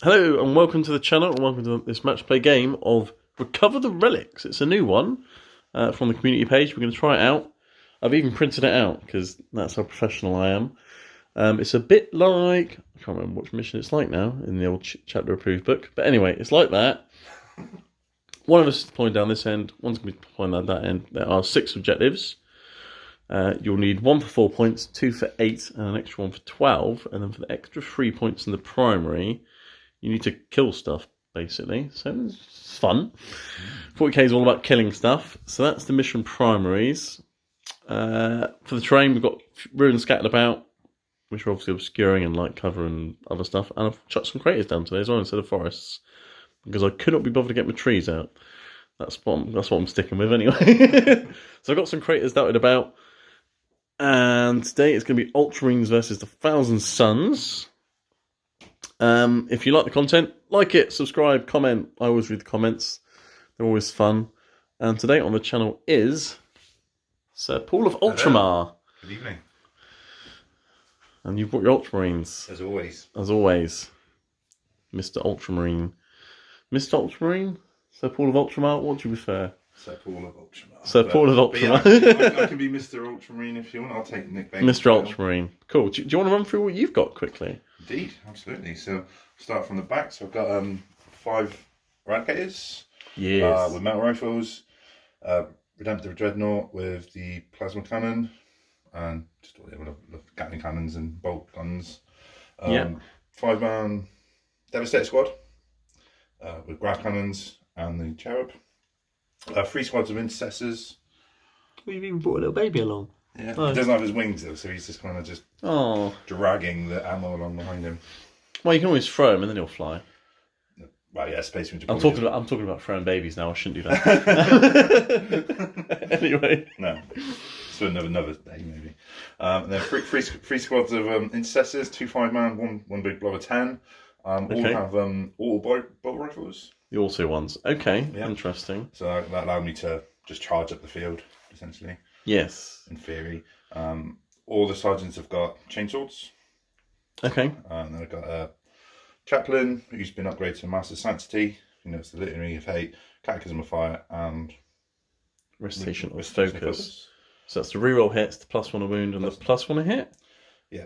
Hello and welcome to the channel and welcome to this match play game of Recover the Relics. It's a new one from the community page. We're going to try it out. I've even printed it out because that's how professional I am. It's a bit like, I can't remember which mission it's like now in the old chapter approved book. But anyway, it's like that. One of us is deploying down this end, one's going to be deploying down that end. There are 6 objectives. You'll need 1 for 4 points, 2 for 8 and an extra 1 for 12. And then for the extra 3 points in the primary, you need to kill stuff, basically. So it's fun. 40k is all about killing stuff. So that's the mission primaries. For the terrain, we've got ruins scattered about, which are obviously obscuring and light cover and other stuff. And I've chucked some craters down today as well instead of forests, because I could not be bothered to get my trees out. That's what I'm sticking with anyway. So I've got some craters dotted about. And today it's going to be Ultramarines versus the Thousand Suns. If you like the content, like it, subscribe, comment. I always read the comments. They're always fun. And today on the channel is Sir Paul of Ultramar. Hello. Good evening. And you've brought your Ultramarines. As always. As always. Mr. Ultramarine. Mr. Ultramarine? Sir Paul of Ultramar? What do you prefer? Sir Paul of Ultramar. Sir Paul of Ultramar. Yeah, I can be Mr. Ultramarine if you want. I'll take Nick Baines. Mr. Ultramarine. Cool. Do you want to run through what you've got quickly? Indeed, absolutely. So, start from the back. So, I've got 5 Eradicators. Yes. With metal rifles. Redemptive Dreadnought with the plasma cannon. And just the Gatling cannons and bolt guns. 5-man Devastator Squad. With grav cannons and the Cherub. 3 squads of Intercessors. We've even brought a little baby along. Yeah, he doesn't have his wings though, so he's just kind of just dragging the ammo along behind him. Well, you can always throw him and then he'll fly. Right, yeah, Space Marine. I'm talking about throwing babies now. I shouldn't do that. Anyway, no, so another day maybe. And then three squads of Intercessors, 2 5-man, one big blob of 10. All have auto bolt rifles. The auto ones. Okay, yeah. Interesting. So that allowed me to just charge up the field, essentially. Yes. In theory. All the sergeants have got chainswords. Okay. And then I've got a chaplain who's been upgraded to Master Sanctity. You know, it's the Litany of Hate, Catechism of Fire, and Recitation of Focus. So that's the reroll hits, the +1 a wound, and the +1 a hit. Yeah,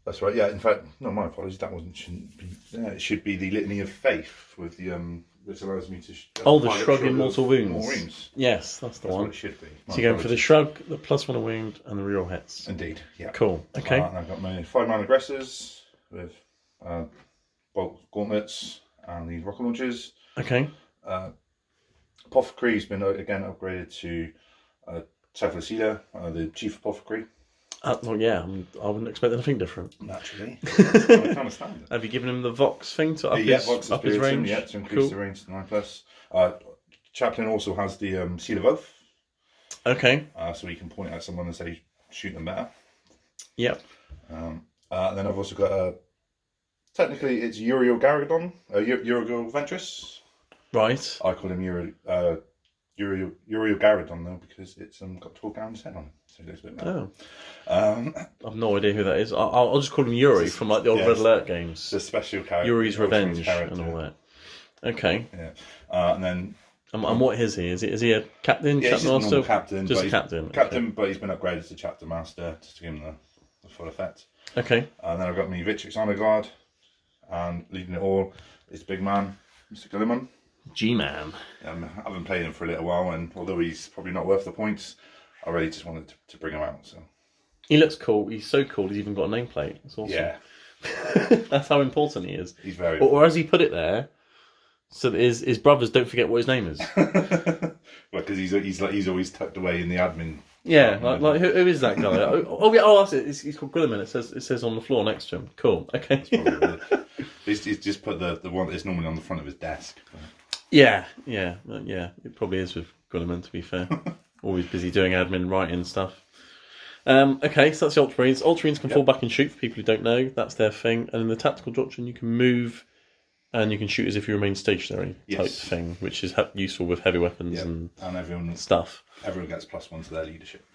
that's right. Yeah, in fact, no, my apologies. That shouldn't be. It should be the Litany of Faith with the which allows me to. The shrug in mortal wounds. Yes, that's the one. What it should be. So you're going for the shrug, the +1 a wound, and the reroll hits. Indeed. Yeah. Cool. Okay. And I've got my 5-man aggressors with bolt gauntlets and the rocket launchers. Okay. Apothecary's been again upgraded to Teflacida, the chief apothecary. Well, yeah, I wouldn't expect anything different. Naturally. Kind of standard. Have you given him the Vox thing to up his range? Yeah, to increase the range to 9+. Chaplain also has the Seal of Oath. Okay. So he can point at someone and say, shoot them better. Yep. And then I've also got technically it's Uriel Gargadon, Uriel Ventress. Right. I call him Uriel Gargadon though, because it's got 12 gallons head on it, so it looks a bit better. I've no idea who that is. I'll just call him Yuri from like the old Red Alert games. The special character. Yuri's Revenge and all that. Okay. Yeah. And then. And what is he? Is he a captain? Yeah, he's just a normal captain. Just a captain. Captain, but he's been upgraded to chapter master just to give him the full effect. Okay. And then I've got me Vitrix Honor Guard, and leading it all is the big man, Mr. Gilliman. G-Man. I haven't played him for a little while, and although he's probably not worth the points, I really just wanted to bring him out. So he looks cool. He's so cool. He's even got a nameplate. It's awesome. Yeah. That's how important he is. He's very. Or as he put it there, so that his brothers don't forget what his name is. Well, because he's always tucked away in the admin. Yeah, like who is that guy? That's it. He's called Gilliman. It says on the floor next to him. Cool. Okay. He's just put the one that's normally on the front of his desk. Yeah. It probably is with Gilliman, to be fair. Always busy doing admin, writing stuff. Okay, so that's the Ultramarines. Ultramarines can fall back and shoot, for people who don't know. That's their thing. And in the tactical doctrine, you can move and you can shoot as if you remain stationary type thing, which is useful with heavy weapons and everyone stuff. Everyone gets +1 to their leadership.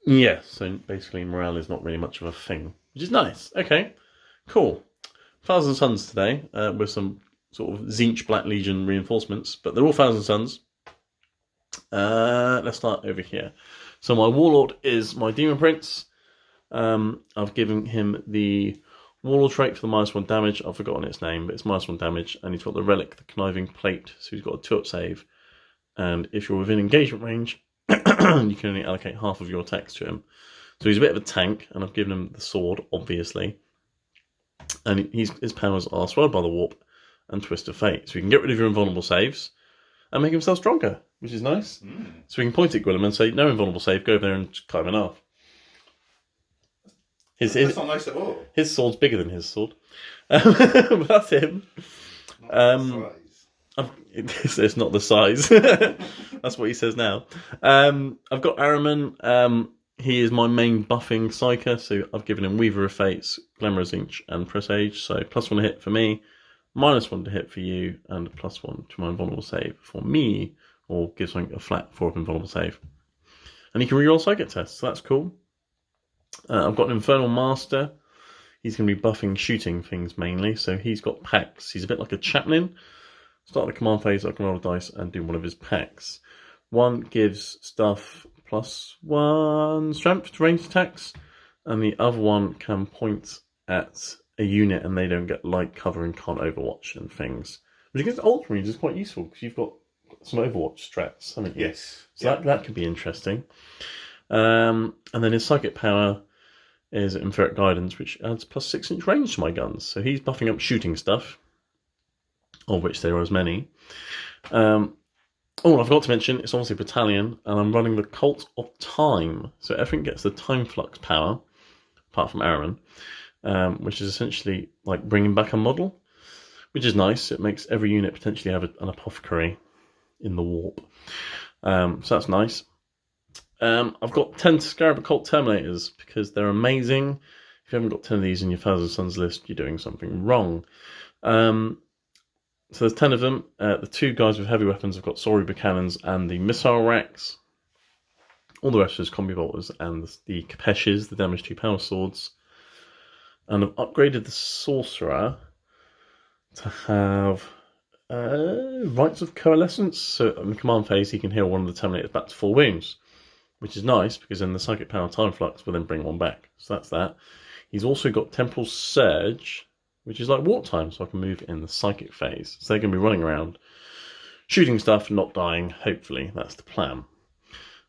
Yeah, so basically morale is not really much of a thing, which is nice. Okay, cool. Thousand Suns today with some sort of Tzeentch Black Legion reinforcements, but they're all Thousand Suns. Let's start over here. So my Warlord is my Demon Prince. I've given him the Warlord trait for the -1 damage. I've forgotten its name, but it's -1 damage, and he's got the Relic, the Conniving Plate, so he's got a 2-up save. And if you're within engagement range, you can only allocate half of your attacks to him. So he's a bit of a tank, and I've given him the sword, obviously. And his powers are Swallowed by the Warp and Twist of Fate. So you can get rid of your invulnerable saves and make himself stronger, which is nice. So we can point at Gwillem and say, no invulnerable save, go over there and cut him in half. That's not nice at all. His sword's bigger than his sword. But that's him. It's not the size. That's what he says now. I've got Araman. He is my main buffing psyker, so I've given him Weaver of Fates, Glamour of Tzeentch, and Presage. So +1 to hit for me, -1 to hit for you, and +1 to my invulnerable save for me, or give something a flat 4-up invulnerable save. And he can reroll psychic tests, so that's cool. I've got an Infernal Master. He's going to be buffing shooting things mainly, so he's got packs. He's a bit like a chaplain. Start the command phase, I can roll a dice and do one of his packs. One gives stuff +1 strength to ranged attacks, and the other one can point at a unit and they don't get light cover and can't overwatch and things. Which against Ultramarines is quite useful because you've got some overwatch strats, haven't you? Yes. So that could be interesting. And then his psychic power is Etheric Guidance, which adds +6-inch range to my guns. So he's buffing up shooting stuff, of which there are as many. I forgot to mention, it's obviously Battalion, and I'm running the Cult of Time. So everything gets the Time Flux power, apart from Aaron, which is essentially like bringing back a model, which is nice. It makes every unit potentially have an apothecary in the warp. So that's nice. I've got 10 Scarab Occult Terminators because they're amazing. If you haven't got 10 of these in your Thousand Suns list, you're doing something wrong. So there's 10 of them. The 2 guys with heavy weapons have got Soreber Cannons and the Missile Racks. All the rest is Combi Bolters and the Kapeshes, the damage 2 power swords. And I've upgraded the Sorcerer to have Rites of Coalescence. So in the command phase, he can heal one of the Terminators back to 4 wounds, which is nice because then the Psychic Power Time Flux will then bring one back. So that's that. He's also got Temporal Surge, which is like warp time, so I can move in the psychic phase. So they're going to be running around, shooting stuff, not dying, hopefully. That's the plan.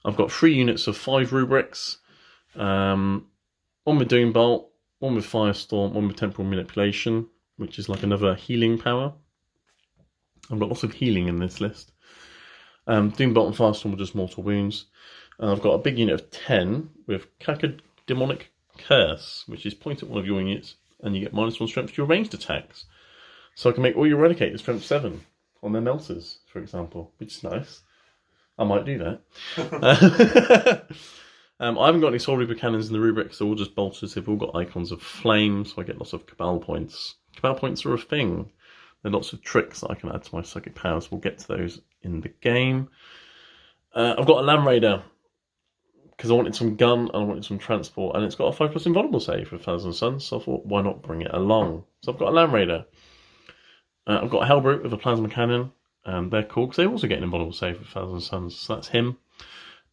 I've got 3 units of 5 rubrics. One with Doombolt, one with Firestorm, one with Temporal Manipulation, which is like another healing power. I've got lots of healing in this list. Doombolt and Firestorm are just mortal wounds. And I've got a big unit of 10 with Cacodemonic Curse, which is point at one of your units, and you get -1 strength to your ranged attacks. So I can make all your Eradicators strength 7 on their melters, for example, which is nice. I might do that. I haven't got any Soul Reaper Cannons in the rubrics, so all just bolters. They've all got icons of flame, so I get lots of Cabal points. Cabal points are a thing. There are lots of tricks that I can add to my psychic powers. We'll get to those in the game. I've got a Land Raider, because I wanted some gun and I wanted some transport, and it's got a 5+ invulnerable save for Thousand Suns, so I thought, why not bring it along? So I've got a Land Raider. I've got a Hellbrute with a Plasma Cannon, and they're cool, because they also get an invulnerable save for Thousand Suns, so that's him.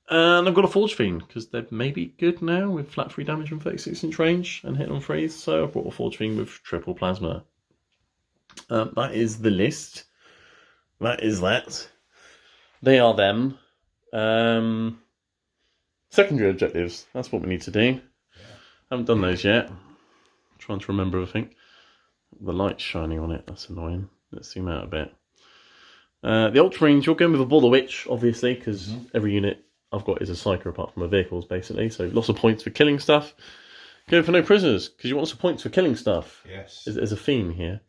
And I've got a Forge Fiend, because they're maybe good now with flat 3 damage and 36-inch range and hit on freeze, so I've brought a Forge Fiend with triple Plasma. That is the list. That is that. They are them. Secondary objectives, that's what we need to do. Yeah. Haven't done those yet. I'm trying to remember everything. The light's shining on it, that's annoying. Let's zoom out a bit. The Ultramarines, you're going with a Border Witch, obviously, because every unit I've got is a Psyker apart from my vehicles, basically. So lots of points for killing stuff. Going for no prisoners, because you want some points for killing stuff. Yes. There's a theme here.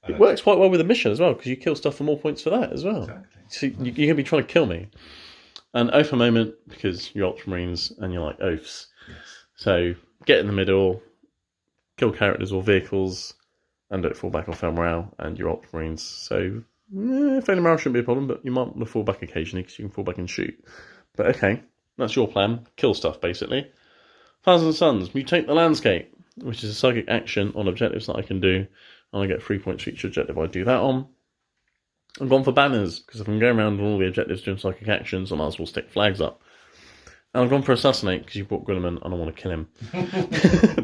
It works quite well with the mission as well, because you kill stuff for more points for that as well. Exactly. So you're going to be trying to kill me. And oath a moment, because you're Ultramarines and you like oaths. Yes. So get in the middle, kill characters or vehicles, and don't fall back on fail morale, and you're Ultramarines. So failing morale shouldn't be a problem, but you might want to fall back occasionally because you can fall back and shoot. But okay, that's your plan. Kill stuff, basically. Thousand Suns, mutate the landscape, which is a psychic action on objectives that I can do and I get 3 points for each objective I do that on. I've gone for banners, because if I'm going around on all the objectives doing psychic actions, I might as well stick flags up. And I've gone for assassinate, because you brought Guilliman and I want to kill him.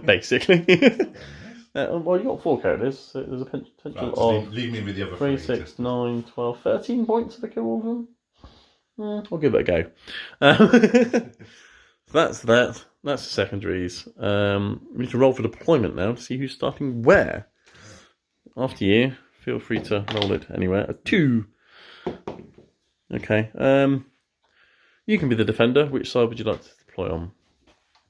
Basically. Well, you got 4 characters, so there's a potential of leave me with the other 3, 6, 9, 12, 13 points if I kill all of them. I'll give it a go. That's that. That's the secondaries. We need to roll for deployment now to see who's starting where. After you, feel free to roll it anywhere. A 2. Okay. You can be the defender. Which side would you like to deploy on?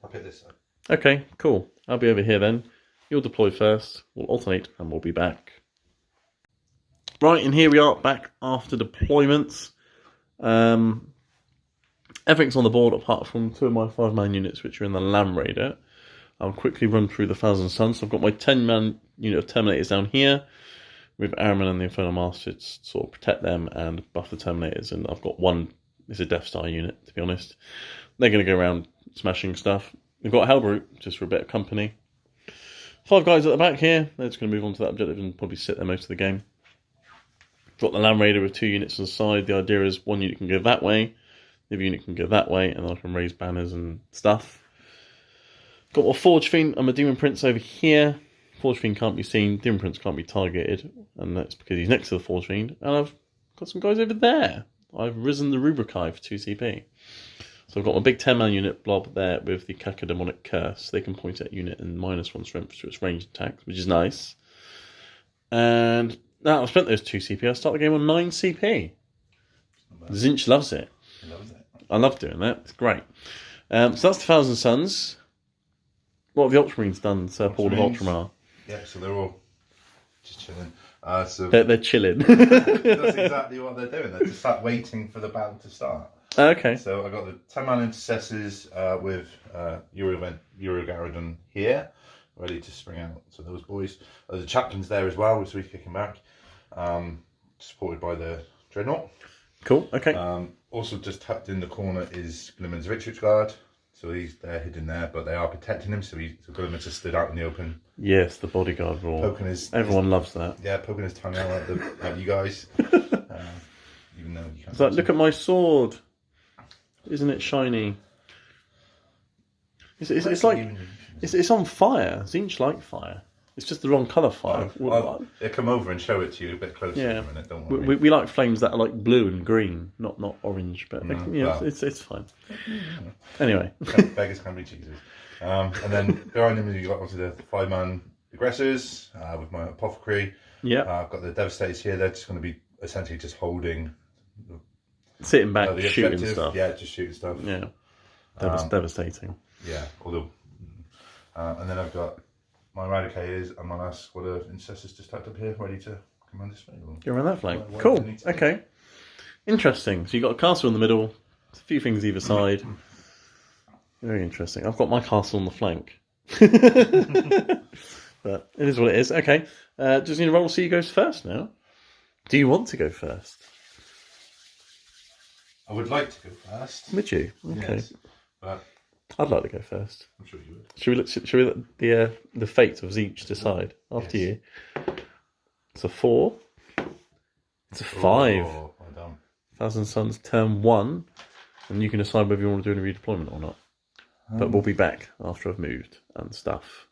I'll pick this side. Okay, cool. I'll be over here then. You'll deploy first. We'll alternate and we'll be back. Right, and here we are back after deployments. Everything's on the board apart from 2 of my 5-man units which are in the Land Raider. I'll quickly run through the Thousand Suns. So I've got my 10-man unit of Terminators down here with Airman and the Infernal Master to sort of protect them and buff the Terminators. And I've got one, it's a Death Star unit, to be honest. They're going to go around smashing stuff. We've got Hellbrute just for a bit of company. 5 guys at the back here. They're just going to move on to that objective and probably sit there most of the game. Got the Land Raider with 2 units on the side. The idea is 1 unit can go that way, the other unit can go that way, and then I can raise banners and stuff. Got my Forge Fiend and my Demon Prince over here. Forge Fiend can't be seen, Demon Prince can't be targeted, and that's because he's next to the Forge Fiend. And I've got some guys over there. I've risen the Rubrikai for 2 CP. So I've got my big 10-man unit blob there with the Cacodemonic Curse. They can point at unit and -1 strength to its ranged attacks, which is nice. And now I've spent those 2 CP, I start the game on 9 CP. Zinch loves it. He loves it. I love doing that. It's great. So that's the Thousand Suns. What have the Ultramarines done, Sir Paul of Ultramar? Yeah, so they're all just chilling. So They're chilling. that's exactly what they're doing. They're just sat waiting for the battle to start. Okay. So I got the 10-man intercessors with Eurogaradon here, ready to spring out. So those boys, the chaplain's there as well, so he's kicking back, supported by the Dreadnought. Cool. Okay. Also, just tucked in the corner is Glimmer's Victory Guard. So they're hidden there, but they are protecting him. So Glimmer just stood out in the open. Yes, the bodyguard rule. Poking his, everyone loves that. Yeah, poking his tongue out at you guys. Even though you can't. It's like, look at my sword. Isn't it shiny? It's like it's on fire. Zinch like fire. It's just the wrong colour fire. I'll come over and show it to you a bit closer in a minute. Don't worry. We like flames that are like blue and green, not orange. But it's fine. Anyway, beggars can be choosers. And then behind them you got obviously the 5-man aggressors with my apothecary. Yeah. I've got the devastators here. They're just going to be essentially just holding. Sitting back, shooting stuff. Yeah, just shooting stuff. Yeah, devastating. Yeah, although, and then I've got my eradicators and my last squad of intercessors just tucked up here, ready to command this way. Go around that flank. Cool. Okay. Interesting. So you got a castle in the middle, a few things either side. Very interesting. I've got my castle on the flank. But it is what it is. Okay. Just need to roll. See who goes first now. Do you want to go first? I would like to go first. Would you? Okay. Yes, but I'd like to go first. I'm sure you would. Should we let the fate of each decide after you? It's a 4. It's a 5. Oh, well done. Thousand Suns turn 1, and you can decide whether you want to do any redeployment or not. But we'll be back after I've moved and stuff.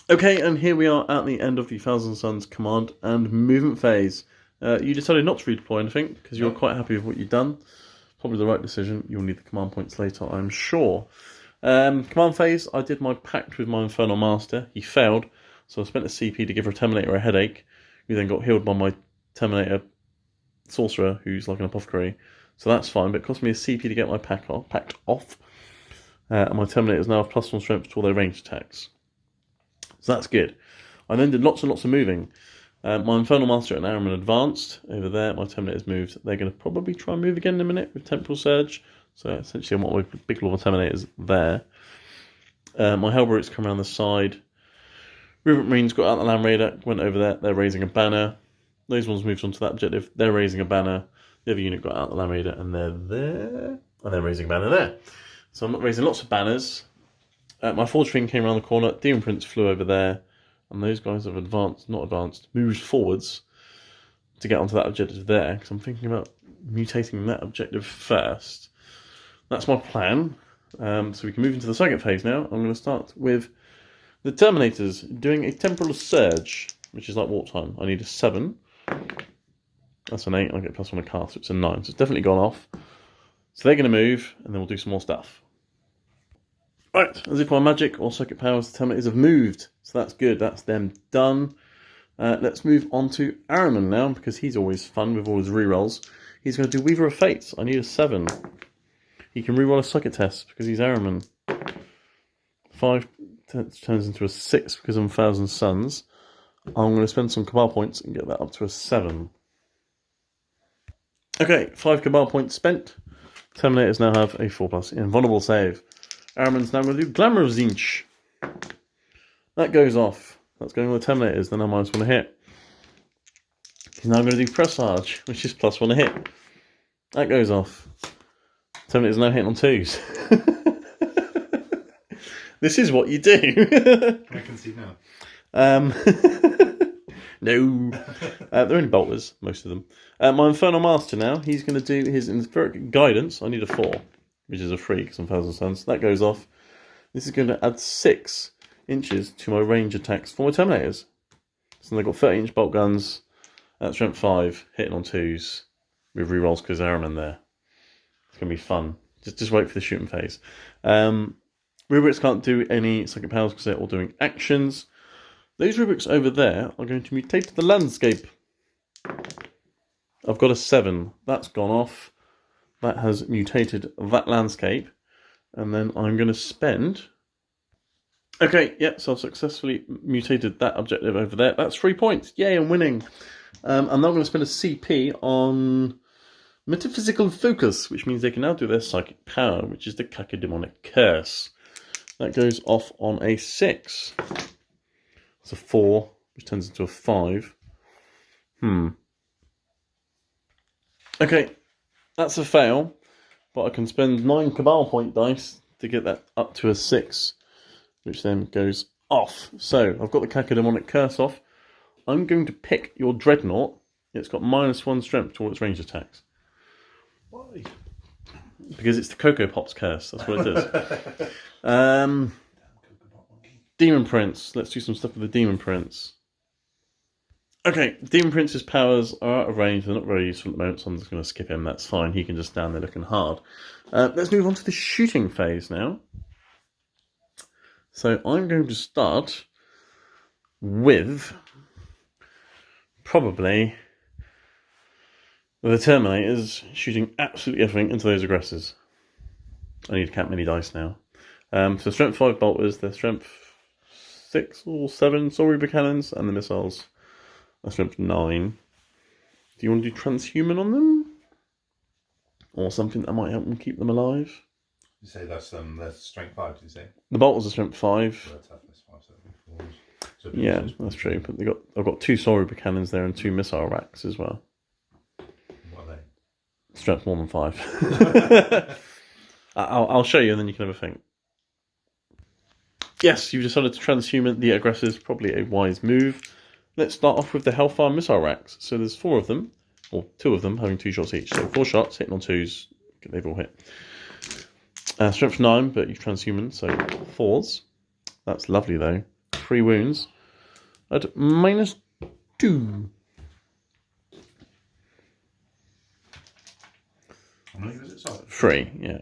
Okay, and here we are at the end of the Thousand Suns command and movement phase. You decided not to redeploy anything because you're quite happy with what you've done. Probably the right decision. You'll need the command points later, I'm sure. Command phase, I did my pact with my Infernal Master. He failed, so I spent a CP to give her a Terminator a headache. Who then got healed by my Terminator Sorcerer, who's like an apothecary. So that's fine, but it cost me a CP to get my pact off. And my Terminators now have +1 strength to all their ranged attacks. So that's good. I then did lots and lots of moving. My Infernal Master and Airman advanced over there. My Terminators moved. They're going to probably try and move again in a minute with Temporal Surge. So essentially I want my big level Terminators there. My Hellbrutes come around the side. Ultramarines got out the Land Raider, went over there. They're raising a banner. Those ones moved on to that objective. They're raising a banner. The other unit got out the Land Raider and they're there. And they're raising a banner there. So I'm raising lots of banners. My Forge Fiend came around the corner. Demon Prince flew over there. And those guys have moved forwards to get onto that objective there, because I'm thinking about mutating that objective first. That's my plan. So we can move into the second phase now. I'm going to start with the Terminators doing a Temporal Surge, which is like warp time. I need a 7. That's an 8, I get +1 a cast, so it's a 9. So it's definitely gone off. So they're going to move, and then we'll do some more stuff. Right, as if by magic or psychic powers, the Terminators have moved. So that's good, that's them done. Let's move on to Araman now, because he's always fun with all his rerolls. He's going to do Weaver of Fates. I need a 7. He can reroll a psychic test because he's Araman. 5 turns into a 6 because I'm Thousand Suns. I'm going to spend some Cabal points and get that up to a 7. Okay, 5 Cabal points spent. Terminators now have a 4+ invulnerable save. Araman's now going to do Glamour of Zinch. That goes off. That's going on the Terminators, then I -1 a hit. He's now going to do Presage, which is +1 a hit. That goes off. Terminators now hitting on 2s. This is what you do. I can see now. No. They're only bolters, most of them. My Infernal Master now, he's going to do his Etheric Guidance. I need a 4, which is a 3 because I'm Thousand Suns. That goes off. This is going to add 6 inches to my range attacks for my Terminators. So they've got 30-inch bolt guns at strength 5, hitting on 2s with rerolls because Araman there. It's going to be fun. Just wait for the shooting phase. Rubrics can't do any psychic powers because they're all doing actions. Those rubrics over there are going to mutate to the landscape. I've got a 7. That's gone off. That has mutated that landscape. And then I'm going to spend... Okay, yeah, so I've successfully mutated that objective over there. That's 3 points. Yay, I'm winning. I'm now going to spend a CP on Metaphysical Focus, which means they can now do their psychic power, which is the Cacodemonic Curse. That goes off on a 6. It's a 4, which turns into a 5. Okay, that's a fail, but I can spend 9 Cabal point dice to get that up to a 6, which then goes off. So, I've got the Cacodemonic Curse off. I'm going to pick your Dreadnought. It's got -1 strength to all its range attacks. Why? Because it's the Cocoa Pops curse, that's what it is. Demon Prince. Let's do some stuff with the Demon Prince. Okay, Demon Prince's powers are out of range. They're not very useful at the moment, so I'm just going to skip him. That's fine. He can just stand there looking hard. Let's move on to the shooting phase now. So I'm going to start with probably the Terminators shooting absolutely everything into those aggressors. I need to count many dice now. So strength 5 bolters, they're strength 6 or 7 Soul cannons, and the missiles are strength 9. Do you want to do transhuman on them? Or something that might help them keep them alive? You say that's strength 5, did you say? The bolters are strength 5. Well, toughness 5, so it'd be 4s. So Yeah, that's true. But I've got 2 Soul cannons there and 2 missile racks as well. What are they? Strength more than 5. I'll show you and then you can have a think. Yes, you've decided to transhuman the aggressors. Probably a wise move. Let's start off with the Hellfire missile racks. So there's 4 of them, or 2 of them having 2 shots each. So 4 shots, hitting on 2s. They've all hit. Strength 9, but you've transhuman, so 4s. That's lovely though. 3 wounds at -2. How many was it? Sorry. 3, yeah.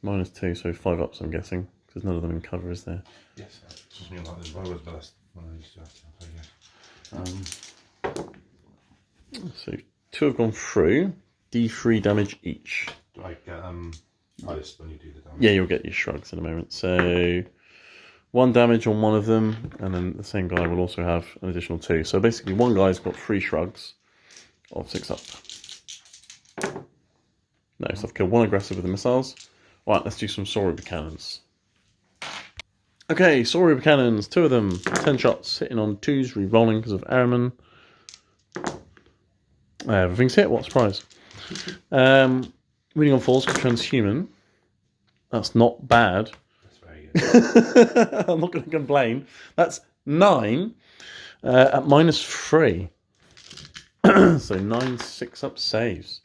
-2, so 5 ups, I'm guessing, because none of them in cover, is there? Yes, just mean like there's lowers, but that's one I used to have to. So 2 have gone through. D3 damage each. Do I get highest when you do the damage? Yeah, you'll get your shrugs in a moment. So 1 damage on one of them, and then the same guy will also have an additional 2. So basically, one guy's got 3 shrugs of 6 up. No, so I've killed 1 aggressive with the missiles. Right, let's do some Soul cannons. Okay, Soul cannons, 2 of them, 10 shots, hitting on 2s, re-rolling because of Araman. Everything's hit, what a surprise. Winning on 4s for transhuman. That's not bad. That's very good. I'm not going to complain. That's 9 at -3. So 9 6-up saves.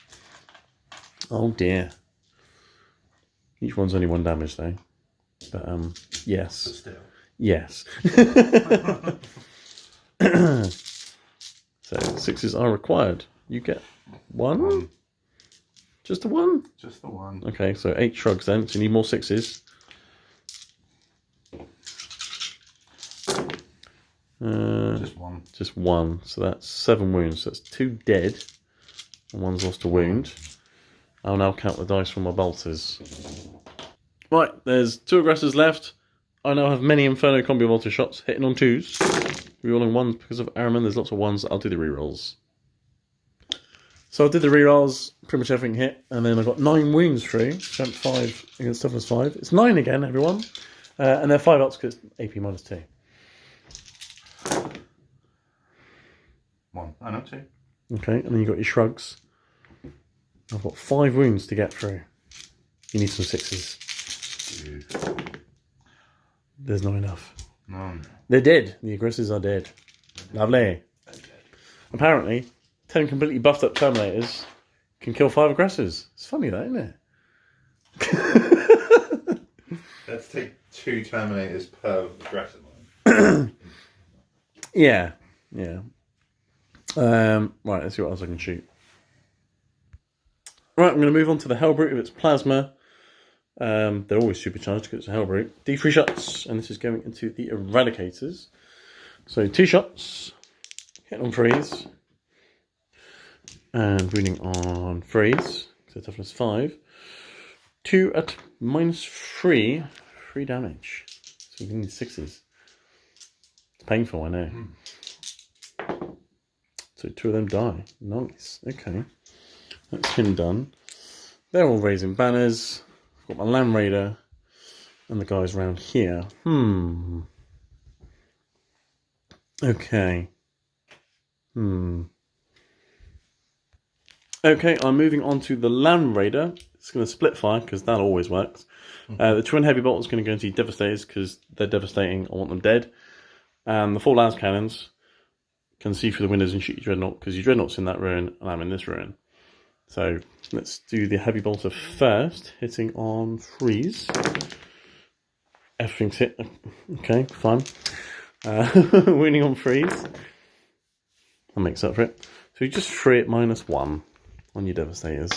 Oh dear. Each one's only 1 damage though. But yes. But still. Yes. So 6s are required. You get 1? Just the 1? Just the 1. Okay, so 8 shrugs then. So you need more 6s. Just 1. Just 1. So that's 7 wounds. So that's 2 dead. And 1's lost a wound. I'll now count the dice from my bolters. Right, there's 2 aggressors left. I now have many Inferno Combi Bolter shots, hitting on 2s. Rerolling 1s because of Araman. There's lots of 1s. I'll do the rerolls. So I did the rerolls, pretty much everything hit, and then I got 9 wounds through. Strength 5 against toughness 5. It's 9 again, everyone. And they're 5 ups because it's AP -2. 1. I know 2. Okay, and then you got your shrugs. I've got 5 wounds to get through. You need some 6s. Dude. There's not enough. No. They're dead. The aggressors are dead. Lovely. Apparently, 10 completely buffed up Terminators can kill 5 aggressors. It's funny that, isn't it? Let's take 2 Terminators per aggressor line. Yeah. Right, let's see what else I can shoot. Right, I'm going to move on to the Hellbrute with its plasma. They're always supercharged because it's a Hellbrute. D3 shots, and this is going into the Eradicators. So 2 shots, hit on freeze, and wounding on freeze, so toughness 5. 2 at -3, 3 damage. So you need 6s. It's painful, I know. So 2 of them die. Nice. Okay. That's him done. They're all raising banners. I've got my Land Raider and the guys around here. Okay. Okay, I'm moving on to the Land Raider. It's going to split fire because that always works. The Twin Heavy Bolt is going to go into Devastators because they're devastating. I want them dead. And the 4 Las Cannons can see through the windows and shoot your Dreadnought because your Dreadnought's in that ruin and I'm in this ruin. So let's do the Heavy Bolter first, hitting on freeze. Everything's hit. Okay, fine. Winning on freeze. That makes up for it. So you just free it -1 on your Devastators.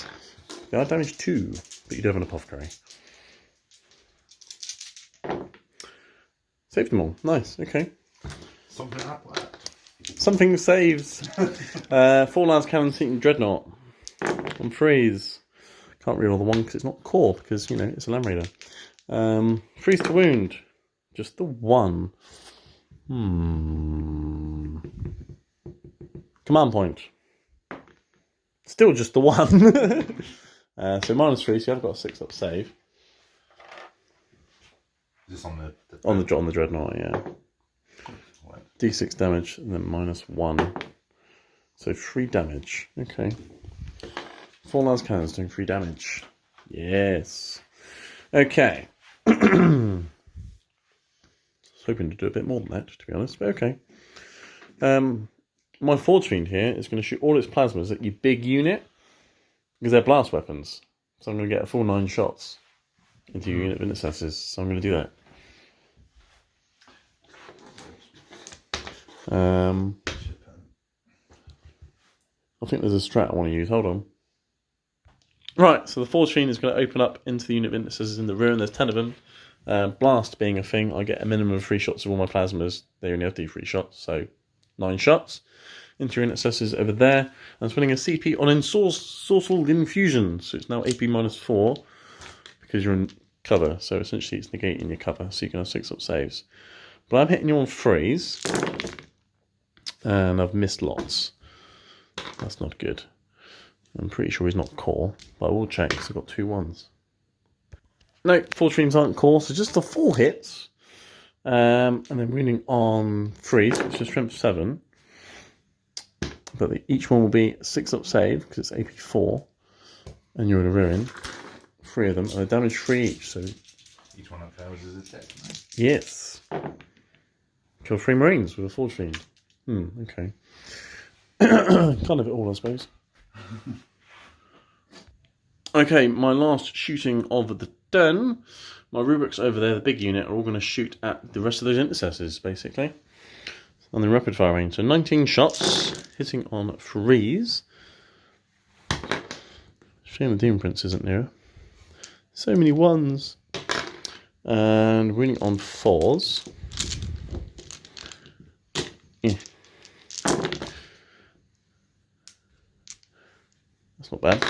They are damage 2, but you do have an Apothecary. Saved them all. Nice, okay. Something happened. Something saves. 4 Lance Cannons hitting Dreadnought. On freeze. Can't reroll the 1 because it's not core, because, you know, it's a Land Raider. Freeze to wound. Just the 1. Command point. Still just the 1. So -3, so I've got a 6-up save. Is this on the on the Dreadnought, yeah. D6 damage and then -1. So 3 damage. Okay. 4 Lance Cannons doing 3 damage. Yes. Okay. I was hoping to do a bit more than that, to be honest, but okay. My Forge Fiend here is going to shoot all its plasmas at your big unit because they're blast weapons. So I'm going to get a full 9 shots into your unit of intercessors. So I'm going to do that. I think there's a strat I want to use. Hold on. Right, so the Forge Fiend is going to open up into the unit of intercessors in the ruin. There's 10 of them. Blast being a thing, I get a minimum of 3 shots of all my plasmas. They only have to do 3 shots, so 9 shots into your intercessors over there. I'm spending a CP on Ensorcelled Infusion, so it's now AP -4 because you're in cover. So essentially it's negating your cover, so you can have 6-up saves. But I'm hitting you on freeze, and I've missed lots. That's not good. I'm pretty sure he's not core, but I will check because I've got 2 1s. No, Forge Fiends aren't core, so just the 4 hits. And then winning on freeze, which is strength 7. But each one will be 6-up save because it's AP 4. And you're in a ruin. 3 of them, and a damage 3 each. So each one that fails is a check, right? yes. Kill 3 Marines with a Forge Fiend. Okay. Kind of it all, I suppose. Okay, my last shooting of the turn. My rubrics over there, the big unit, are all going to shoot at the rest of those intercessors, basically. On the rapid fire range. So 19 shots, hitting on 3s. Shame the Demon Prince isn't near. So many 1s. And winning on 4s. Yeah. That's not bad.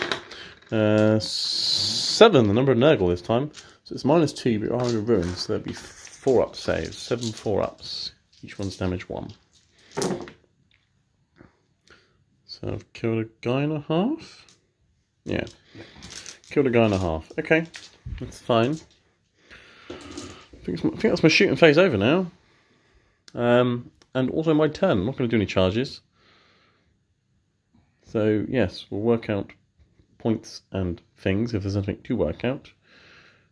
7, the number of Nurgle this time. So it's -2, but you're under ruins, so there'll be 4-up saves. 7 4-ups. Each one's damage 1. So I've killed a guy and a half? Yeah. Killed a guy and a half. Okay, that's fine. I think that's my shooting phase over now. And also my turn. I'm not going to do any charges. So yes, we'll work out points and things if there's anything to work out.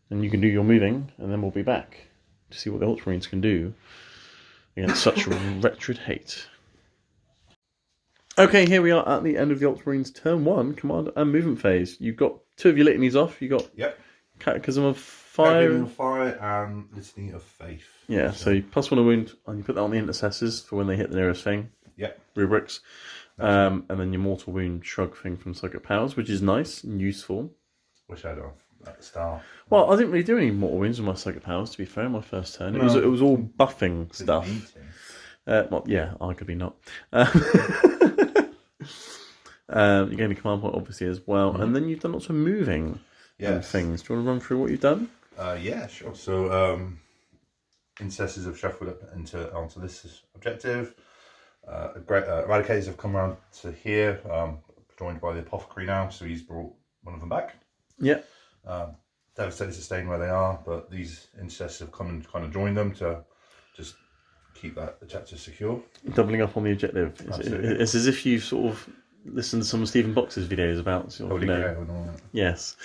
And you can do your moving, and then we'll be back to see what the Ultramarines can do against such wretched hate. Okay, here we are at the end of the Ultramarines turn 1, command and movement phase. You've got 2 of your litanies off. You've got Catechism of Fire. Catechism of Fire and Litany of Faith. Yeah, so you +1 a wound, and you put that on the intercessors for when they hit the nearest thing. Rubrics. And then your mortal wound shrug thing from Psychic Powers, which is nice and useful. Wish I'd have at the start. Well, I didn't really do any mortal wounds with my Psychic Powers, to be fair, my first turn. It was all buffing stuff. Well, yeah, arguably not. You gave me command point, obviously, as well. And then you've done lots of moving and things. Do you want to run through what you've done? Yeah, sure. So, Intercessors have shuffled up onto this objective. Eradicators have come around to here, joined by the Apothecary now, so he's brought one of them back. Yeah. Devastators are staying where they are, but these Intercessors have come and kind of joined them to just keep the chapter secure. Doubling up on the objective. It's as if you sort of listened to some of Stephen Box's videos about Holy Grail and all that. Yes.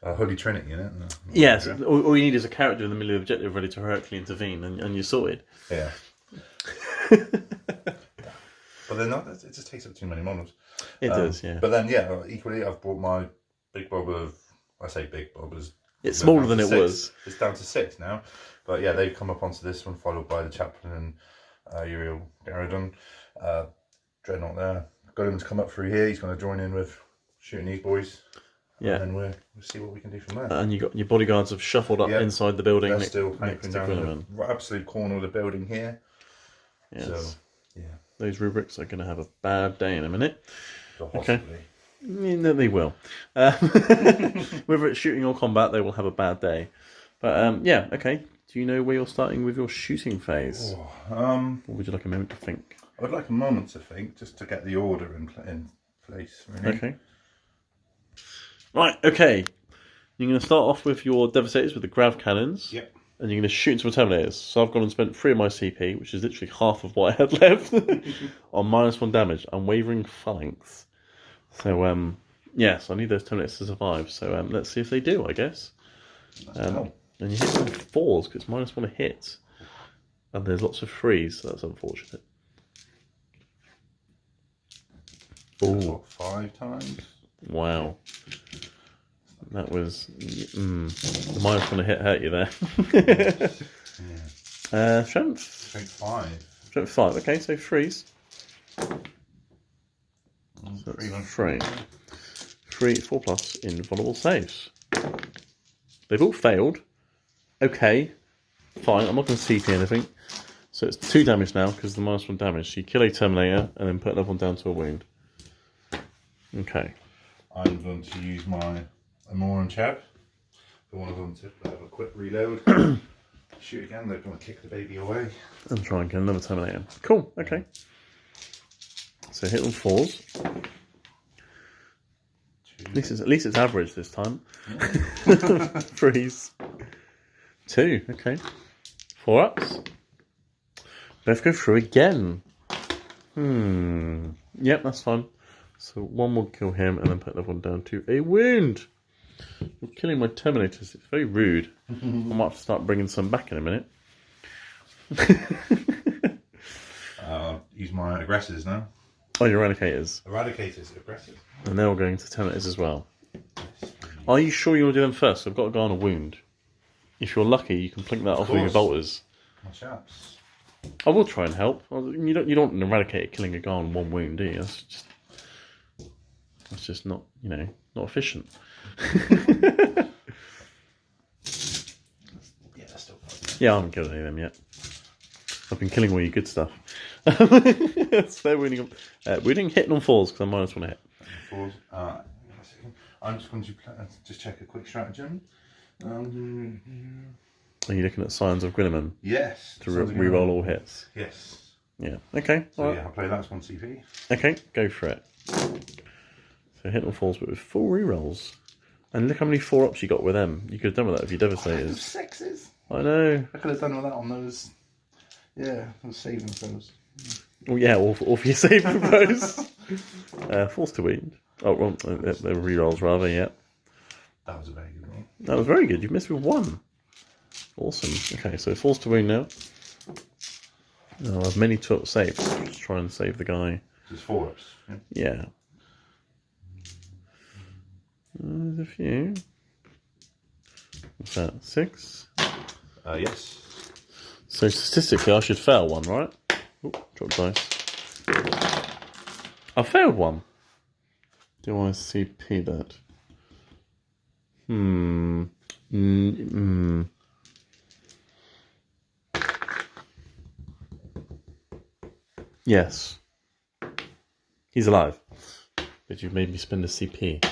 Holy Trinity, innit? Yes. All you need is a character in the middle of the objective ready to heroically intervene, and you're sorted. Yeah. But then it just takes up too many models. It does, yeah. But then, equally, I've brought my big bob of. I say big bob as it's smaller than it was. It's down to 6 now. But yeah, they've come up onto this one, followed by the Chaplain and Uriel Garridon. Dreadnought there. Golem's come up through here. He's going to join in with shooting these boys. Yeah. And then we'll see what we can do from there. And you got your bodyguards have shuffled up inside the building. They're still anchoring down in the absolute corner of the building here. Yes. So, yeah. Those rubrics are going to have a bad day in a minute. Okay. No, they will. Whether it's shooting or combat, they will have a bad day. But yeah, okay. Do you know where you're starting with your shooting phase? Or would you like a moment to think? I would like a moment to think, just to get the order in place. Really. Okay. Right, okay. You're going to start off with your Devastators with the Grav Cannons. Yep. And you're going to shoot into my Terminators. So I've gone and spent 3 of my CP, which is literally half of what I had left, on -1 damage. Unwavering Phalanx. So, yes, I need those Terminators to survive. So let's see if they do, I guess. And you hit them with 4s, because it's -1 a hit. And there's lots of 3s, so that's unfortunate. Ooh. 5 times? Wow. That was... the -1 a hit hurt you there. Yeah. Strength? Strength 5. Strength 5, okay, so 3s. So that's 3. 3, 4+ invulnerable saves. They've all failed. Okay, fine, I'm not going to CP anything. So it's 2 damage now, because the -1 damage. So you kill a Terminator, and then put another one down to a wound. Okay. I'm going to use my Amoran Chab for one of them to have a quick reload. Shoot again, they're going to kick the baby away. And try and get another Terminator. Cool, okay. So hit on 4s. At least it's average this time. Yeah. 3s. 2, okay. 4-ups. Both go through again. Yep, that's fine. So 1 will kill him and then put another one down to a wound. You're killing my Terminators. It's very rude. I might have to start bringing some back in a minute. Use my aggressors now. Oh, your eradicators. Eradicators, aggressors. And they're all going to terminators as well. Are you sure you want to do them first? I've got a guy on a wound. If you're lucky, you can plink that off with your bolters. My chaps. I will try and help. You don't want an eradicator killing a guy on one wound, do you? That's just not, not efficient. Yeah, that's still fun. Yeah, I haven't killed any of them yet. I've been killing all your good stuff. So wounding hitting on 4s because I minus 1 to hit. 4s. I'm just going to just check a quick stratagem. Are you looking at Signs of Grinneman? Yes. To re-roll all hits? Yes. Yeah. Okay. So yeah, I'll play that as 1 CP. Okay, go for it. So hit on 4s, but with 4 re-rolls. And look how many 4-ups you got with them. You could have done with that if you devastated. 6s. I know. I could have done with that on those. Yeah, those saving throws. Well, yeah, all for your saving throws. Forced to wound. Oh, well, they're re-rolls rather, yeah. That was a very good roll. That was very good. You've missed with 1. Awesome. Okay, so forced to wound now. I'll have many saves. Just try and save the guy. Just 4-ups. Yeah. There's a few. What's that? 6? Yes. So statistically, I should fail 1, right? Oh, drop dice. I failed 1. Do I CP that? Yes. He's alive. But you've made me spend a CP.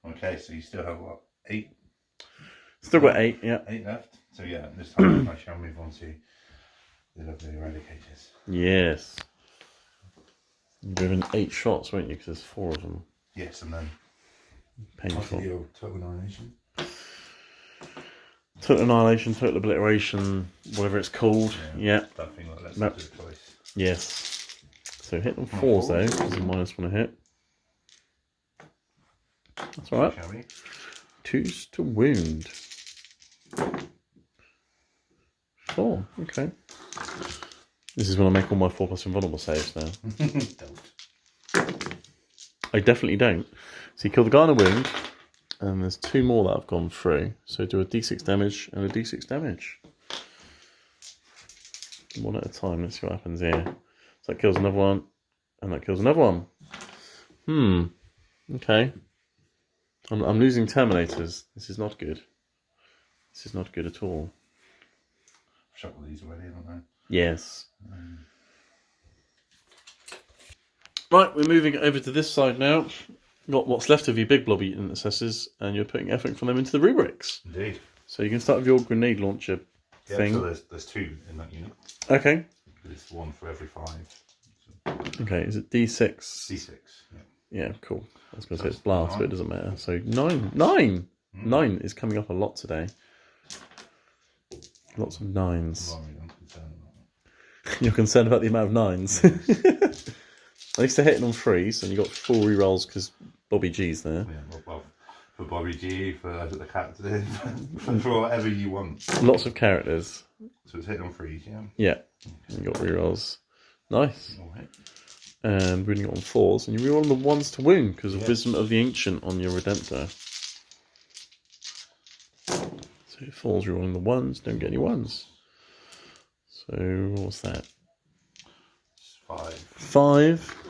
Okay, so you still have what? 8? Still got 8, yeah. 8 left. So yeah, this time I shall move on to the lovely eradicators. Yes. You've given 8 shots, won't you? Because there's 4 of them. Yes, and then painful. Total annihilation. Total annihilation, total obliteration, whatever it's called. Yeah. That thing like let's do it twice. Yes. So hit on 4s though, because you minus 1 to hit. That's alright. Shall we? 2s to wound. 4, okay. This is when I make all my 4+ invulnerable saves now. Don't. I definitely don't. So you kill the guy on a wound, and there's 2 more that have gone through. So do a d6 damage and a d6 damage. 1 at a time. Let's see what happens here. So that kills another one, and that kills another one. Okay. I'm losing Terminators. This is not good. This is not good at all. I've shot all these already, haven't I? Yes. Right, we're moving over to this side now. Got what's left of your big blobby intercessors, and you're putting effort from them into the rubrics. Indeed. So you can start with your grenade launcher thing. So there's 2 in that unit. Okay. There's 1 for every 5. Okay, is it D6? D6. Yeah. Yeah, cool. I was going to say it's blast, 9. But it doesn't matter. So 9. 9! 9 is coming up a lot today. Lots of 9s. I'm concerned about that. You're concerned about the amount of 9s? At least they're hitting on 3s, and you got 4 rerolls because Bobby G's there. Yeah, well, for Bobby G, for the captain, for whatever you want. Lots of characters. So it's hit on 3s, yeah? Yeah. And you got rerolls. Nice. Alright. And wounding on 4s, and you reroll the 1s to wound because of Wisdom of the Ancient on your Redemptor. So 4s rerolling the 1s, don't get any 1s. So what's that? 5. 5.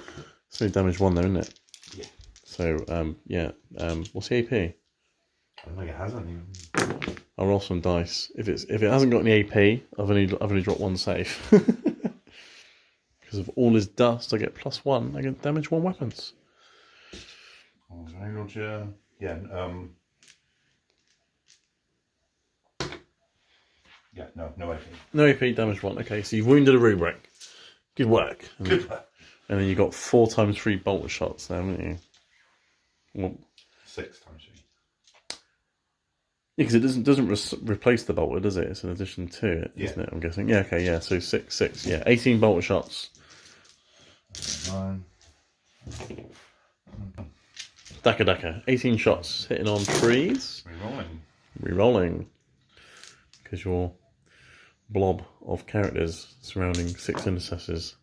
So damage 1 there, isn't it? Yeah. So what's the AP? I don't think it has any. I'll roll some dice. If it hasn't got any AP, I've only dropped 1 save. Because of all his dust, I get +1. I get damage 1 weapons. Oh, Roger. Yeah. Yeah. No AP. No AP, damage 1. Okay, so you've wounded a rubric. Good work. Good work. And then you got 4 times 3 bolter shots there, haven't you? Well, 6 times 3. yeah, because it doesn't replace the bolter, does it? It's an addition to it, isn't it? I'm guessing. Yeah. Okay. Yeah. So 6. Yeah. 18 bolter shots. 9. Daka. 18 shots hitting on 3s. Rerolling. Rerolling. because your blob of characters surrounding 6 intercessors.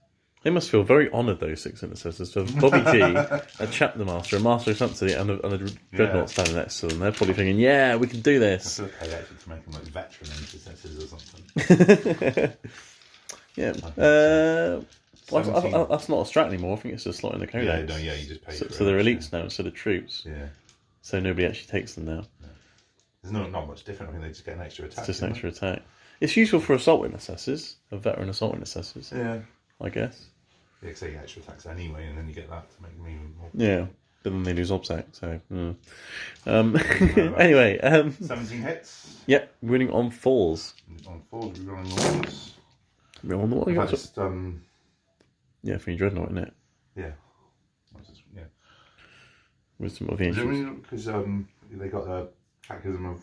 They must feel very honoured, those 6 intercessors, to have Bobby G, a Chapter Master, a Master of Fantasy, and a Dreadnought standing next to them. They're probably thinking, yeah, we can do this. I feel like actually to make them like veteran intercessors or something. Yeah. That's not a strat anymore. I think it's just slot in the codex. Yeah, you just pay for it. So they're elites now instead of troops. Yeah. So nobody actually takes them now. Yeah. There's not much different. I think they just get an extra attack. It's just an extra attack. It's useful for assault intercessors, veteran assault intercessors. Yeah. I guess. Yeah, because they get extra attacks anyway, and then you get that to make them even more. Yeah. But then they lose obsec, so. Anyway. 17 hits. Yeah, winning on 4s. On 4s, we're running the ones. We're on the one. I just, yeah, for your Dreadnought, isn't it? Yeah. Yeah. Wisdom of the Ancients. Because they got a catechism of.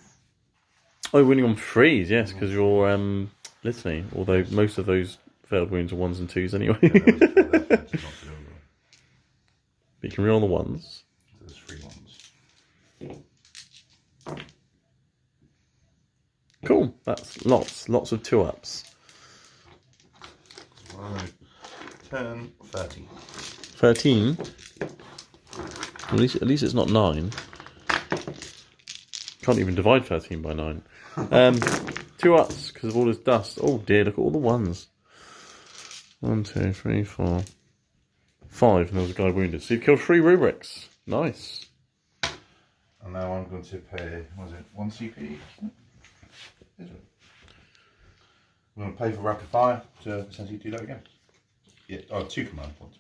Oh, winning on 3s, yes, because you're Litany, although most of those failed wounds are 1s and 2s anyway. But you can reroll the 1s. So there's 3 1s. Cool, that's lots of 2-ups. 10, 13. 13. At least it's not 9. Can't even divide 13 by 9. 2-ups because of all this dust. Oh dear, look at all the 1s. 1, 2, 3, 4, 5, and there was a guy wounded. So you've killed 3 rubrics. Nice. And now I'm going to pay, what is it, 1 CP? Is it? I'm going to pay for rapid fire to essentially do that again. Yeah, 2 command points.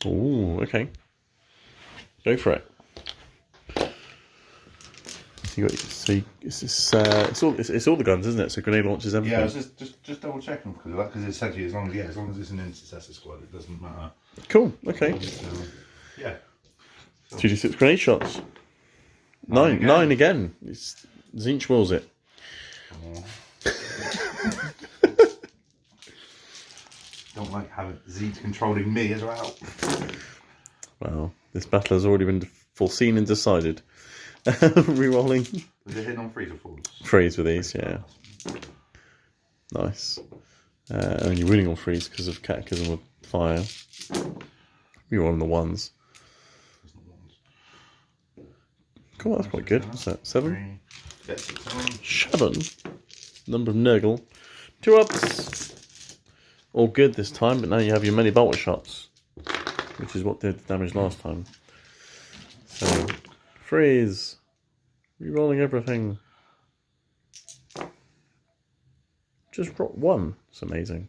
Ooh, okay. Go for it. It's all the guns, isn't it? So grenade launches, everything. Yeah, I was just double checking because essentially as long as it's an intercessor squad, it doesn't matter. Cool. Okay. Yeah. 2d6 grenade shots. 9 again. Zinch wills it. Don't like having Zinch controlling me as well. Well, this battle has already been foreseen and decided. Rerolling. Was it hitting on 3s or 4s? 3s with these, yeah. Nice. And you're winning on 3s because of Catechism of Fire. You're on the 1s. Cool, that's quite good. What's that? 7? 7. Number of Nurgle. 2-ups. All good this time, but now you have your many bolter shots, which is what did the damage last time. So, freeze. Rerolling everything. Just drop 1. It's amazing.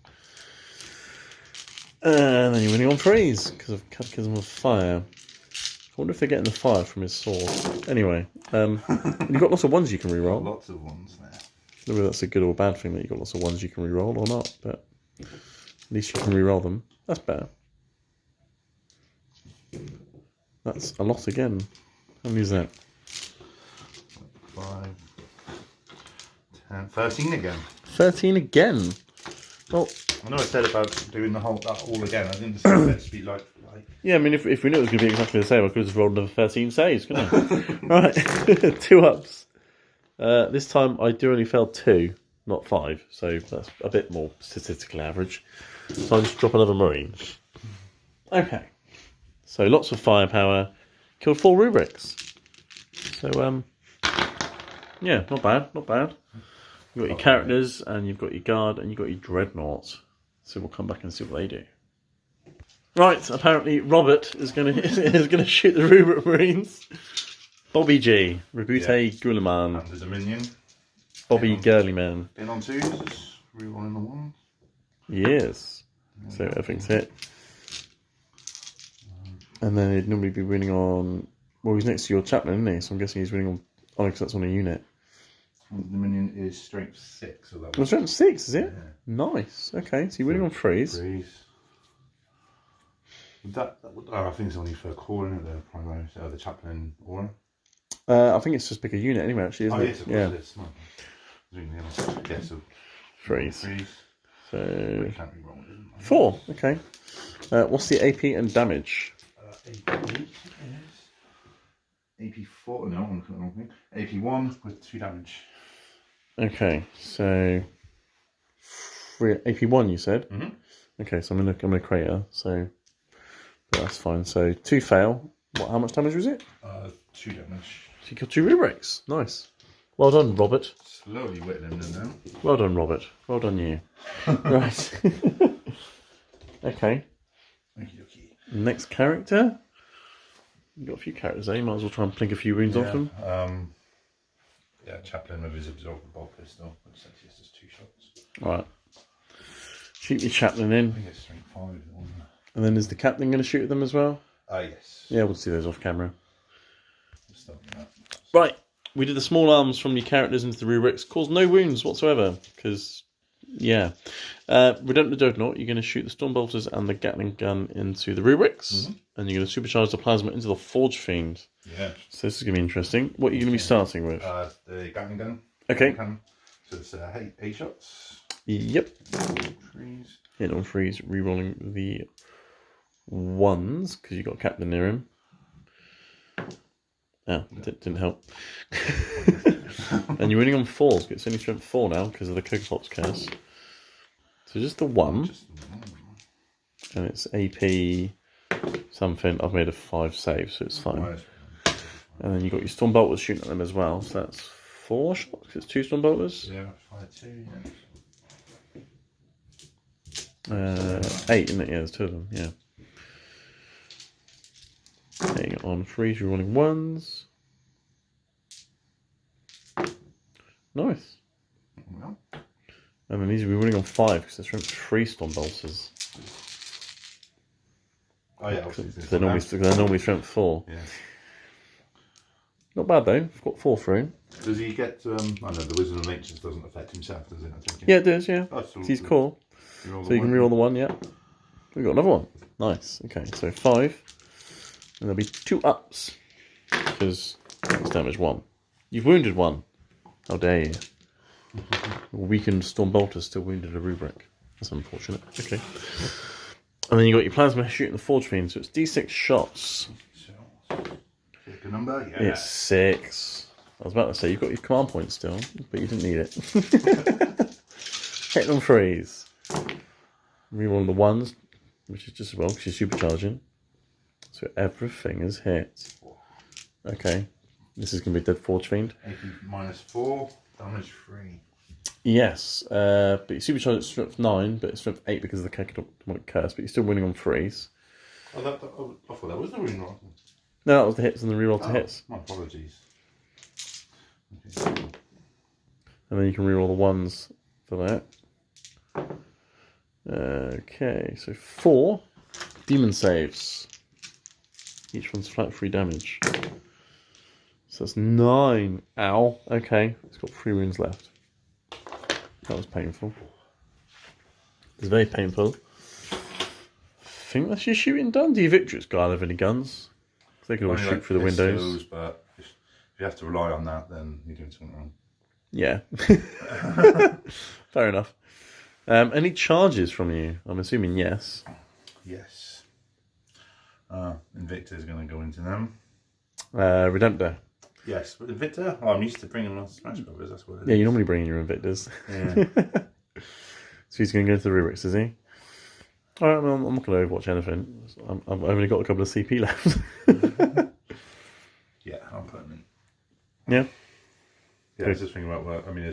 And then you're winning on freeze because of Catechism of Fire. I wonder if they're getting the fire from his sword. Anyway, you've got lots of 1s you can reroll. Lots of 1s there. I don't know whether that's a good or bad thing that you've got lots of 1s you can reroll or not, but at least you can reroll them. That's better. That's a lot again. How many is that? 5, 10, 13 again. 13 again. Well, I know I said about doing that all again. I didn't expect it to be like. Yeah, I mean, if we knew it was going to be exactly the same, I could have rolled another 13 saves, couldn't I? Right, 2-ups. This time I do only fail 2, not 5, so that's a bit more statistical average. So I just drop another Marine. Okay. So lots of firepower. Killed 4 rubrics. So, yeah, not bad, not bad. You've got your characters, and you've got your guard, and you've got your dreadnought. So we'll come back and see what they do. Right, apparently Robert is gonna shoot the rubric Marines. Bobby G, Rebute Guliman. And there's a minion. Bobby Girlyman. In on 2s, rerolling the 1s. Yes. So everything's hit. And then he'd normally be winning on. Well, he's next to your chaplain, isn't he? So I'm guessing he's winning on. Oh, because that's on a unit. The minion is strength 6. So that was strength 6, is it? Yeah. Nice. Okay, so you're winning on 3s. I think it's only for calling it the primary, the chaplain aura. I think it's just pick a unit anyway, actually, isn't it? Yes, yeah. It is. Yeah, so 3s. So we can't re-roll it. 4. Okay. What's the AP and damage? AP is AP 4. No, I'm looking at the wrong thing. AP 1 with 2 damage. Okay, so AP1 you said? Mm-hmm. Okay, so I'm gonna crater, so that's fine. So 2 fail. How much damage was it? 2 damage. So you killed 2 rubrics. Nice. Well done, Robert. Slowly whittling them now. Well done, Robert. Well done, you. Right. Okay. Okey-dokey. Next character. You've got a few characters there. You might as well try and plink a few wounds off them. Yeah, Chaplain with his absorbent bolt pistol, which essentially is just 2 shots. Alright. Shoot your Chaplain in. I think it's strength 5. And then is the Captain going to shoot at them as well? Yes. Yeah, we'll see those off camera. That. Right. We did the small arms from your characters into the rubrics. Caused no wounds whatsoever. Because, yeah. Redemptor Dreadnought, you're going to shoot the Stormbolters and the Gatling gun into the rubrics. Mm-hmm. And you're going to supercharge the plasma into the Forge Fiend. Yeah. So this is going to be interesting. What are you going to be starting with? The Gatling gun. Okay. So it's 8 shots. Yep. Freeze. Hit on freeze, rerolling the 1s because you got Captain near him. Oh, didn't help. And you're winning on 4s. It's only strength 4 now because of the Cocoa Pops curse. So just the 1. And it's AP something. I've made a 5 save, so it's fine. And then you got your Stormbolters shooting at them as well. So that's 4 shots. It's 2 Stormbolters. Yeah, 5, 2, yeah. 8, isn't it? Yeah, there's 2 of them. Yeah. Hitting it on freeze, you're rolling 1s. Nice. Well. And then these will be running on 5 because they're 3 Stormbolters. Oh yeah, Because they're normally strength 4. Yeah. Not bad though. I've got 4 through. Does he get? I know the Wizard of Natures doesn't affect himself, does it? I think. Yeah, it does. Yeah. Oh, so He's core. So you can reroll the 1. Yeah. We've got another one. Nice. Okay, so 5, and there'll be 2 ups because that's damage 1. You've wounded 1. How dare you? Weakened Stormbolter still wounded a rubric. That's unfortunate. Okay. And then you got your plasma shooting the Forge Fiend, so it's D6 shots. Pick a number, yeah. It's 6. I was about to say you've got your command point still, but you didn't need it. Hit on freeze. Reroll the 1s, which is just as well because you're supercharging. So everything is hit. Okay. This is going to be a dead Forge Fiend. AP -4, damage 3. Yes, but you supercharge at strength 9, but it's strength 8 because of the Cacodemonic Curse, but you're still winning on freeze. Oh, I thought that was the reroll. No, that was the hits and the reroll to hits. My apologies. Okay. And then you can reroll the 1s for that. Okay, so 4 demon saves. Each one's flat 3 damage. So that's 9. Ow. Okay, it's got 3 wounds left. That was painful. It's very painful. I think that's your shooting done. Do you Victrix guy have any guns? They can always shoot through the windows. But if you have to rely on that, then you're doing something wrong. Yeah. Fair enough. Any charges from you? I'm assuming yes. Yes. Invicta is going to go into them. Redemptor. Yes, but Invicta? Oh, I'm used to bringing them on Smash Brothers, that's what it is. Yeah, you normally bring in your Invictors. Yeah. So he's going to go to the rubrics, is he? Alright, well, I'm not going to overwatch anything. I've only got a couple of CP left. Yeah, I'll put them in. Yeah? Yeah, I was just thinking about work. I mean,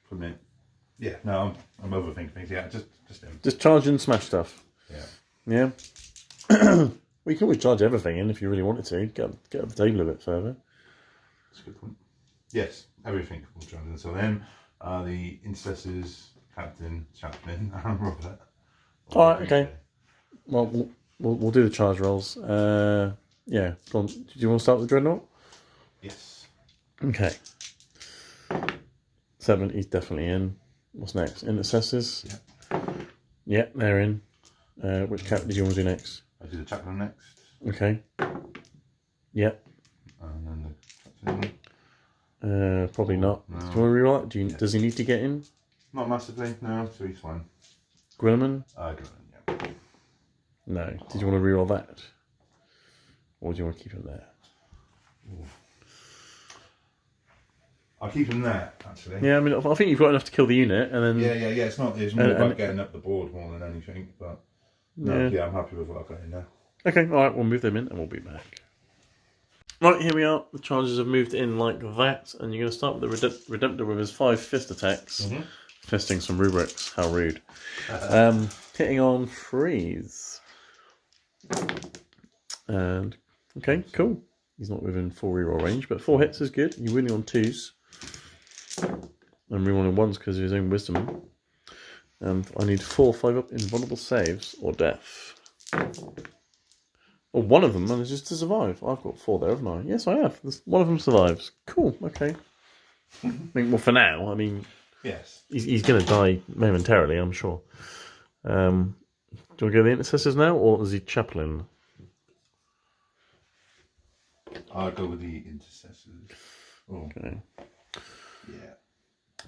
for me. Yeah, no, I'm overthinking things. Yeah, just him. Just charge and smash stuff. Yeah. Yeah? Well, you can always charge everything in if you really wanted to. Get up the table a bit further. That's a good point. Yes, everything will charge in. So then, the Intercessors, Captain, Chaplain, and Robert. Alright, okay. Well, we'll do the charge rolls. Yeah, go on. Do you want to start with Dreadnought? Yes. Okay. 7, he's definitely in. What's next? Intercessors? Yeah. Yeah, they're in. Which captain did you want to do next? I'll do the Chaplain next. Okay. Yeah. And then the Captain. Probably not. No. Do you want to reroll that? Yeah. Does he need to get in? Not massively, no, so he's fine. Gwilliman? Yeah. No. Did you want to reroll that? Or do you want to keep him there? I'll keep him there, actually. Yeah, I mean, I think you've got enough to kill the unit, and then... Yeah. It's not. It's more about getting up the board more than anything, but... No, yeah, I'm happy with what I've got in there. Okay, alright, we'll move them in, and we'll be back. Right, here we are. The charges have moved in like that, and you're going to start with the Redemptor with his 5 fist attacks. Fisting some rubrics. How rude. Hitting on freeze. And, okay, cool. He's not within 4 reroll range, but 4 hits is good. You're winning on 2s. And rerolling 1s because of his own wisdom. And I need 4 5-up invulnerable saves or death. Or one of them manages to survive. I've got 4 there, haven't I? Yes, I have. One of them survives. Cool, okay. I mean, well, for now, I mean... Yes. He's going to die momentarily, I'm sure. Do you want to go to the intercessors now, or is he chaplain? I'll go with the intercessors. Oh. Okay. Yeah.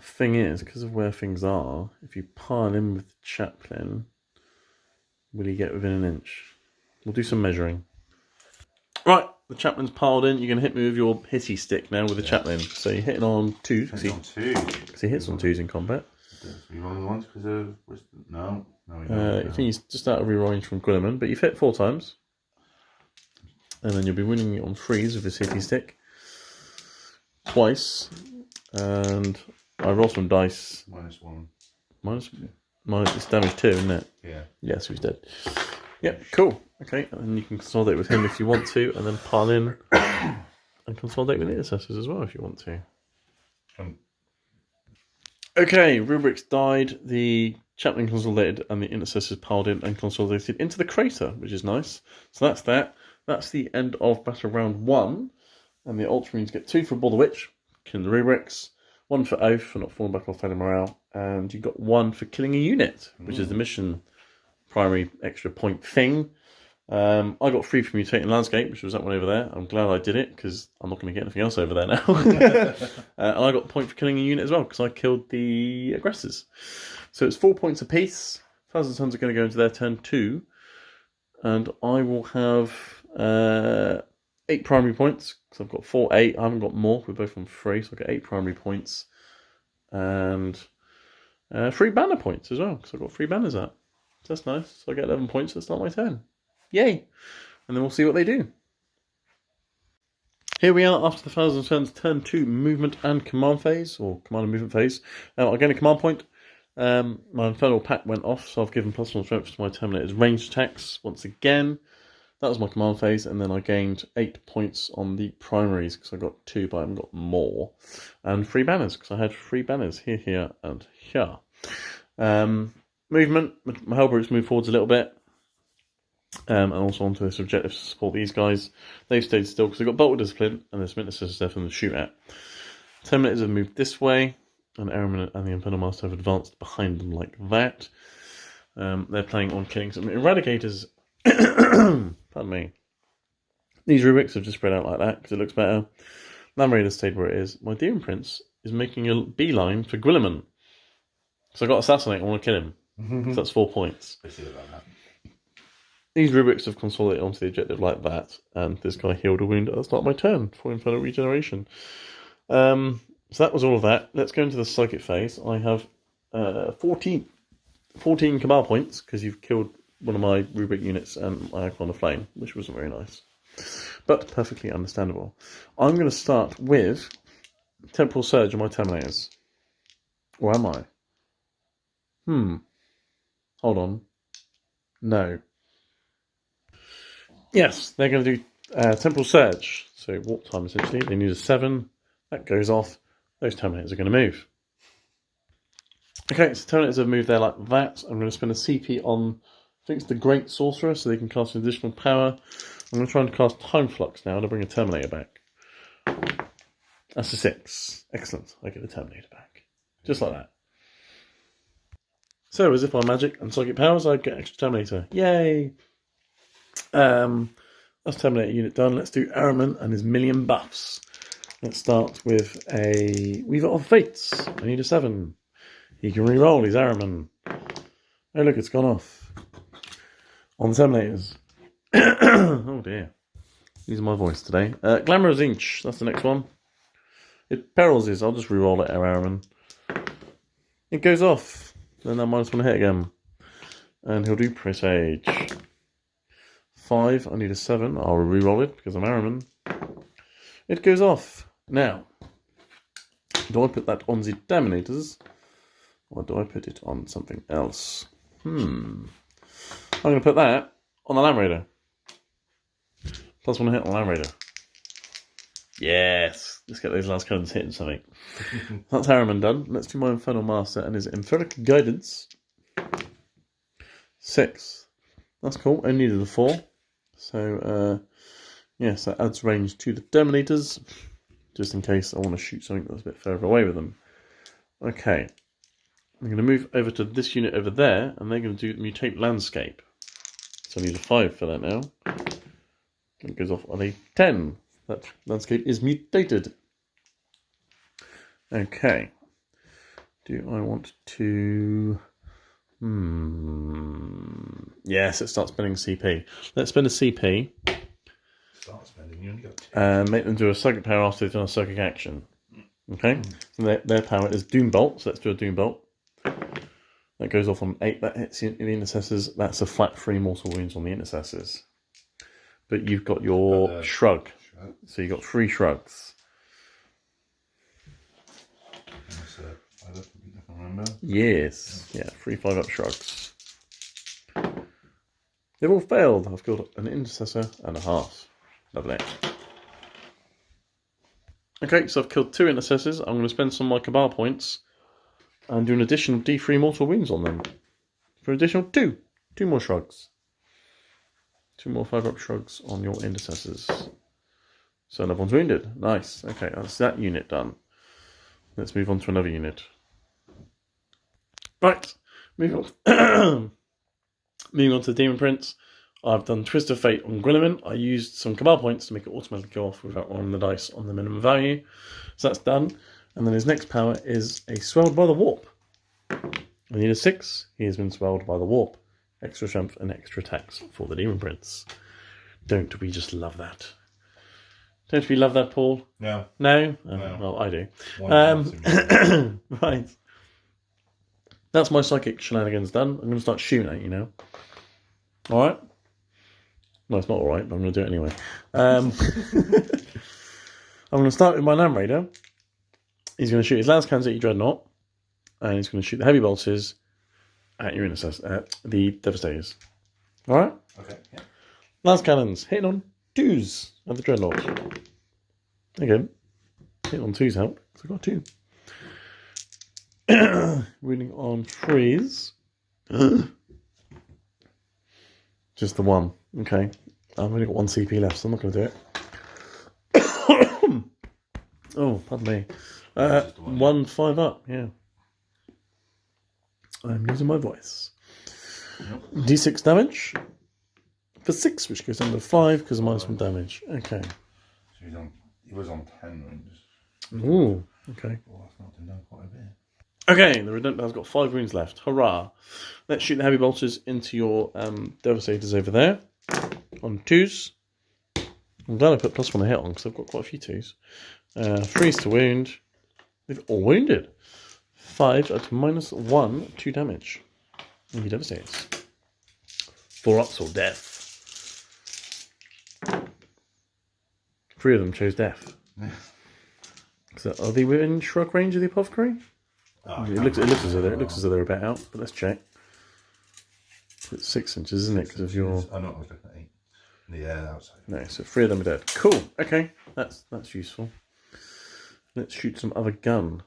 Thing is, because of where things are, if you pile in with the chaplain, will he get within an inch? We'll do some measuring. Right, the chaplain's piled in. You're going to hit me with your hitty stick now with the chaplain. So you're hitting on 2s. Because he hits on 2s in combat. Rerolling ones because of... No. I think he's just out of reroll range from Guilliman, but you've hit 4 times. And then you'll be winning on freeze with his hitty stick. Twice. And I roll some dice. -1. Minus it's damage 2, isn't it? Yeah. Yeah, so he's dead. Yep, cool. Okay, and then you can consolidate with him if you want to, and then pile in and consolidate with the intercessors as well if you want to. Okay, rubrics died, the chaplain consolidated, and the intercessors piled in and consolidated into the crater, which is nice. So that's that. That's the end of battle round 1, and the Ultramarines get 2 for Bore the Witch, killing the rubrics, 1 for Oath for not falling back or failing morale, and you got 1 for killing a unit, which is the mission primary extra point thing. I got 3 for Mutating Landscape, which was that one over there. I'm glad I did it, because I'm not going to get anything else over there now. And I got a point for killing a unit as well, because I killed the aggressors. So it's 4 points apiece. 1,000 Tons are going to go into their turn 2. And I will have 8 primary points, because I've got 4, 8. I haven't got more, we're both on 3, so I've got 8 primary points. And 3 banner points as well, because I've got 3 banners out. So that's nice. So I get 11 points to start my turn. Yay! And then we'll see what they do. Here we are after the 1,000 Tons turn 2 movement and command phase, or command and movement phase. I gain a command point. My Infernal Pact went off, so I've given +1 strength to my Terminator's ranged attacks once again. That was my command phase, and then I gained 8 points on the primaries, because I got 2, but I haven't got more. And 3 banners, because I had 3 banners, here, and here. Movement, my Hellbrutes moved forwards a little bit. And also onto this objective to support these guys. They've stayed still because they've got Bolter Discipline and there's Witnesses there for them to shoot at. Terminators have moved this way, and Airman and the Infernal Master have advanced behind them like that. They're planning on killing some Eradicators. Pardon me. These rubrics have just spread out like that because it looks better. Land Raider stayed where it is. My Demon Prince is making a beeline for Guilliman. So I got Assassinate, I want to kill him. So that's 4 points. I see about that. These rubrics have consolidated onto the objective like that, and this guy healed a wound at the start of my turn for Infernal Regeneration. So that was all of that. Let's go into the Psychic phase. I have 14 Cabal points, because you've killed one of my rubric units and my Icon of Flame, which wasn't very nice. But perfectly understandable. I'm going to start with Temporal Surge on my Terminators. Or am I? Hold on. No. Yes, they're going to do Temporal Surge. So warp time, essentially. They need a 7. That goes off. Those Terminators are going to move. Okay, so Terminators have moved there like that. I'm going to spend a CP on, I think it's the Great Sorcerer, so they can cast an additional power. I'm going to try and cast Time Flux now to bring a Terminator back. That's a 6. Excellent. I get the Terminator back. Just like that. So, as if by magic and psychic powers, I get extra Terminator. Yay! That's Terminator unit done. Let's do Araman and his million buffs. Let's start with a Weaver of Fates. I need a 7. He can re-roll. He's Araman. Oh, look, it's gone off. On the Terminators. Oh, dear. Using my voice today. Glamorous Inch. That's the next one. It perils is. I'll just re-roll it, Araman. It goes off. Then that -1 hit again. And he'll do Presage. 5, I need a 7. I'll re-roll it because I'm Araman. It goes off. Now, do I put that on the Dominators? Or do I put it on something else? I'm going to put that on the Land Raider. +1 hit on Land Raider. Yes! Let's get those last cannons hitting something. That's Harriman done. Let's do my Infernal Master and his Etheric Guidance. 6. That's cool. I needed a 4. So, yes, that adds range to the Terminators. Just in case I want to shoot something that's a bit further away with them. Okay. I'm going to move over to this unit over there, and they're going to do Mutate Landscape. So I need a 5 for that now. It goes off on a 10. That landscape is mutated. Okay. Do I want to... Yes, it starts spending CP. Let's spend a CP. Start spending, you only got 2. And make them do a psychic power after they've done a psychic action. Okay? So their power is Doom Bolt, so let's do a Doom Bolt. That goes off on 8, that hits the Intercessors. That's a flat 3 mortal wounds on the Intercessors. But you've got your shrug. So you've got 3 shrugs. I don't remember. Yes. Yeah, 3 5-up shrugs. They've all failed. I've got an Intercessor and a half. Lovely. Okay, so I've killed 2 Intercessors. I'm going to spend some of my Cabal points and do an additional D3 mortal wounds on them. For an additional 2. 2 more shrugs. 2 more 5-up shrugs on your Intercessors. So another one's wounded. Nice. Okay, that's that unit done. Let's move on to another unit. Right. Moving on. Moving on to the Demon Prince. I've done Twist of Fate on Grenneman. I used some Cabal points to make it automatically go off without rolling the dice on the minimum value. So that's done. And then his next power is a Swelled by the Warp. I need a 6. He has been swelled by the Warp. Extra strength and extra attacks for the Demon Prince. Don't we just love that? Don't we love that, Paul? No. No? No. Well, I do. Right. That's my psychic shenanigans done. I'm going to start shooting at you now. Alright? No, it's not alright, but I'm going to do it anyway. I'm going to start with my Land Raider. He's going to shoot his last cannons at your Dreadnought. And he's going to shoot the heavy bolters at your Intercessor, the Devastators. Alright? Okay, yeah. Last cannons, hitting on 2s at the Dreadnought. Again, hitting on 2s help, so I've got 2. Reading on 3s. Just the 1. Okay. I've only got 1 CP left, so I'm not going to do it. Oh, pardon me. 1 5-up, yeah. I'm using my voice. Yep. D6 damage for 6, which goes down to 5 because of -1 damage. Okay. So he was on 10 wounds. Ooh, okay. Oh, that's not doing quite a bit. Okay, the Redemptor's got 5 wounds left. Hurrah! Let's shoot the heavy bolters into your Devastators over there on 2s. I'm glad I put +1 a hit on because I've got quite a few 2s. 3s to wound. They've all wounded. 5 at -1, 2 damage. And he Devastates. 4 ups or death. 3 of them chose death. So are they within shrug range of the Apothecary? Oh, it looks as though they're a bit out, but let's check. It's 6 inches, isn't it? Because of your. I know I was looking at 8. Yeah, outside. No, so 3 of them are dead. Cool. Okay, that's useful. Let's shoot some other gun.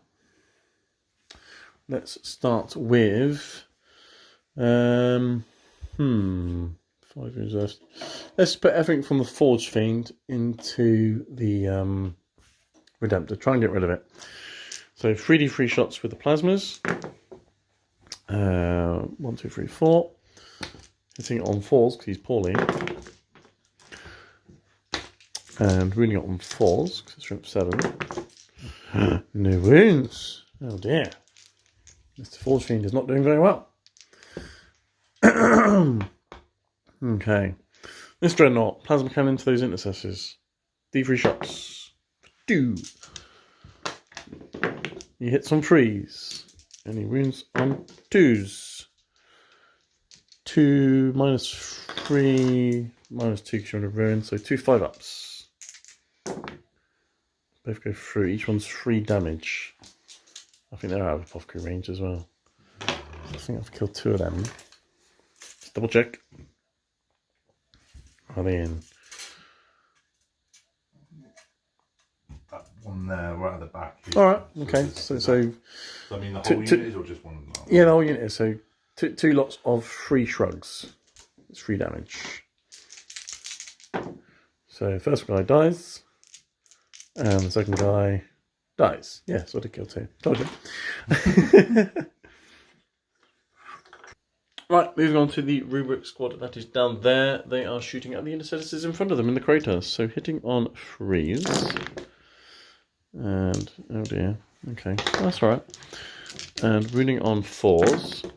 Let's start with 5 wounds left. Let's put everything from the Forge Fiend into the Redemptor. Try and get rid of it. So 3d3 shots with the plasmas. 1, 2, 3, 4. Hitting it on 4s because he's poorly. And wounding it on 4s because it's strength 7. No wounds. Oh dear. Mr. Forge Fiend is not doing very well. Okay. This Dreadnought. Plasma cannon into those Intercessors. D3 shots. 2. He hits on 3s. And he wounds on 2s. 2 minus 3 minus 2 because you're on a ruin, so 2 5-ups. Both go through, each one's 3 damage. I think they're out of apothecary range as well. I think I've killed 2 of them. Just double check. Are they in? That one there, right at the back. Alright, okay. So I mean, the whole unit is, or just one of them? Yeah, the whole unit is. So two lots of 3 shrugs. It's 3 damage. So first guy dies. And the second guy dies. Yeah, so I did kill 2. Told you. Right, moving on to the rubric squad that is down there. They are shooting at the intercessors in front of them in the crater. So hitting on 3s. And, oh dear. Okay, that's alright. And wounding on 4s.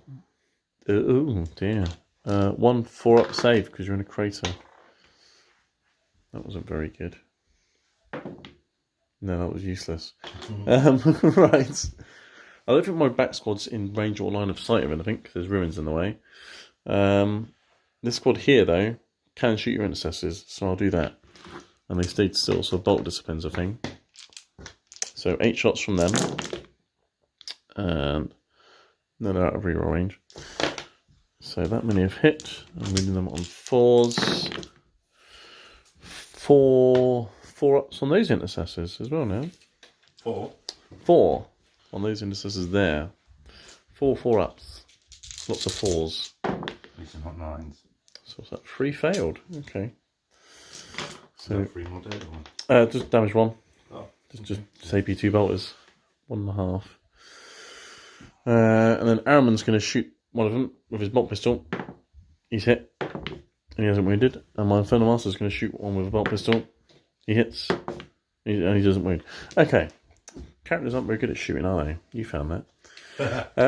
Oh dear. 1 4-up save because you're in a crater. That wasn't very good. No, that was useless. Right. I don't think my back squad's in range or line of sight of anything because there's ruins in the way. This squad here, though, can shoot your intercessors, so I'll do that. And they stayed still, so bolt discipline's a thing. So 8 shots from them. And then they're out of reroll range. So that many have hit. I'm reading them on 4s. 4 ups on those intercessors as well now. 4 on those intercessors there. 4 ups. Lots of 4s. These are not 9s. So what's that? 3 failed. Okay. So 3 more dead or? just damage 1. Oh. Just AP 2 bolters. 1.5. And then Araman's going to shoot one of them with his bolt pistol. He's hit. And he hasn't wounded. And my Infernal Master's going to shoot one with a bolt pistol. He hits. And he doesn't wound. Okay. Characters aren't very good at shooting, are they? You found that.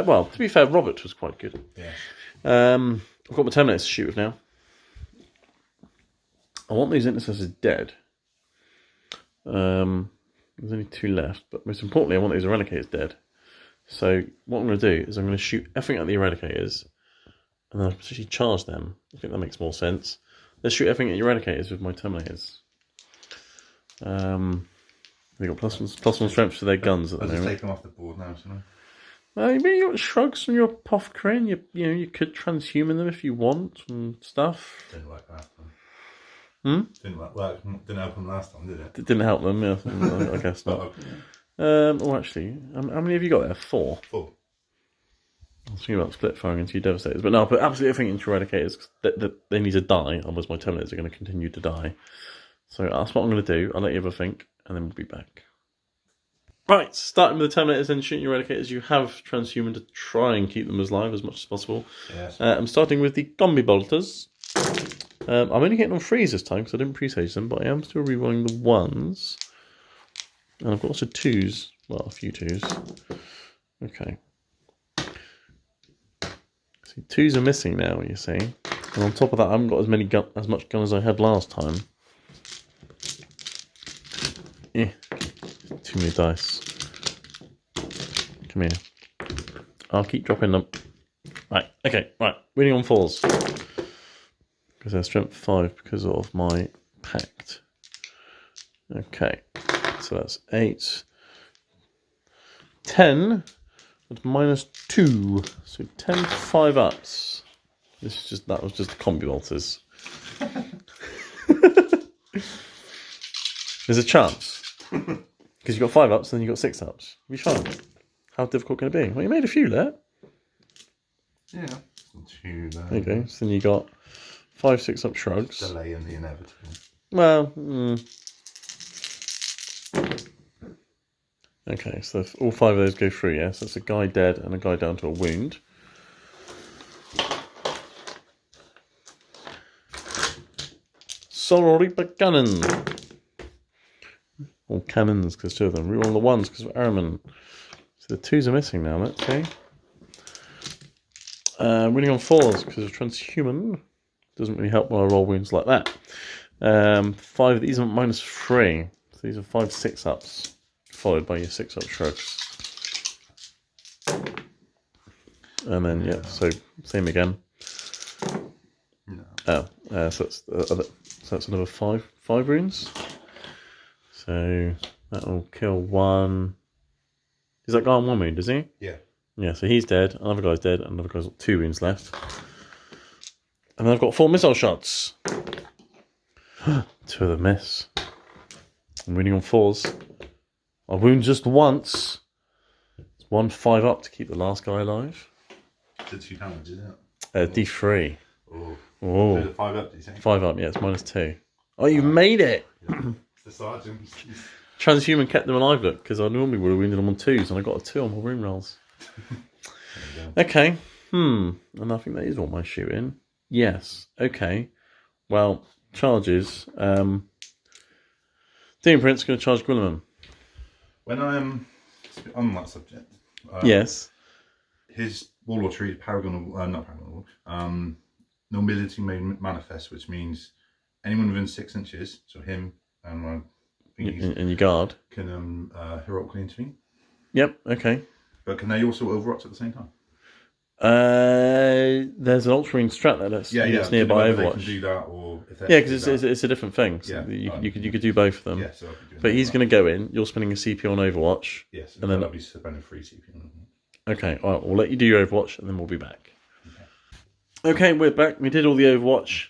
Well, to be fair, Robert was quite good. Yeah. I've got my Terminators to shoot with now. I want these intercessors dead. There's only 2 left, but most importantly, I want these Eradicators dead. So what I'm going to do is I'm going to shoot everything at the Eradicators, and then I'll potentially charge them. I think that makes more sense. Let's shoot everything at the Eradicators with my Terminators. They got +1 strength to their guns at the moment. I'll just take them off the board now, shouldn't I? Well, you got shrugs from your apothecary, and you could transhuman them if you want and stuff. Didn't work last time. Didn't help them last time, did it? It didn't help them, yeah. I guess not. Actually, how many have you got there? 4. 4. I was thinking about split firing into your Devastators, but no, I'll put absolutely everything into Eradicators because they need to die, otherwise my Terminators are going to continue to die. So that's what I'm going to do. I'll let you have a think, and then we'll be back. Right, starting with the Terminators and shooting your Eradicators, you have transhuman to try and keep them as live as much as possible. Yes. I'm starting with the Gombi Bolters. I'm only getting on 3s this time because I didn't presage them, but I am still rerolling the 1s. And I've got also 2s. Well, a few 2s. Okay. See, 2s are missing now, you see. And on top of that, I haven't got as much gun as I had last time. Eh. Too many dice. Come here. I'll keep dropping them. Right, okay, right. Winning on 4s. Because they're strength 5 because of my pact. Okay, so that's 8. 10 at -2. So 10 5-ups. That was just the combi bolters. There's a chance. Because you've got 5-ups and then you've got 6-ups. You'll be fine. How difficult can it be? Well, you made a few there. Yeah. 2 there. There you go. So then you got 5 6-up shrugs. Delay in the inevitable. Well, okay, so all 5 of those go through, yeah? So that's a guy dead and a guy down to a wound. Sorry, but cannon. All cannons, because 2 of them. Reroll the 1s because of Araman. So the 2s are missing now, let's see. Winning on 4s because of transhuman. Doesn't really help when I roll wounds like that. 5 of these are -3. So these are 5 6-ups. followed by your 6-up shrugs. And then, yeah, so same again. No. Oh, so that's another five wounds. So that'll kill one. Is that guy on 1 wound, is he? Yeah. Yeah, so he's dead. Another guy's dead. Another guy's got 2 wounds left. And then I've got 4 missile shots. 2 of them miss. I'm winning on 4s. I wound just once. It's 1 5-up to keep the last guy alive. It's 2 damage, isn't it? D3. Oh. 5 up, did you say? 5 up, yeah, it's -2. Oh, you made it! Yeah. The sergeant. Transhuman kept them alive, look, because I normally would have wounded them on 2s, and I got a 2 on my wound rolls. Okay. And I think that is all my shooting. Yes. Okay. Well, charges. Demon Prince going to charge Guilliman. When I'm on that subject, Yes. his Warlord tree is Paragon, not Paragon, nobility made manifest, which means anyone within 6 inches, so him and my thingies, And your guard. can heroically intervene. Yep. Okay. But can they also overwatch at the same time? There's an Ultramarine strat there that's nearby They Overwatch. can do that, or if Yeah, because it's a different thing. So Yeah. you could do both of them. Yeah, so I'll be doing But that. he's going to go in. You're spending a CP on Overwatch. Yes, and then I'll be spending 3 CP. Okay, all right, we'll let you do your Overwatch, and then we'll be back. Okay, we're back. We did all the Overwatch.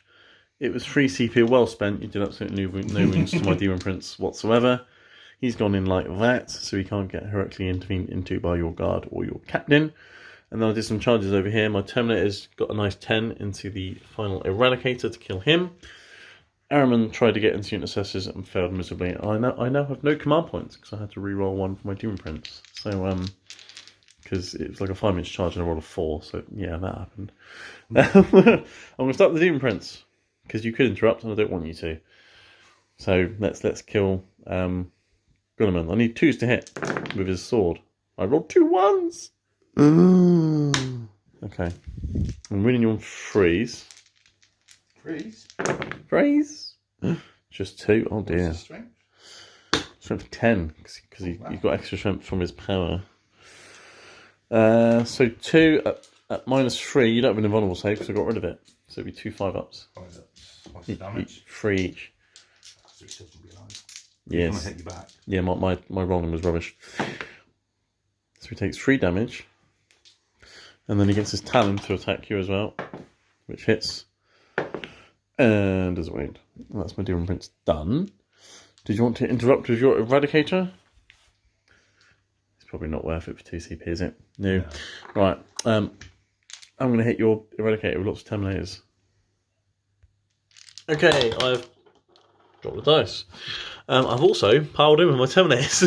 It was 3 CP well spent. You did absolutely no wounds to my Demon Prince whatsoever. He's gone in like that, so he can't get heroically intervened into by your guard or your captain. And then I did some charges over here. My Terminator's got a nice 10 into the final Eradicator to kill him. Araman tried to get into Unit Assessors and failed miserably. I now have no command points because I had to re-roll 1 for my Demon Prince. So, because it was like a 5-inch charge and I rolled a 4. So, yeah, that happened. I'm going to start the Demon Prince because you could interrupt and I don't want you to. So, let's kill Guilliman. I need 2s to hit with his sword. I rolled 2 1s. Okay. I'm winning you on freeze. Freeze? Just 2? Oh dear. What's the Strength 10, because he's got extra strength from his power. So 2 at -3, you don't have an invulnerable save because I got rid of it. So it'd be 2 5-ups. What's the damage? 3 each. So he still can be alive. Yes. He's gonna hit you back. Yeah, my rolling was rubbish. So he takes 3 damage. And then he gets his Talon to attack you as well, which hits. And does a wound. That's my Demon Prince done. Did you want to interrupt with your Eradicator? It's probably not worth it for 2 CP, is it? No. Right. I'm going to hit your Eradicator with lots of Terminators. Okay, I've dropped the dice. I've also piled in with my Terminators.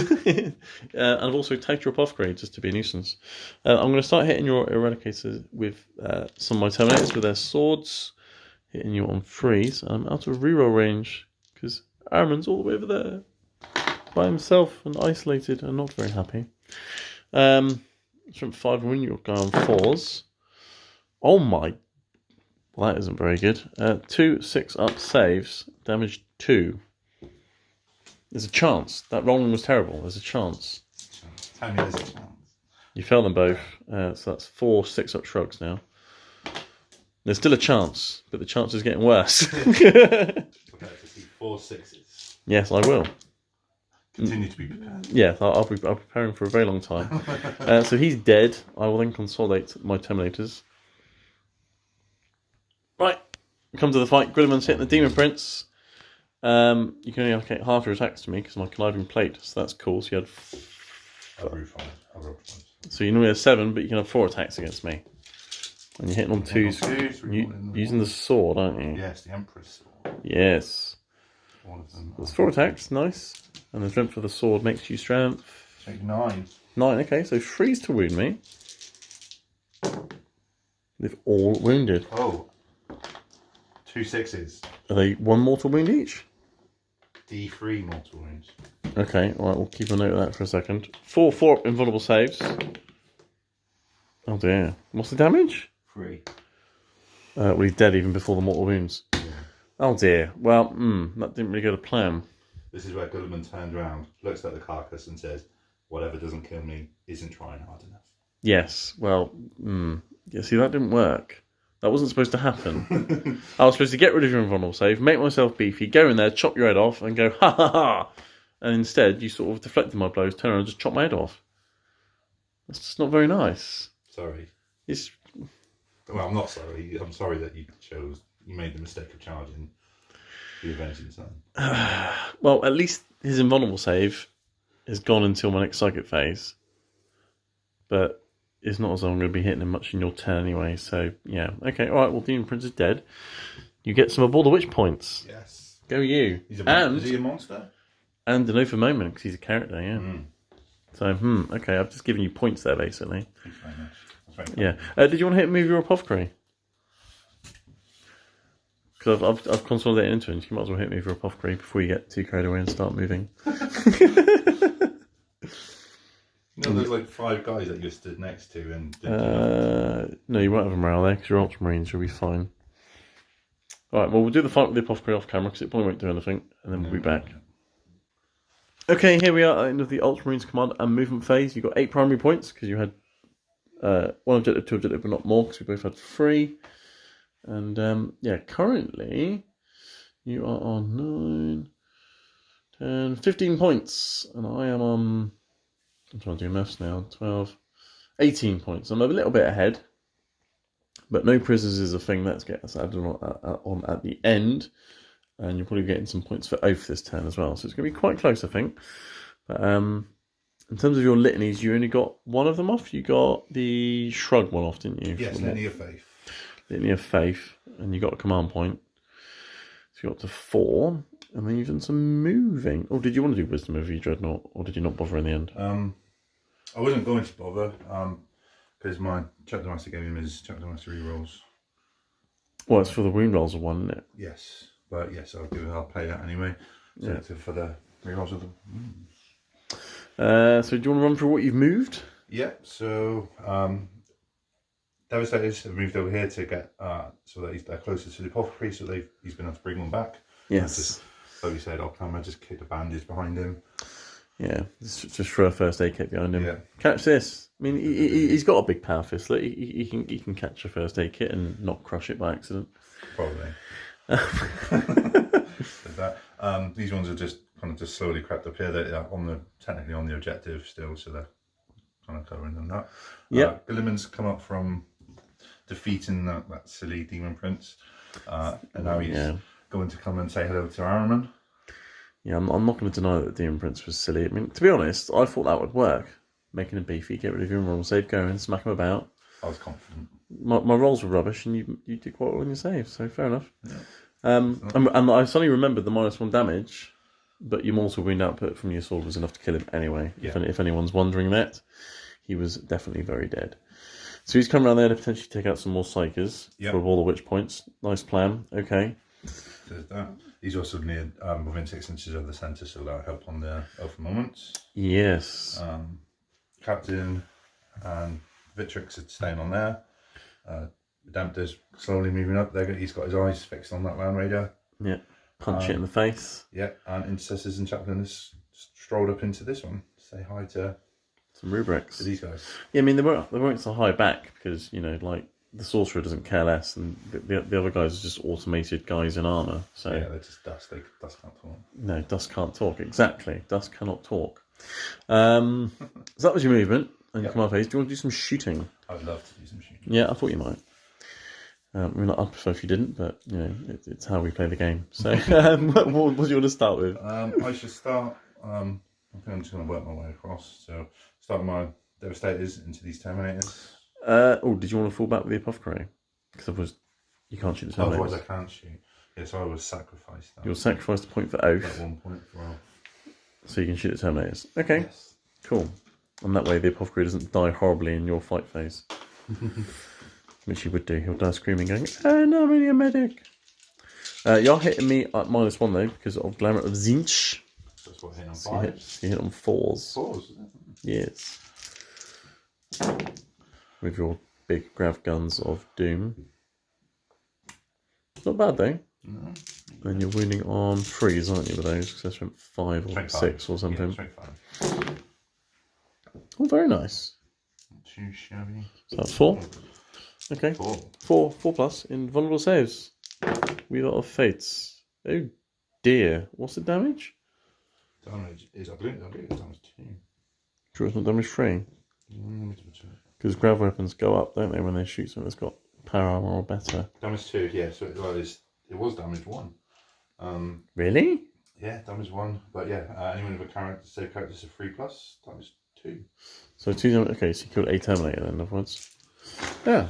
And I've also tagged your Apothecary just to be a nuisance. I'm going to start hitting your Eradicators with some of my Terminators with their swords. Hitting you on freeze. I'm out of reroll range because Araman's all the way over there by himself and isolated and not very happy. Strength 5 win, you'll go on 4s. Oh my. Well, that isn't very good. 2 6-up saves, damage 2. There's a chance. That rolling was terrible. There's a chance. Tell me there's a chance. You failed them both. So that's 4 6-up shrugs now. There's still a chance, but the chance is getting worse. Prepare to see 4 6s. Yes, I will. Continue to be prepared. Yeah, I'll be preparing for a very long time. So he's dead. I will then consolidate my Terminators. Right, come to the fight. Guilliman's hitting the Demon Prince. You can only allocate half your attacks to me because my conniving plate, so that's cool. So you had. I'll roll 5. So you normally have 7, but you can have 4 attacks against me. And you're hitting on 2s. Using the sword, aren't you? Yes, the Empress sword. Yes. All of them. There's 4 attacks, nice. And the strength of the sword makes you strength. Take 9. 9, okay, so freeze to wound me. They've all wounded. Oh. 2 6s. Are they 1 mortal wound each? D3 mortal wounds. Okay, alright, we'll keep a note of that for a second. 4 invulnerable saves. Oh dear. What's the damage? 3. Well, he's dead even before the mortal wounds. Yeah. Oh dear. Well, that didn't really go to plan. This is where Guilliman turns around, looks at the carcass and says, whatever doesn't kill me isn't trying hard enough. Yes, well, yeah, see, that didn't work. That wasn't supposed to happen. I was supposed to get rid of your invulnerable save, make myself beefy, go in there, chop your head off, and go, ha ha ha! And instead, you sort of deflected my blows, turn around and just chop my head off. That's just not very nice. Sorry. It's... Well, I'm not sorry. I'm sorry that you made the mistake of charging the Avenging Sun. Well, at least his invulnerable save is gone until my next psychic phase. But it's not as though I'm going to be hitting him much in your turn anyway, so yeah. Okay, alright, well, Demon Prince is dead. You get some of all the witch points. Yes. Go you. Is he a monster? And an over moment, because he's a character, yeah. So, okay, I've just given you points there, basically. Thanks very much. That's very Yeah. Did you want to hit move your apothecary? Because I've consolidated into it, so you might as well hit move your apothecary before you get too carried away and start moving. There's like 5 guys that you stood next to and... No, you won't have a morale there, because you're Ultramarines, you'll be fine. Alright, well, we'll do the fight with the apothecary off camera, because it probably won't do anything, and then we'll be back. Okay, here we are at the end of the Ultramarines command and movement phase. You got 8 primary points, because you had 1 objective, 2 objective, but not more, because we both had 3. And, yeah, currently, you are on 9, 10, 15 points, and I am on... I'm trying to do maths now. 12, 18 points. I'm a little bit ahead. But no prisoners is a thing that gets added on at the end. And you're probably getting some points for Oath this turn as well. So it's going to be quite close, I think. But in terms of your litanies, you only got 1 of them off. You got the Shrug one off, didn't you? Yes, Litany of Faith. Litany of Faith. And you got a command point. So you got to 4. And then you've done some moving. Oh, did you want to do Wisdom of your Dreadnought? Or did you not bother in the end? I wasn't going to bother, because my Chapter Master gave him his Chapter Master rerolls. Well, it's for the wound rolls of 1, isn't it? Yes, but yes, I'll play that anyway. So Yeah. for the rerolls of them. So do you want to run through what you've moved? Yeah, so Devastators have moved over here to get, so that they're closer to the apothecary, so he's been able to bring one back. Yes. Like we said, off camera, just kick the bandage behind him. Yeah, just throw a first aid kit behind him. Yeah. Catch this. I mean, he's got a big power fist. Like, he can catch a first aid kit and not crush it by accident. Probably. These ones are just kind of just slowly crept up here. They're technically on the objective still, so they're kind of covering them that. Yeah. Gilliman's come up from defeating that silly Demon Prince, and now he's going to come and say hello to Araman. Yeah, I'm not going to deny that the Demon Prince was silly. I mean, to be honest, I thought that would work. Making him beefy, get rid of your roll save, go in, smack him about. I was confident. My rolls were rubbish, and you did quite well in your save, so fair enough. Yeah. And I suddenly remembered the -1 damage, but your mortal wound output from your sword was enough to kill him anyway. Yeah. If anyone's wondering that, he was definitely very dead. So he's come around there to potentially take out some more Psykers for all the witch points. Nice plan. Okay. There's that. He's also near within 6 inches of the centre, so that'll help on the Oath moments. Yes. Captain and Victrix are staying on there. Redemptor's slowly moving up. He's got his eyes fixed on that land raider. Yeah. Punch it in the face. Yeah, and Intercessors and Chaplain has strolled up into this one to say hi to some rubrics. To these guys. Yeah, I mean, they weren't so high back because, you know, like, the Sorcerer doesn't care less, and the other guys are just automated guys in armour. So yeah, they're just dust. Dust can't talk. No, dust can't talk. Exactly. Dust cannot talk. So that was your movement and your command phase. Do you want to do some shooting? I'd love to do some shooting. Yeah, I thought you might. I mean, I'd prefer if you didn't, but, you know, it's how we play the game. So what do you want to start with? I should start... I think I'm just going to work my way across. So start my Devastators into these Terminators. Did you want to fall back with the Apothecary? Because otherwise you can't shoot the Terminators. Otherwise I can't shoot. Yeah, so I will sacrifice that. You'll sacrifice the point for Oath. At 1 point for Oath. So you can shoot the Terminators. Okay, yes. Cool. And that way the Apothecary doesn't die horribly in your fight phase. Which he would do. He'll die screaming going, "Oh no, I'm only a medic." You're hitting me at -1 though, because of Glamour of Zinch. That's what, hit on So 5s? you hit on 4s. 4s? Yes. With your big grav guns of doom. Not bad though. No. And you're wounding on 3s, aren't you, with those? Because that's from 5 or 6 or something. Yeah, Oh, very nice. Not too shabby. So that's 4. Okay. 4. 4 plus in vulnerable saves. Weaver of Fates. Oh dear. What's the damage? Damage is, I believe it's damage 2. Sure, it's not damage 3. Because grav weapons go up, don't they, when they shoot something that's got power armor or better? Damage 2, yeah. So it was damage 1. Really? Yeah, damage 1. But yeah, anyone with a character, save characters of 3 plus, damage 2. So 2 damage. Okay, so you killed a Terminator then, in other words. Yeah.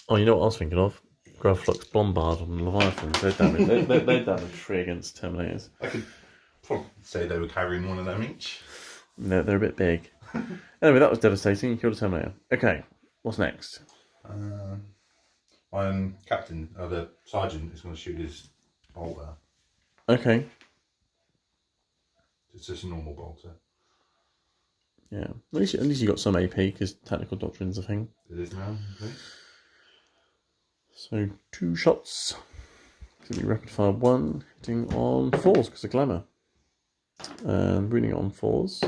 Oh, you know what I was thinking of? Gravflux Bombard on Leviathans. They're damage 3 against Terminators. I could probably say they were carrying one of them each. They're a bit big. Anyway, that was devastating. You killed a Terminator. Okay, what's next? Captain, the sergeant, is going to shoot his bolter. Okay. It's just a normal bolter. Yeah. At least you got some AP because Tactical Doctrine's a thing. It is now. Okay. So 2 shots. It's going to be rapid fire 1, hitting on 4s because of glamour. And reading it on 4s.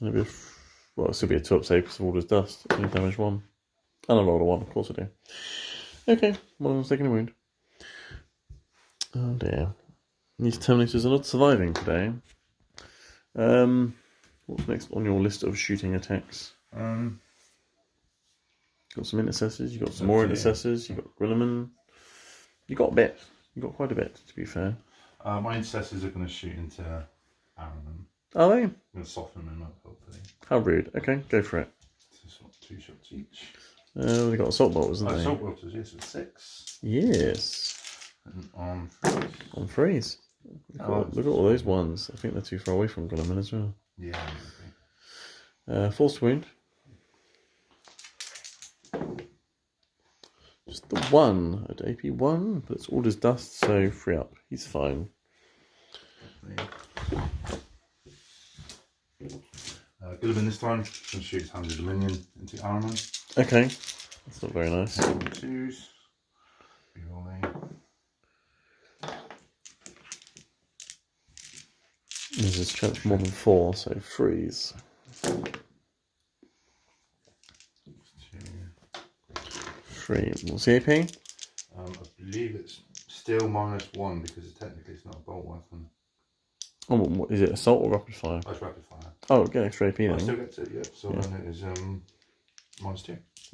And it'll still be a 2-up save because of Order's Dust. Only damage 1. And I rolled a 1, of course I do. Okay, one of them's taking a wound. Oh dear. These Terminators are not surviving today. What's next on your list of shooting attacks? Got some intercessors, you got some more intercessors, you got Grilliman. You got a bit. You got quite a bit, to be fair. My intercessors are going to shoot into Aaron. Are they? I'm going to soften them up, hopefully. How rude. Okay, go for it. So 2 shots each. They got assault bolters, haven't they? Assault bolters, yes, with 6. Yes. And on 3s. On 3s. Look at all those ones. I think they're too far away from Grilliman as well. Yeah. Forced wound. Just the 1 at AP 1, but it's Order's Dust, so 3 up. He's fine. Gilliman this time, going to shoot his Hands of Dominion into armour. Okay, that's not very nice. 2s. Rerolling. This is chance more than 4, so 3s. 3. What's the AP? I believe it's still -1 because technically it's not a bolt weapon. Oh, what is it? Assault or rapid fire? That's rapid fire. Oh, get extra AP then. I still get it, yeah. So then it is -2.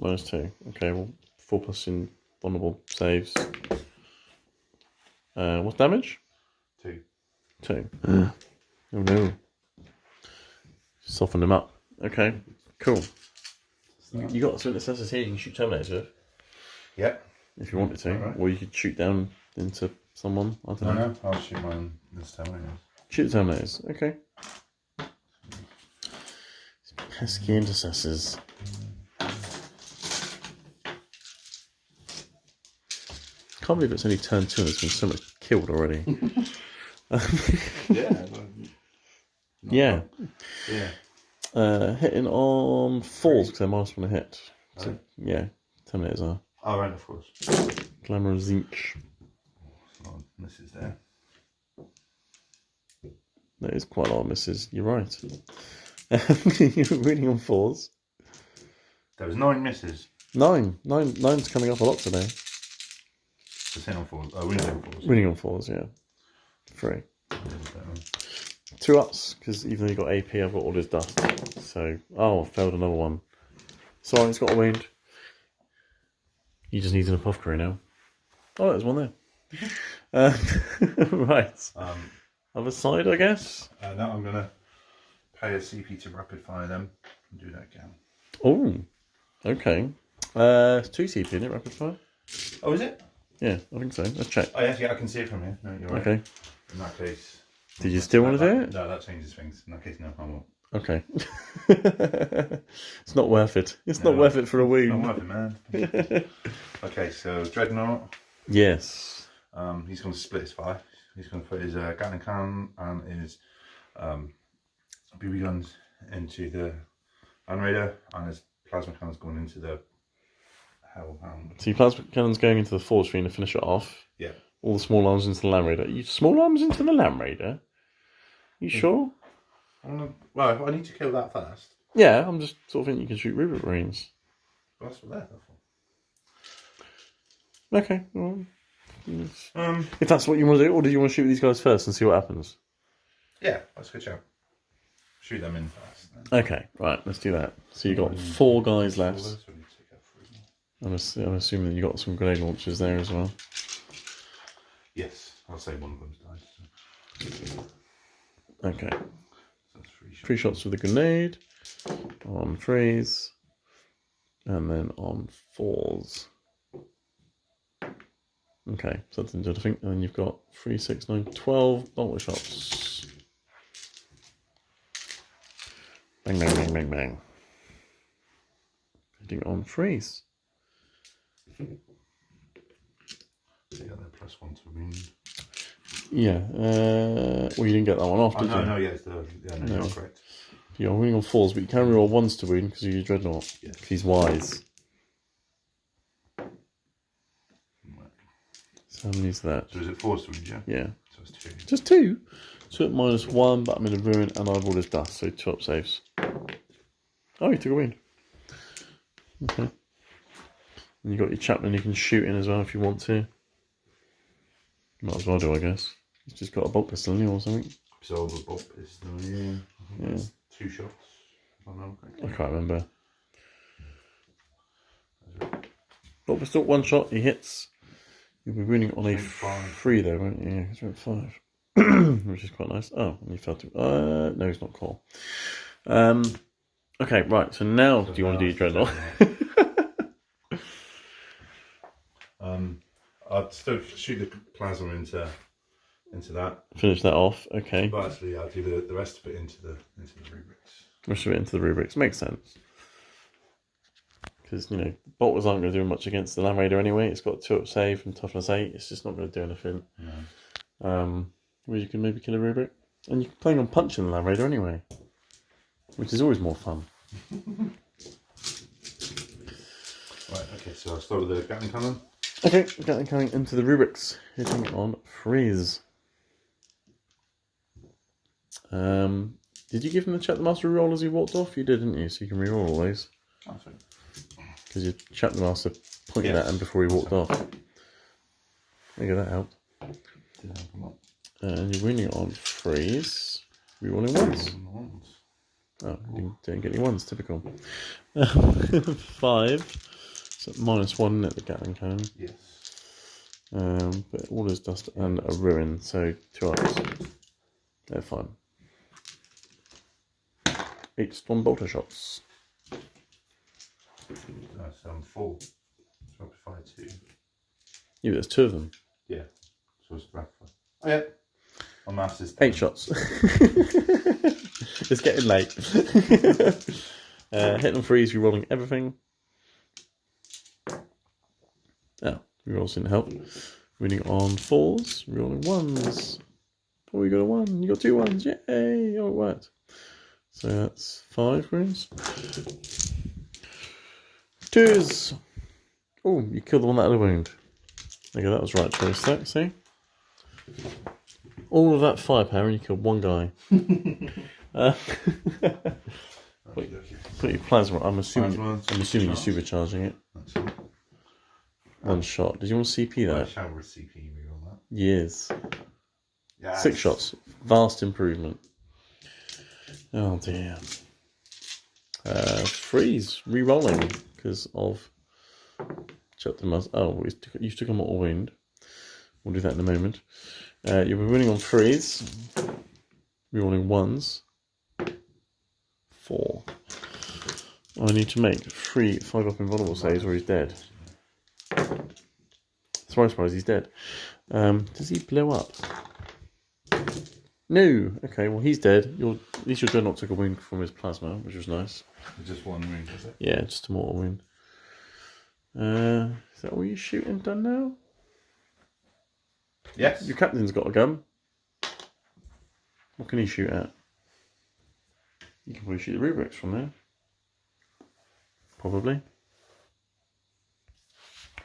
-2. Okay, well, 4 plus in vulnerable saves. What's damage? 2. 2. Oh no. Soften them up. Okay, cool. You got some intercessors here you can shoot Terminators with. Yep. If you wanted to. Right. Or you could shoot down into someone. I don't know. No, I'll shoot mine this time. Shoot the Terminators. Okay. Pesky intercessors. Can't believe it's only turn 2 and there's been so much killed already. Yeah. Yeah. Yeah. Hitting on 4s because they're -1 to hit. So, yeah, Terminators are. Oh, right, of course. Glamour Zinch. Oh, misses there. That is quite a lot of misses. You're right. You're reading on 4s. There was 9 misses. 9's coming up a lot today. Just hit on 4s. Oh, winning on 4s. Winning on 4s, yeah. 3. 2 ups, because even though you got AP, I've got Order's Dust. So, I failed another one. Sorry, it's got a wound. He just needs an apothecary now. Oh, there's one there. Right. Other side, I guess. Now I'm going to pay a CP to rapid fire them and do that again. Oh, okay. It's 2 CP, isn't it, rapid fire? Oh, is it? Yeah, I think so. Let's check. Oh, yes, yeah, I can see it from here. No, you're right. Okay. In that case... Did you still want to do it? No, that changes things. In that case, no, I won't. Okay. It's not worth it. It's not worth it for a wound. Not worth it, man. Okay, so Dreadnought. Yes. He's going to split his fire. He's going to put his Gatling cannon and his BB guns into the Land Raider, and his plasma cannon's going into the Hellhound. So your plasma cannon's going into the forge for you to finish it off. Yeah. All the small arms into the Land Raider. Small arms into the Land Raider? You sure? Well, I need to kill that first. Yeah, I'm just sort of thinking you can shoot Ultramarines. That's what they're for. Okay. Well, if that's what you want to do, or do you want to shoot these guys first and see what happens? Yeah, that's a good shout. Shoot them in first. Then. Okay, right, let's do that. So you've got 4 guys left. I'm assuming you got some grenade launchers there as well. Yes, I'll say one of them's died. So. Okay. So that's 3 shots. 3 shots with a grenade on 3s, and then on 4s. Okay, so that's into, I think, and then you've got 3, 6, 9, 12 bolter shots. Bang, bang, bang, bang, bang. Hitting on 3s. Yeah, they're +1 to wound. Yeah, well, you didn't get that one off, did you? No, yeah, you're correct. You're winning on 4s, but you can roll 1s to wound because you're Dreadnought. Yes. He's wise. So how many is that? So is it 4s to wound, yeah? Yeah. So it's 2. Just 2? 2 at -1, but I'm in a ruin and I've all this dust, so 2 up saves. Oh, you took a wound. Okay. And you've got your chaplain you can shoot in as well if you want to. Might as well do, I guess. He's just got a bolt pistol in or something. So the bolt pistol, yeah. I think that's 2 shots. I can't remember. Bolt pistol, 1 shot, he hits. You'll be winning on a 3 though, won't you? Yeah, he's at 5. Which is quite nice. Oh, and you fell to... no, he's not core. Okay, right, so now do you want to do your Dreadnought? I'd still shoot the plasma into that. Finish that off, okay. But actually, I'll do the rest of it into the rubrics. Rest of it into the rubrics. Makes sense. Because, you know, bolters aren't going to do much against the Land Raider anyway. It's got 2 up save and toughness 8. It's just not going to do anything. No. Where you can maybe kill a rubric. And you're playing on punching the Land Raider anyway. Which is always more fun. Right, okay, so I'll start with the Gatling cannon. Okay, Gatling cannon into the rubrics. Hitting on freeze. Did you give him the Chapter Master reroll as he walked off? You did, didn't you? So you can reroll all those. Oh, sorry. Because your Chapter Master pointed at him before he walked off. Figure that out. And you're winning on freeze. Rerolling once. Oh, you didn't get any ones, typical. 5. So -1 at the Gatling cannon. Yes. But all is dust and a ruin, so 2 ups. They're fine. 8 storm bolter shots. That's 4. So up to 5, 2. Yeah, there's 2 of them. Yeah. So it's back 5. Oh yeah. My maths is 8 shots. It's getting late. Hit and freeze, rerolling everything. Oh, rerolls didn't help. Winning on 4s, rerolling 1s. Oh, you got a 1. You got 2 1s. Yay! Oh, it worked. So that's 5 wounds. 2s. Oh, you killed the one that had a wound. Okay, that was right choice. That, see? All of that firepower and you killed 1 guy. Put your plasma. I'm assuming you're supercharging it. That's it. 1 shot. Did you want to CP that? I shall CP reroll that. Yes. Yes. 6 shots. Vast improvement. Oh dear. Freeze. Re-rolling because of Chapter Master. Oh, you took a mortal wound. We'll do that in a moment. You'll be winning on freeze. Rerolling 1s. 4. I need to make 3 5-up invulnerable saves or he's dead. Surprise, he's dead. Does he blow up? No. Okay, well he's dead. At least your Dreadnought took a wound from his plasma, which was nice. Just 1 wound, is it? Yeah, just a mortal wound. Is that all your shooting done now? Yes. Your captain's got a gun. What can he shoot at? You can probably shoot the rubrics from there. Probably.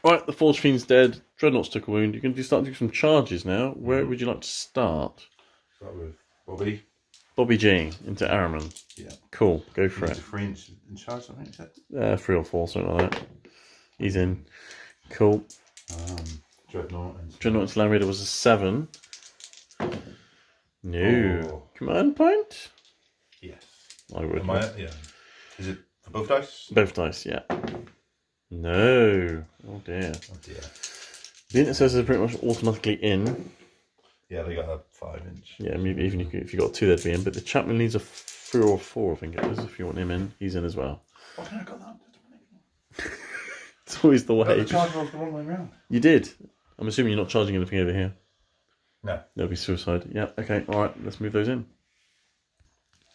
Right, the Forge Fiend's dead. Dreadnought's took a wound. You can start doing some charges now. Where would you like to start? Start with Bobby. Bobby G into Araman. Yeah. Cool. Go for He's it. a 3 inch in charge, I think. 3 or 4, something like that. He's in. Cool. Dreadnought. Dreadnought's Land Raider was a 7. No. Oh. Command point? Yes. I would. Yeah. Is it for both dice? Both dice, yeah. No. Oh dear. Oh dear. The intercessors are pretty much automatically in. Yeah, they got a 5 inch. Yeah, maybe even if you got 2, they'd be in. But the chaplain needs a 3 or 4, I think it is. If you want him in, he's in as well. Why haven't I got that? It's always the way. The charge was the wrong way round. You did. I'm assuming you're not charging anything over here. No. There'll be suicide. Yeah, okay. All right, let's move those in.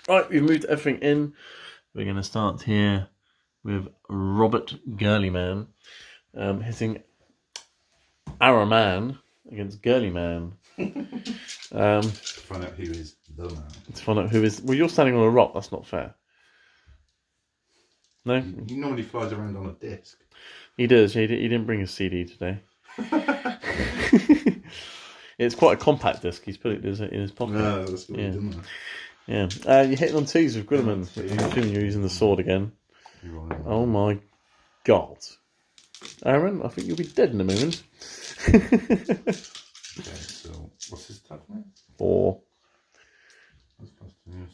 Right, we've moved everything in. We're going to start here with Robert Gurleyman hitting Araman against Gurleyman. To find out who is the man. To find out who is... Well, you're standing on a rock. That's not fair. No? He normally flies around on a disc. He does. He didn't bring his CD today. It's quite a compact disc. He's put it in his pocket. No, that's good, didn't I? Yeah. You're hitting on 2s with Goodman. I'm assuming you're using the sword again. Oh my god. Aaron, I think you'll be dead in a moment. Okay, so what's his attack name? 4. That's plus 2,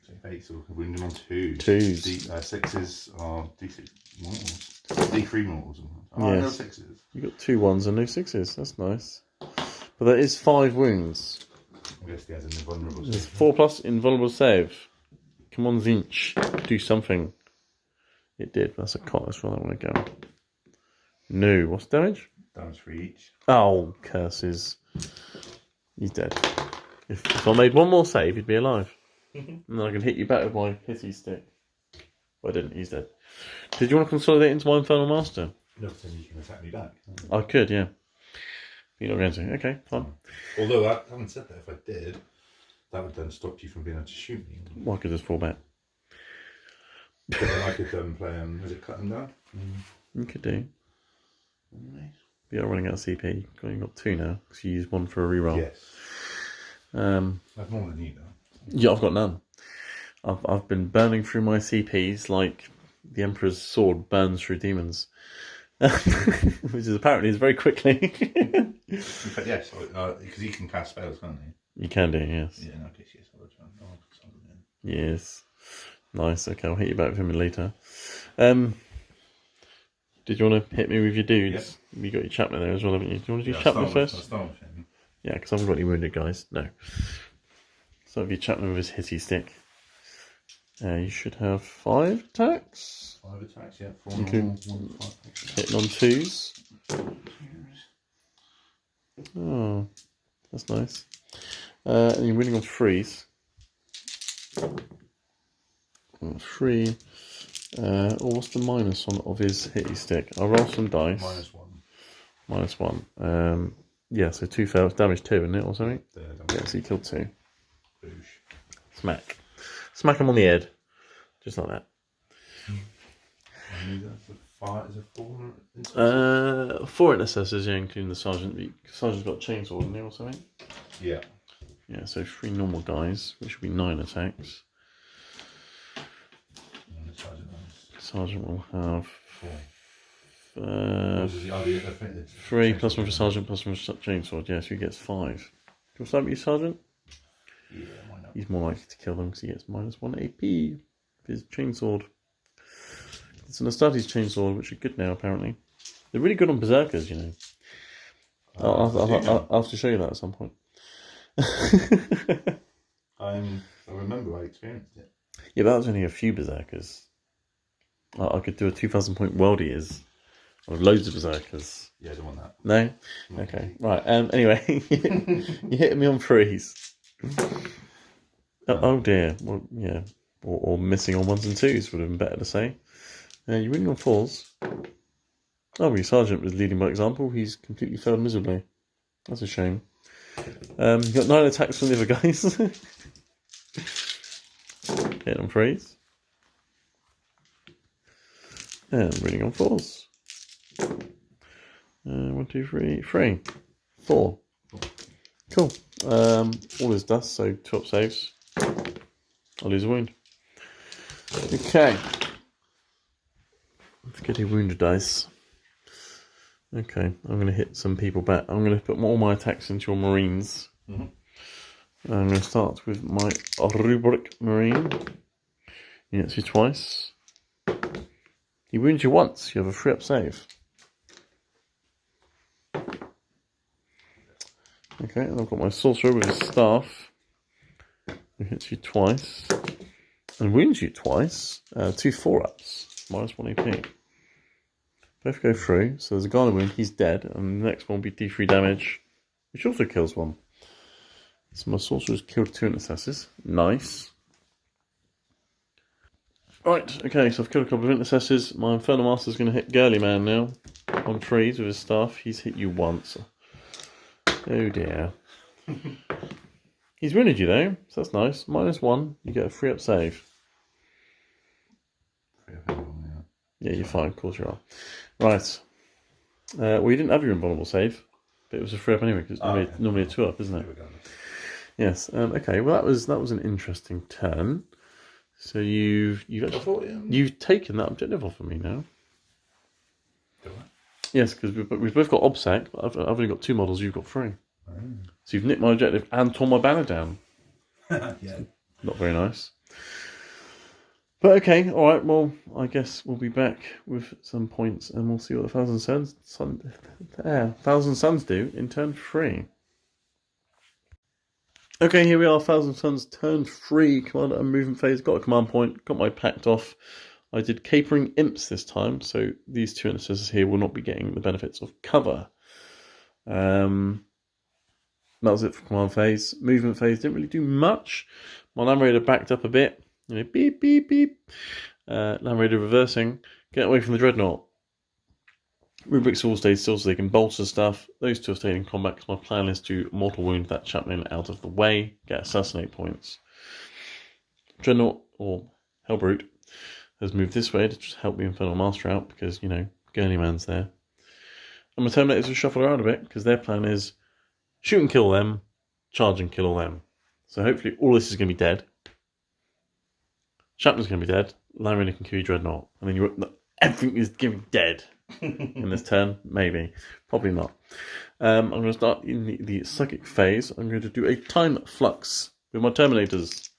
so 8, so we're wounding on 2s. 2s. 6s are D6 mortals. D3 mortals. Oh, Yes. no 6s. You got 2 1s and no 6s. That's nice. But that is 5 wounds. I guess he has an invulnerable There's save. 4+ invulnerable save. Come on, Zinch. Do something. It did. That's a cot. That's where I want to go. No. What's damage? Damage for each. Oh, curses. He's dead. If I made one more save, he'd be alive. And then I can hit you back with my hitty stick. Well, I didn't. He's dead. Did you want to consolidate into my Infernal Master? No, then you can attack me back. I could, yeah. But you're not going to. Okay, fine. Although, I haven't said that. If I did, that would then stop you from being able to shoot me. Well, I could just fall back. But then I could play him. Was it cut him down? You could do. But you're running out of CP. You've got 2 now, because you used 1 for a reroll. Yes. I have more than you, though. Yeah, I've got none. I've been burning through my CPs like the Emperor's sword burns through demons. Which is apparently is very quickly. In fact, yes, because he can cast spells, can't he? You can do, yes. Yeah, in that case, yes. I'll try and Yes. Nice, okay, I'll hit you back with him later. Did you want to hit me with your dudes? Yeah. You got your chaplain there as well, haven't you? Do you want to do chaplain first? I'll start with him. Yeah, because I haven't got any wounded guys. No. So if you chaplain with his hitty stick, you should have 5 attacks. 5 attacks, yeah. 4 Okay. normal, 1 5. Hitting on 2s. Oh, that's nice. And you're winning on 3s. 3. What's the minus on of his hitty stick? I'll roll some dice. -1. -1. Yeah, so 2 fails. Damage 2, isn't it, or something? Yeah, so you killed 2. Boosh. Smack. Smack him on the head. Just like that. And that's a 5, is it 4? 4 intercessors, yeah, including the sergeant. The sergeant's got chainsaw, isn't he, or something? Yeah. Yeah, so 3 normal guys, which will be 9 attacks. And the Sergeant will have 4. 3 plus 1 for sergeant plus 1 for chainsaw. Yeah, so he gets 5. Do you want to start with your sergeant? Yeah, why not? He's more likely to kill them because he gets -1 AP with his chainsword. It's an Astartes chainsword, which are good now, apparently. They're really good on berserkers, you know. I'll have to show you that at some point. I remember I experienced it. Yeah, but that was only a few berserkers. I could do a 2,000 point world eaters with loads of berserkers. Yeah, I don't want that. No? Okay, right. Anyway, you hit me on 3s. Oh dear. Well, yeah. Or missing on 1s and 2s would have been better to say. You're winning on 4s. Oh, your sergeant was leading by example. He's completely failed miserably. That's a shame. You got 9 attacks from the other guys. Hit on 3s. And winning on 4s. 1, 2, 3. 3. 4. Cool. All is dust, so 2 up saves. I lose a wound. Okay. Let's get a wounded dice. Okay, I'm going to hit some people back. I'm going to put all my attacks into your Marines. I'm going to start with my Rubric Marine. He hits you twice. He wounds you once. You have a 3 up save. Okay, and I've got my Sorcerer with his staff. He hits you twice. And wounds you twice. 2 4-ups. Minus 1 AP. Both go through. So there's a Garner wound. He's dead. And the next one will be D3 damage. Which also kills one. So my Sorcerer's killed 2 intercessors. Nice. Right, okay, so I've killed a couple of intercessors. My Infernal Master's going to hit Girly Man now. On 3s with his staff. He's hit you once. Oh dear. He's wounded you though, so that's nice. Minus 1, you get a 3 up save. Yeah, you're fine, of course you are. Right. Well, you didn't have your invulnerable save, but it was a 3 up anyway, because it's normally a 2 up, isn't it? Yes. Okay. Well, that was an interesting turn. So you've taken that objective off of me now. Do I? Yes, because we've both got OBSEC, but I've only got 2 models. You've got 3. So you've nicked my objective and torn my banner down. Yeah. Not very nice. But okay, all right. Well, I guess we'll be back with some points, and we'll see what the Thousand Suns do in turn 3. Okay, here we are. Thousand Suns turn 3. Commander and movement phase. Got a command point. Got my pact off. I did Capering Imps this time, so these 2 intercessors here will not be getting the benefits of cover. That was it for command phase. Movement phase didn't really do much. My Land Raider backed up a bit. You know, beep, beep, beep. Land Raider reversing. Get away from the Dreadnought. Rubrics all stayed still so they can bolster stuff. Those 2 have stayed in combat because my plan is to mortal wound that chaplain out of the way. Get assassinate points. Dreadnought, or Hellbrute, has moved this way to just help the Infernal Master out because, you know, Gurney Man's there. And my Terminators will shuffle around a bit because their plan is shoot and kill them, charge and kill all them. So hopefully all this is going to be dead. Chaplain's going to be dead. Land Raider can kill your Dreadnought. And then everything is going to be dead in this turn. Maybe. Probably not. I'm going to start in the psychic phase. I'm going to do a time flux with my Terminators.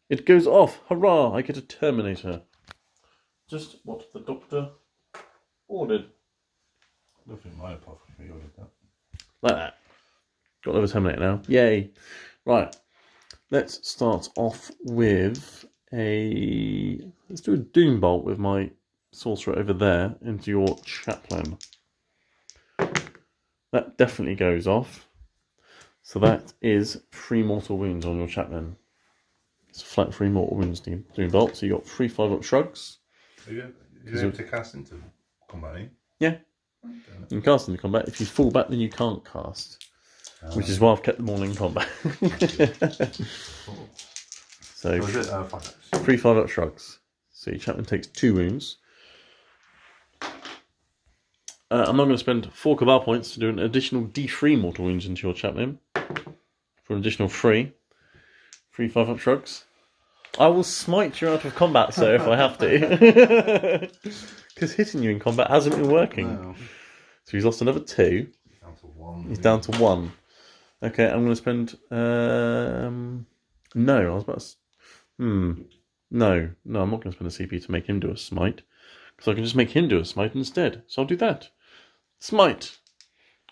It goes off. Hurrah! I get a Terminator. Just what the doctor ordered. I don't think my apothecary ordered that. Like that. Got another Terminator now. Yay. Right. Let's start off with let's do a Doom Bolt with my Sorcerer over there into your Chaplain. That definitely goes off. So that is 3 mortal wounds on your Chaplain. It's a flat 3 mortal wounds Doom Bolt. So you got 3 5-up shrugs. Are you able to cast into combat? Yeah. You can cast into combat. If you fall back, then you can't cast. Which is why I've kept them all in combat. So is it 5-ups? 3 5-up shrugs. So your Chaplain takes 2 wounds. I'm not going to spend 4 Cabal points to do an additional D3 mortal wounds into your Chaplain. For an additional 3. 3 5-up shrugs. I will smite you out of combat, sir, if I have to. Because hitting you in combat hasn't been working. No. So he's lost another 2. Down to 1. He's down to 1. Okay, I'm going to spend... no, I was about to... No, I'm not going to spend a CP to make him do a smite. Because I can just make him do a smite instead. So I'll do that. Smite!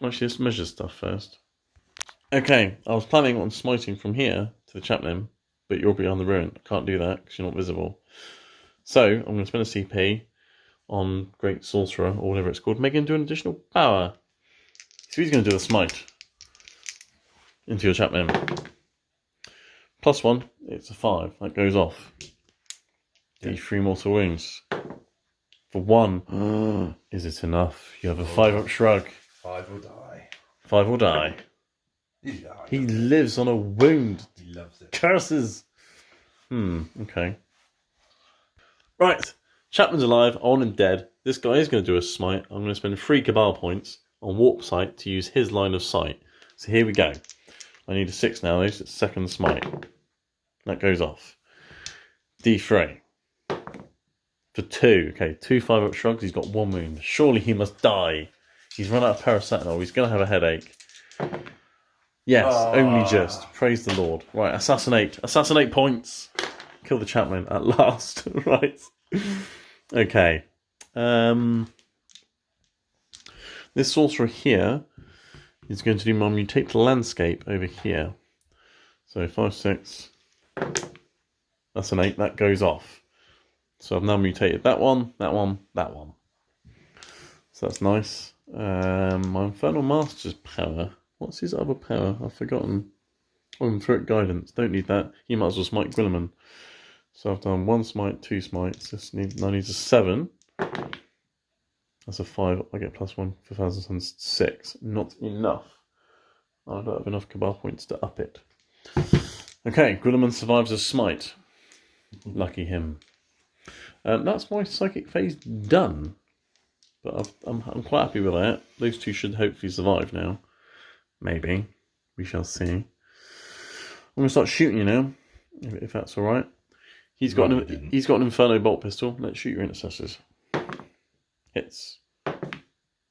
Actually, let's measure stuff first. Okay, I was planning on smiting from here to the Chaplain, but you're beyond the ruin. I can't do that because you're not visible. So, I'm going to spend a CP on Great Sorcerer, or whatever it's called, make him do an additional power. So he's going to do a smite into your Chaplain. +1, it's a 5. That goes off. D3 mortal wounds. For 1. Is it enough? You have a 5-up shrug. 5 will die. 5 will die. He lives on a wound. He loves it. Curses. Okay. Right. Chapman's alive, on and dead. This guy is going to do a smite. I'm going to spend 3 Cabal points on Warp Sight to use his line of sight. So here we go. I need a 6 now, though, so it's second smite. That goes off. D3. For 2. Okay, 2 5-up shrugs. He's got 1 wound. Surely he must die. He's run out of paracetamol. He's going to have a headache. Yes, only just. Praise the Lord. Right, assassinate. Assassinate points. Kill the chaplain at last. Right. Okay. This sorcerer here is going to do my mutate landscape over here. So 5, 6. That's an 8. That goes off. So I've now mutated that one, that one, that one. So that's nice. My Infernal Master's power. What's his other power? I've forgotten. Oh, Threat Guidance. Don't need that. You might as well smite Guilliman. So I've done 1 smite, 2 smites. Now needs a 7. That's a 5. I get +1 for 1,000 Suns. 6. Not enough. I don't have enough Cabal points to up it. Okay, Guilliman survives a smite. Lucky him. That's my psychic phase done. But I'm quite happy with that. Those two should hopefully survive now. Maybe. We shall see. I'm going to start shooting you now, if that's all right. He's got an Inferno Bolt Pistol. Let's shoot your intercessors. Hits.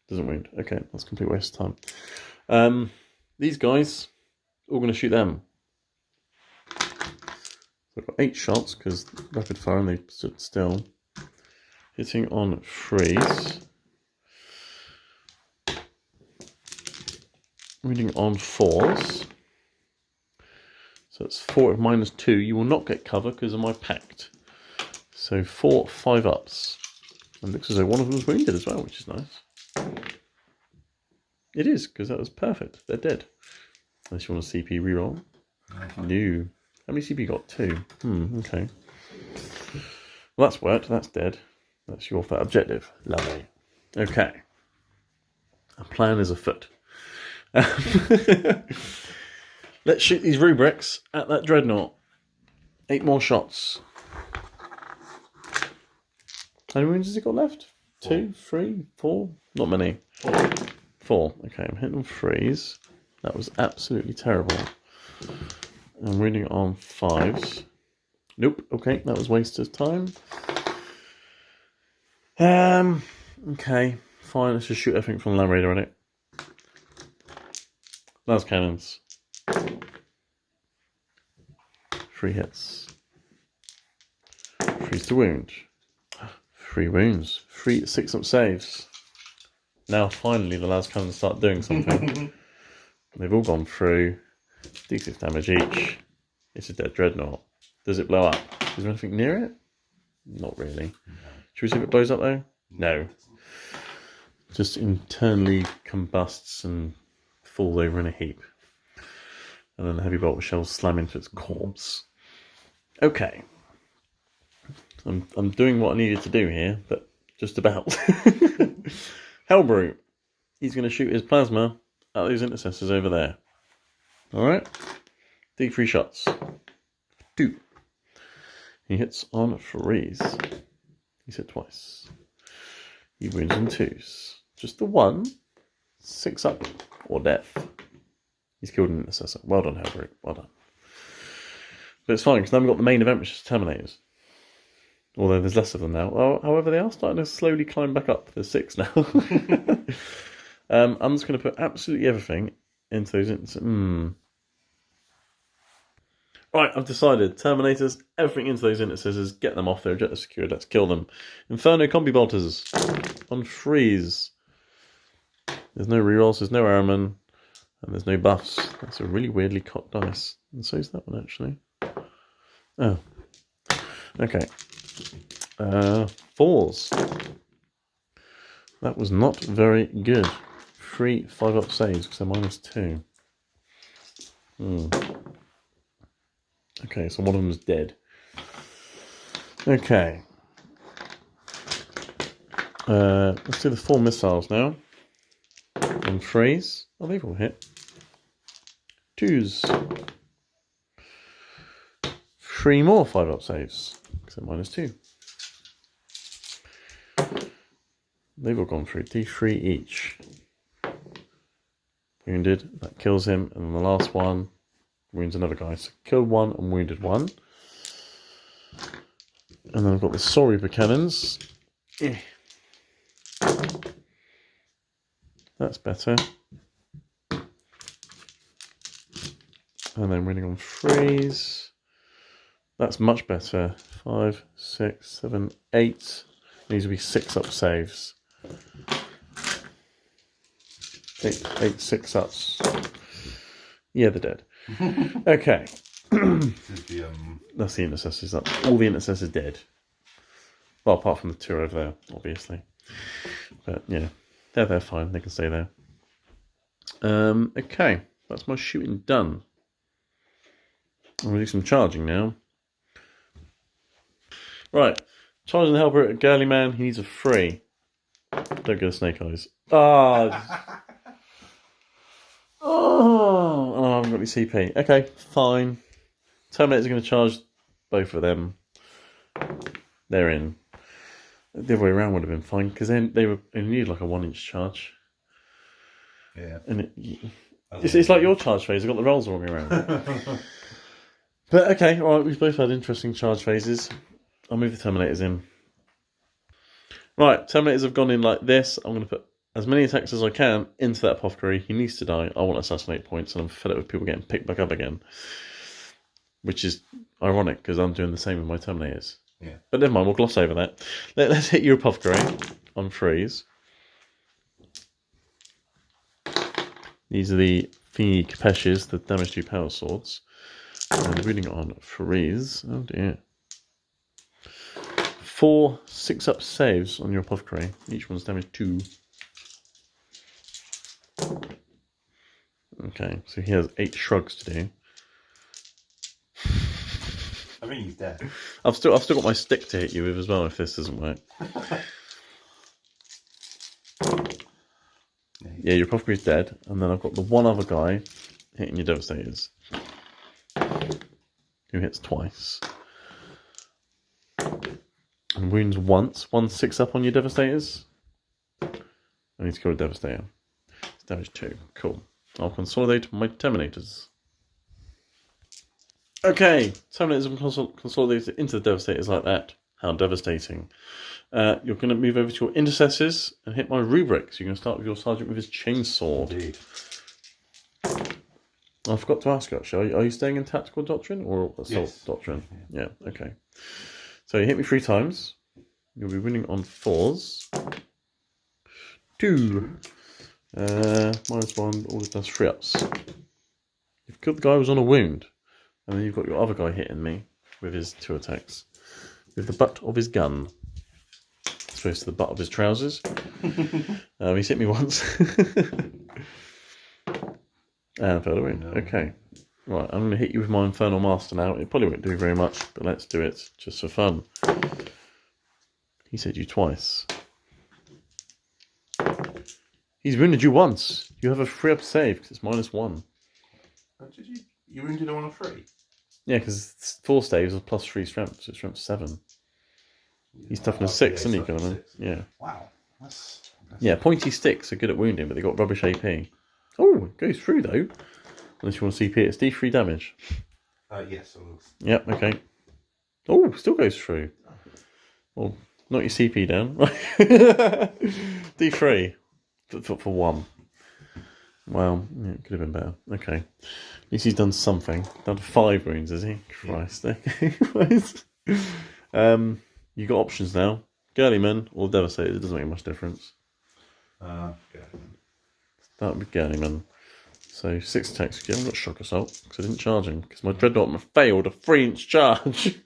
Doesn't wound. Okay, that's a complete waste of time. These guys, all going to shoot them. So I've got 8 shots because rapid fire and they stood still. Hitting on freeze. Reading on 4s. So it's 4 of -2. You will not get cover because of my pact. So 4 5-ups. And looks as though one of them is wounded as well, which is nice. It is, because that was perfect. They're dead. Unless you want a CP reroll. No. How many CP you got? 2. Okay. Well, that's worked. That's dead. That's your first objective. Lovely. Okay. A plan is afoot. Let's shoot these rubrics at that dreadnought. 8 more shots. How many wounds has he got left? 2, 3, 4? Not many. 4. Okay, I'm hitting on freeze. That was absolutely terrible. I'm reading on 5s. Nope. Okay, that was waste of time. Okay, fine. Let's just shoot everything from the Land Raider on it. Las cannons. 3 hits. Freeze to wound. 3 wounds. 3 6-up saves. Now finally the las cannons start doing something. They've all gone through. D6 damage each. It's a dead dreadnought. Does it blow up? Is there anything near it? Not really. Should we see if it blows up though? No. Just internally combusts and falls over in a heap. And then the heavy bolt shells slam into its corpse. Okay. I'm doing what I needed to do here, but just about. Hellbrute. He's going to shoot his plasma at those intercessors over there. Alright. D3 shots. 2. He hits on freeze. He's hit twice. He wounds in 2s. Just the 1. 6 up or death. He's killed an intercessor. Well done, Hellbrute. Well done. But it's fine because now we've got the main event, which is Terminators. Although there's less of them now. Well, however, they are starting to slowly climb back up. There's 6 now. I'm just going to put absolutely everything into those. Right, I've decided. Terminators, everything into those intercessors. Get them off their objective secured. Let's kill them. Inferno Combi Bolters. On freeze. There's no rerolls, there's no airmen, and there's no buffs. That's a really weirdly cocked dice. And so is that one, actually. Oh. Okay. 4s. That was not very good. 3 5-up saves because they're -2. Okay, so one of them is dead. Okay. Let's do the 4 missiles now. On freeze. Oh, they've all hit. 2s. 3 more 5-up saves because they're -2. They've all gone through. D3 each. wounded. That kills him. And then the last one wounds another guy. So killed one and wounded one. And then I've got the Sorry cannons. That's better. And then winning on freeze. That's much better. 5, 6, 7, 8. These will be 6-up saves. 8 6-ups. Yeah, they're dead. Okay. That's the intercessors up. All the intercessors dead. Well, apart from the 2 over there, obviously. But yeah, they're fine. They can stay there. Okay, that's my shooting done. I'm going to do some charging now. Right, charging the helper at a girly man. He needs a 3. Don't get the snake eyes. Oh, I haven't got any CP. Okay, fine. Terminators are going to charge both of them. They're in. The other way around would have been fine because then they needed like a 1-inch charge. Yeah. And it's like your charge phase. I got the rolls the wrong way around. But okay, all right. We've both had interesting charge phases. I'll move the Terminators in. Right, Terminators have gone in like this. I'm going to put as many attacks as I can into that apothecary. He needs to die. I want assassinate points, and I'm fed up with people getting picked back up again. Which is ironic, because I'm doing the same with my Terminators. Yeah. But never mind, we'll gloss over that. Let's hit your apothecary on freeze. These are the thingy Capeshes, the damage 2 power swords. And reading on freeze. Oh dear. 4 6-up saves on your apothecary. Each one's damage 2. Okay, so he has 8 shrugs to do. I think he's dead. I've still got my stick to hit you with as well if this doesn't work. Yeah, your apothecary's dead, and then I've got the one other guy hitting your devastators. Who hits twice. And wounds once. 1 6-up on your devastators. I need to kill a devastator. It's damage 2. Cool. I'll consolidate my terminators. Okay, Terminators have consolidated into the Devastators like that. How devastating. You're going to move over to your Intercessors and hit my rubrics. You're going to start with your Sergeant with his chainsword. Indeed. I forgot to ask you actually, are you staying in Tactical Doctrine or Assault Doctrine? Yeah, okay. So you hit me 3 times. You'll be winning on 4s. 2. -1, all it does 3-ups. You've killed the guy who was on a wound. And then you've got your other guy hitting me with his 2 attacks. With the butt of his gun. As opposed to the butt of his trousers. He's hit me once. And failed a wound. Okay. Right, I'm going to hit you with my Infernal Master now. It probably won't do very much, but let's do it just for fun. He's hit you twice. He's wounded you once. You have a 3-up save because it's -1. Did you wounded him on a 3? Yeah, because 4 saves is +3 strength, so it's strength 7. He's toughness 6, isn't he, Gilliman? Yeah. Wow. That's yeah, pointy sticks are good at wounding, but they got rubbish AP. Oh, it goes through though. Unless you want to CP it, it's D3 damage. Yes, it looks. Yep, okay. Oh, still goes through. Well, not your CP down. D3 for 1. Well, yeah, it could have been better. Okay. At least he's done something. Done 5 wounds, has he? Christ. You got options now. Girlyman or Devastated. It doesn't make much difference. That would be Girlyman. So 6 attacks. I haven't got Shock Assault because I didn't charge him because my Dreadnought failed a 3-inch charge.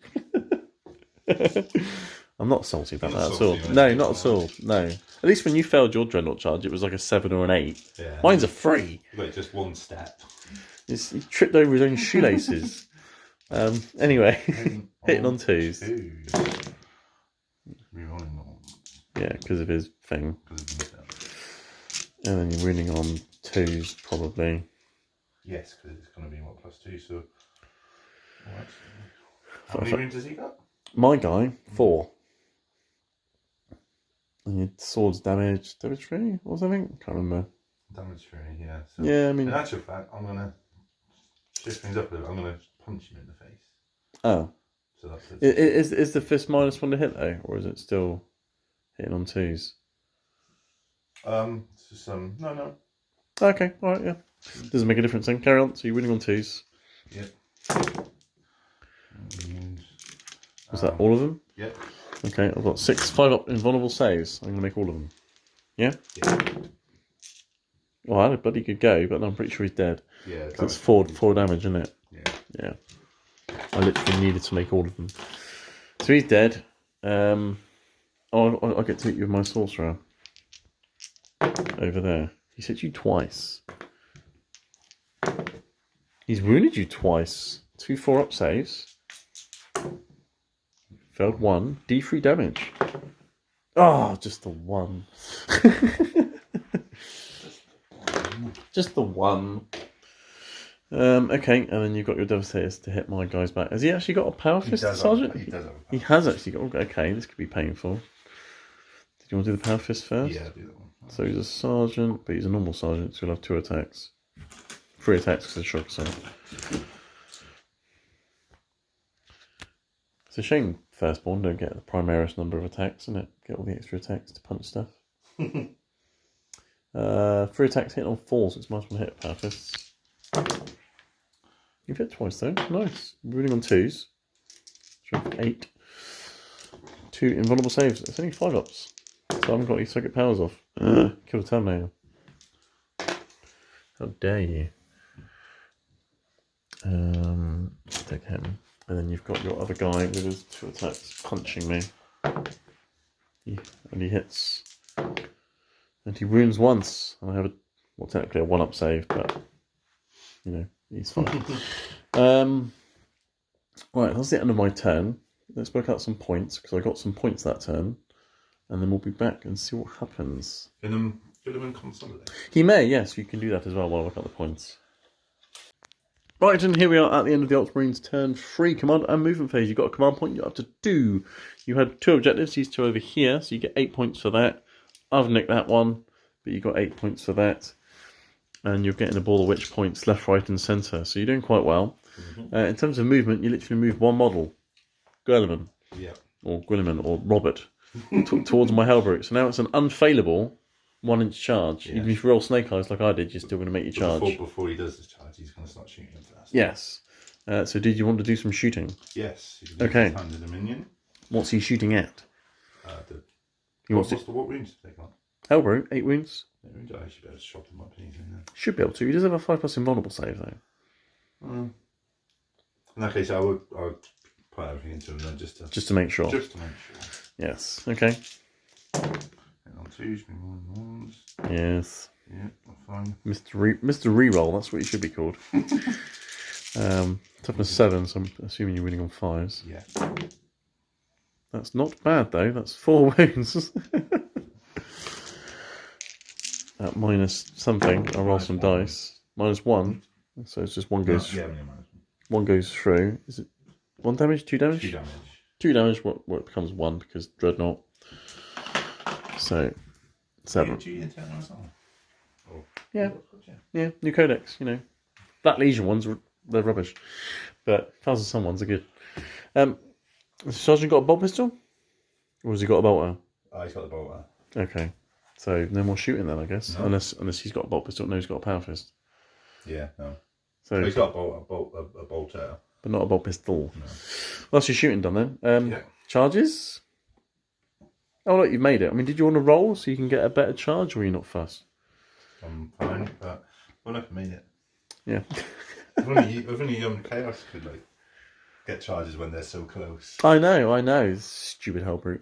I'm not salty about that at all. No, not at all. No. At least when you failed your Dreadnought charge, it was like a 7 or an 8. Yeah. Mine's a 3. Wait, just 1 step. He tripped over his own shoelaces. Anyway, hitting on 2s. Yeah, because of his thing. And then you're winning on 2s, probably. Yes, because it's going to be what, +2, so... How many wounds has he got? My guy, 4. And your sword's damage 3 or something? Can't remember. Damage free, yeah. So Yeah, I mean... in actual fact, I'm going to shift things up a little. I'm going to punch him in the face. Oh. So that's it. Is the fist -1 to hit, though? Or is it still hitting on 2s? It's just no. Okay, alright, yeah. Doesn't make a difference then. Carry on. So you're winning on 2s. Yep. Was that all of them? Yep. Okay, I've got 5 up invulnerable saves. I'm going to make all of them. Yeah? Yeah. Well, I had a bloody good go, but I'm pretty sure he's dead. Yeah. Because it's 4 damage, isn't it? Yeah. Yeah. I literally needed to make all of them. So he's dead. I'll get to hit you with my sorcerer. Over there. He's hit you twice. He's wounded you twice. 2 4-up saves. Failed 1. D3 damage. Oh, just the 1. Just the 1. Okay, and then you've got your Devastators to hit my guys back. Has he actually got a Power Fist, Sergeant? He does have a Power He has actually got... Okay, this could be painful. Did you want to do the Power Fist first? Yeah, do that one. So he's a Sergeant, but he's a normal Sergeant, so he'll have 2 attacks. 3 attacks because of Shock Assault. It's a shame Firstborn don't get the Primaris number of attacks, isn't it? Get all the extra attacks to punch stuff. 3 attacks hitting on 4s, so it's -1 hit Power Fists. You've hit twice though, nice. Running on 2s. Strength 8. 2 invulnerable saves. It's only 5-ups. So I haven't got any psychic powers off. Kill the Terminator. How dare you? Take him. And then you've got your other guy with his 2 attacks punching me. And he hits. And he wounds once. And I have technically a 1-up save, but you know, he's fine. Right, that's the end of my turn. Let's work out some points, because I got some points that turn. And then we'll be back and see what happens. Can him consolidate? He may, yes, you can do that as well while I work out the points. Right, and here we are at the end of the Ultramarines turn 3 command and movement phase. You've got a command point you have to do. You had 2 objectives, these 2 over here, so you get 8 points for that. I've nicked that one, but you got 8 points for that. And you're getting the Ball of Witch points left, right, and centre, so you're doing quite well. In terms of movement, you literally move 1 model, Guilliman, or Robert, towards my Hellbrute. So now it's an unfailable 1-inch charge. Yeah. Even if you roll Snake Eyes like I did, you're still going to make your charge. Before he does this charge, he's going to start shooting him first. Yes. So did you want to do some shooting? Yes. Okay. Handed a minion. What's he shooting at? What's the what wounds to take on? Hellbrute, 8 wounds. 8 wounds. I should be able to shot him up easily now. Should be able to. He does have a 5+ invulnerable save though. In that case, I would put everything into him then just to make sure. Just to make sure. Yes. Okay. And on 2s, be more than 1s. Yes. Yeah, fine. Mr. Reroll, that's what he should be called. Toughness 7, so I'm assuming you're winning on 5s. Yeah. That's not bad though, that's 4 wounds. At minus something, I'll roll some dice. -1, so it's just 1 goes. Yeah, 1 goes through. Is it 1 damage? 2 damage? 2 damage. 2 damage, what it becomes 1 because Dreadnought. So 7. Do you intend as well? Yeah, new codex, you know. Black Legion ones, they're rubbish. But Thousand Sun ones are good. Has the Sergeant got a bolt pistol? Or has he got a bolter? Oh, he's got the bolter. Okay. So no more shooting then, I guess. No. Unless he's got a bolt pistol. No, he's got a power fist. Yeah, no. So he's got a bolter. But not a bolt pistol. No. Well, that's your shooting done then. Yeah. Charges? Oh, look, you've made it. I mean, did you want to roll so you can get a better charge, or are you not fussed? I'm fine, but well, I made it. Yeah. If only Chaos could get charges when they're so close. I know. Stupid Hellbrute.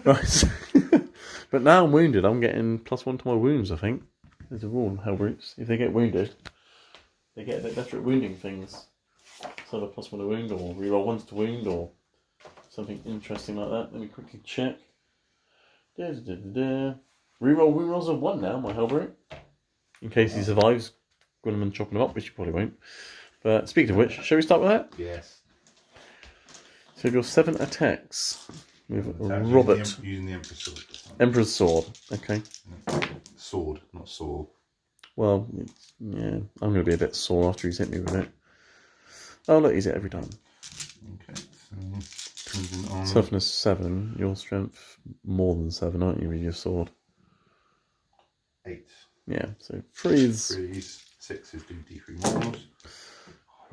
Right. But now I'm wounded. I'm getting +1 to my wounds, I think. There's a rule on Hellbrutes. If they get wounded, they get a bit better at wounding things. So have a +1 to wound, or reroll 1s to wound, or something interesting like that. Let me quickly check. Reroll wound rolls of 1 now, my Hellbrute. In case he survives Gwynman chopping him up, which he probably won't. But speaking of which, shall we start with that? Yes. So your 7 attacks with Robert. Using the Emperor's Sword this time. Emperor's Sword, okay. Sword, not saw. Well, yeah, I'm going to be a bit sore after he's hit me with it. Oh, look, he's hit every time. Okay, so on. Toughness 7, your strength more than 7, aren't you, with your sword? 8. Yeah, so freeze. 6 is do D3 more.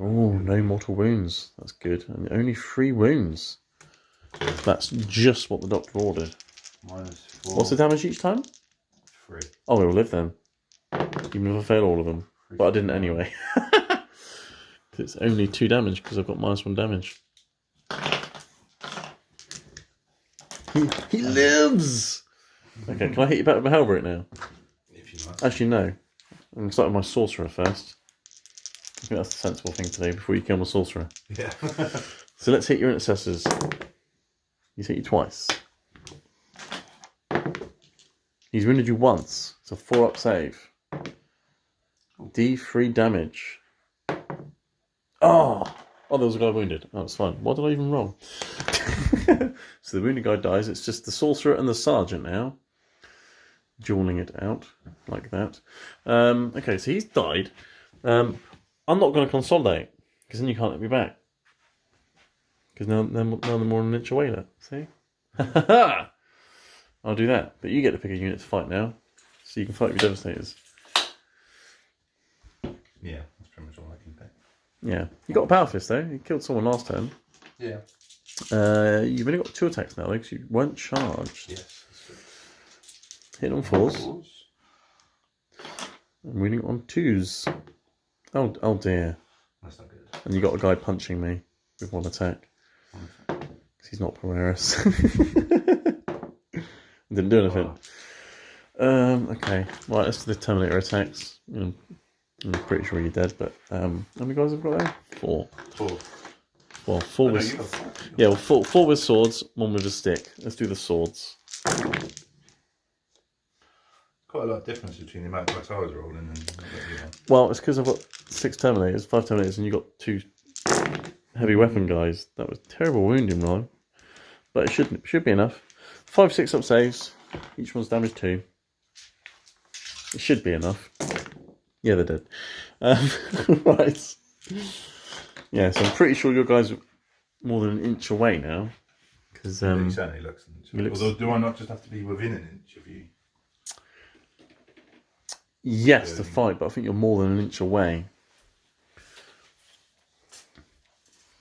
Oh, no mortal wounds. That's good. And only 3 wounds. That's just what the doctor ordered. -4. What's the damage each time? 3. Oh, it'll live then. Even if I fail all of them. But I didn't anyway. It's only 2 damage because I've got -1 damage. He lives! Okay, can I hit you back with a halberd now? If you like. Actually, no. I'm going to start with my sorcerer first. I think that's the sensible thing to do before you kill my sorcerer. Yeah. So let's hit your intercessors. He's hit you twice. He's wounded you once. It's a 4-up save. D3 damage. Oh, there was a guy wounded. Oh, it's fine. What did I even roll? So the wounded guy dies. It's just the sorcerer and the sergeant now. Dueling it out like that. Okay, so he's died. I'm not going to consolidate because then you can't hit me back. Because now they're more than an inch away. Look, see? I'll do that. But you get to pick a unit to fight now, so you can fight with devastators. Yeah, that's pretty much all I can pick. Yeah, you got a power fist though. You killed someone last turn. Yeah. You've only got 2 attacks now, though, because you weren't charged. Yes. Hit on 4s. And winning on 2s. Oh dear. That's not good. And you got a guy punching me with 1 attack. Because he's not Polaris. Didn't do anything. Okay. Right, let's do the Terminator attacks. I'm pretty sure you're dead, but how many guys have got there? 4. 4. Well, 4 with... Yeah, well, 4 with swords, 1 with a stick. Let's do the swords. Quite a lot of difference between the amount of dice I was rolling and what you had. Well, it's because I've got 6 Terminators, 5 Terminators, and you got 2 heavy weapon guys. That was terrible wounding roll. But it should be enough. 5 6-up saves. Each one's damage 2. It should be enough. Yeah, they're dead. Right. Yeah, so I'm pretty sure your guys are more than an inch away now. Because he certainly looks an inch away. Although, do I not just have to be within an inch of you? Yes, to fight, but I think you're more than an inch away.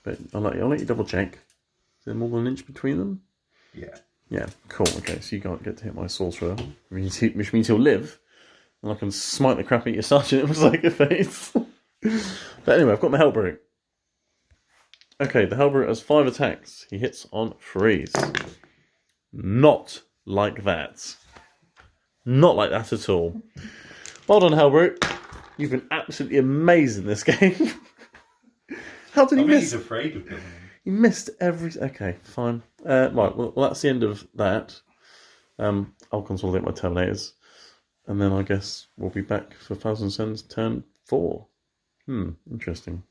But I'll let you double check. Is there more than an inch between them? Yeah. Yeah, cool. Okay, so you can't get to hit my sorcerer, which means he'll live. And I can smite the crap out of your sergeant with like a face. But anyway, I've got my halberd. Okay, the halberd has 5 attacks. He hits on freeze. Not like that. Not like that at all. Well done, halberd. You've been absolutely amazing this game. How did he miss? He's afraid of them. He missed every... Okay, fine. Right, well, that's the end of that. I'll consolidate my Terminators. And then I guess we'll be back for Thousand Suns turn 4. Interesting.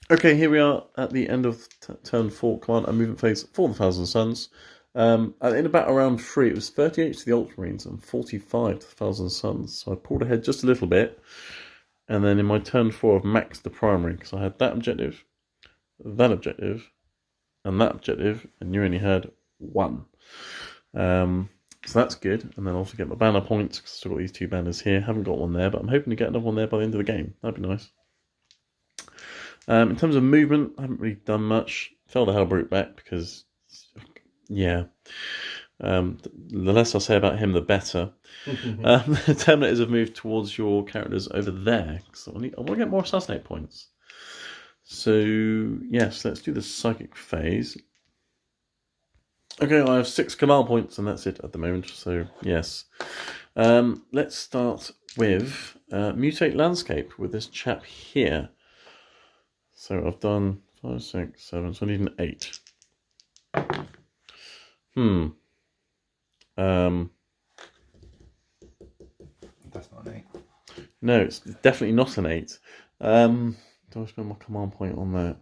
Okay, here we are at the end of turn 4 command and movement phase for the Thousand Suns. In about around 3, it was 38 to the Ultramarines and 45 to the Thousand Suns. So I pulled ahead just a little bit. And then in my turn 4, I've maxed the primary because I had that objective, and that objective, and you only had 1. So that's good. And then also get my banner points because I've still got these 2 banners here. Haven't got one there, but I'm hoping to get another one there by the end of the game. That'd be nice. In terms of movement, I haven't really done much. Fell the halberd back because, yeah, the less I say about him, the better. The Terminators have moved towards your characters over there. So I want to get more assassinate points. So, yes, let's do the psychic phase. Okay, I have 6 command points, and that's it at the moment. So, yes. Let's start with Mutate Landscape with this chap here. So I've done 5, 6, 7, so I need an 8. That's not an 8. No, it's definitely not an 8. Do I spend my command point on that?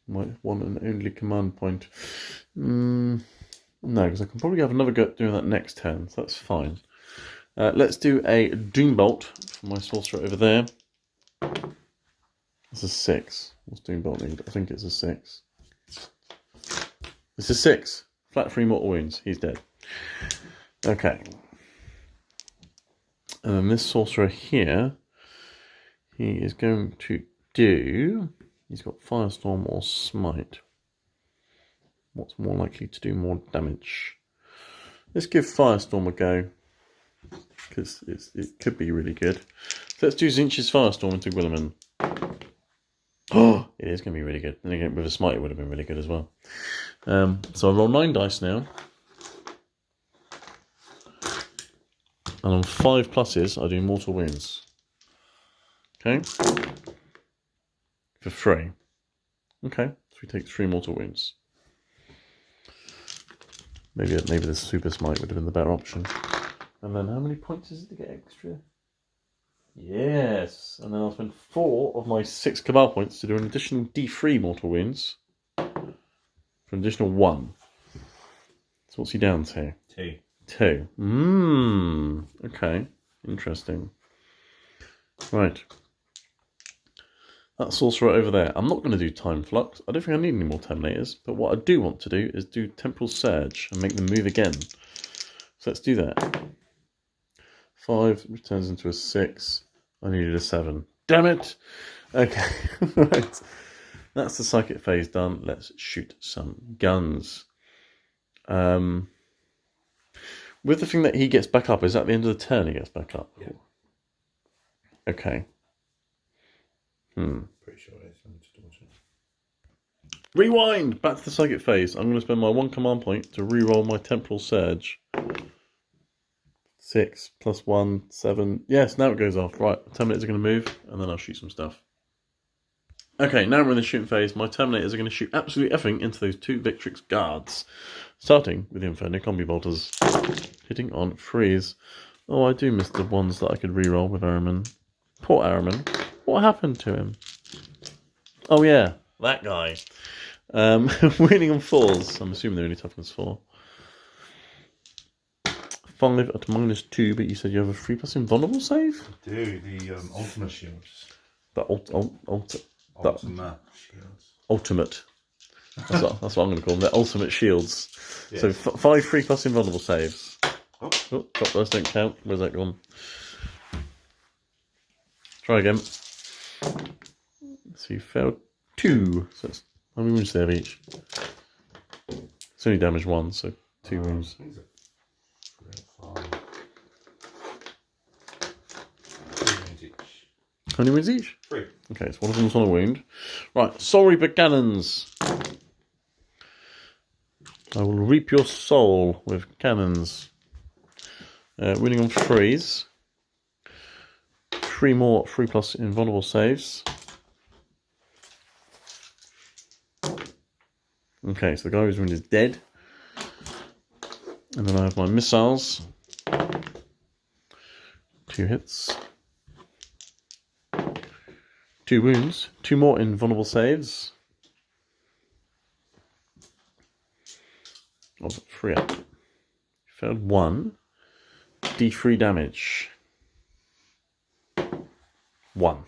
My one and only command point. No, because I can probably have another go at doing that next turn, so that's fine. Let's do a Doom Bolt for my sorcerer over there. It's a 6. What's Doom Bolt need? I think it's a 6. It's a 6. Flat 3 mortal wounds. He's dead. Okay. And then this sorcerer here, he is going to do... He's got Firestorm or Smite. What's more likely to do more damage? Let's give Firestorm a go, because it could be really good. So let's do Zinch's Firestorm into Guilliman. Oh, it is going to be really good. Then again, with a Smite, it would have been really good as well. So I roll 9 dice now. And on 5 pluses, I do mortal wounds. Okay? For 3. Okay, so we take 3 mortal wounds. Maybe the Super Smite would have been the better option. And then how many points is it to get extra? Yes! And then I'll spend 4 of my 6 Cabal points to do an additional D3 mortal wounds. For an additional 1. So what's he down to? 2. Okay. Interesting. Right. That sorcerer over there. I'm not going to do Time Flux. I don't think I need any more Terminators. But what I do want to do is do Temporal Surge and make them move again. So let's do that. 5 returns into a 6. I needed a 7. Damn it! Okay. Right. That's the Psychic phase done. Let's shoot some guns. With the thing that he gets back up, is that the end of the turn he gets back up? Yeah. Okay. Pretty sure it is. Let me just double check. Rewind! Back to the Psychic phase. I'm going to spend my 1 command point to reroll my Temporal Surge. 6 plus 1, 7. Yes, now it goes off. Right, Terminators are going to move, and then I'll shoot some stuff. Okay, now we're in the shooting phase. My Terminators are going to shoot absolutely everything into those 2 Victrix guards. Starting with the Inferno Combi Bolters. Hitting on 3s. Oh, I do miss the ones that I could reroll with Araman. Poor Araman. What happened to him? Oh yeah, that guy. Winning on 4s. I'm assuming they're only toughness 4. 5 at -2, but you said you have a 3+ invulnerable save? I do, the ultimate shields. The Ultimate shields. ultimate. That's what I'm going to call them. They're ultimate shields. Yeah. So 5 3+ invulnerable saves. Oh, Drop those don't count. Where's that gone? Try again. So you failed 2. So that's how many wounds they have each? It's only damage 1, so 2 wounds. How many wounds each? 3. Okay, so one of them's on a wound. Right, sorry, but cannons. I will reap your soul with cannons. Winning on 3s. 3 more 3+ invulnerable saves. Okay, so the guy who's wounded is dead. And then I have my missiles. 2 hits. 2 wounds. 2 more invulnerable saves. Oh, 3 up. Failed 1. D3 damage. 1.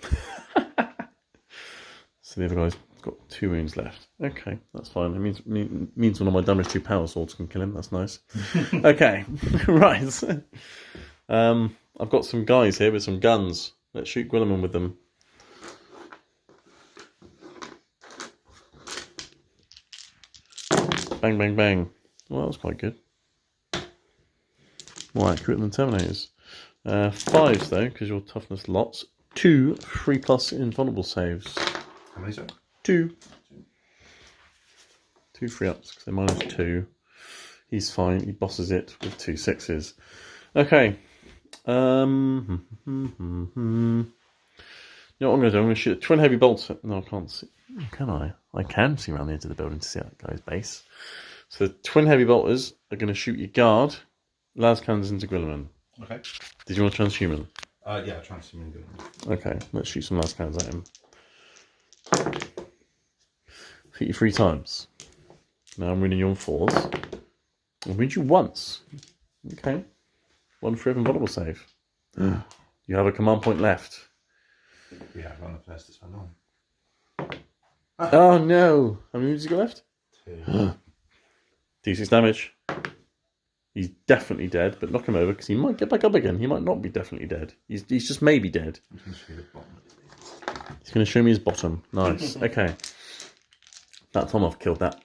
So the other guy's got 2 wounds left. Okay, that's fine. It means one of my damage 2 power swords can kill him. That's nice. Okay, right. I've got some guys here with some guns. Let's shoot Guilliman with them. Bang, bang, bang. Well, that was quite good. More accurate than Terminators. 5s though, because your toughness lots. 2 3+ invulnerable saves. How many, sir? 2. 2 3-ups, because they're -2. He's fine, he bosses it with 2 6s. Okay. You know what I'm going to do? I'm going to shoot a twin heavy bolts. No, I can't see. Can I? I can see around the edge of the building to see that guy's base. So the twin heavy bolters are going to shoot your guard. Las cannons into Guilliman. Okay. Did you want transhuman? Yeah, transhuman good. Okay, let's shoot some las cannons at him. Hit you 3 times. Now I'm winning you on 4s. I'll win you once. Okay. 1 free invulnerable save. You have a command point left. We have one of the first one on. Oh no! How many wounds you got left? 2. D6 damage. He's definitely dead, but knock him over because he might get back up again. He might not be definitely dead. He's just maybe dead. He's going to show me his bottom. Nice. Okay. That time I've killed that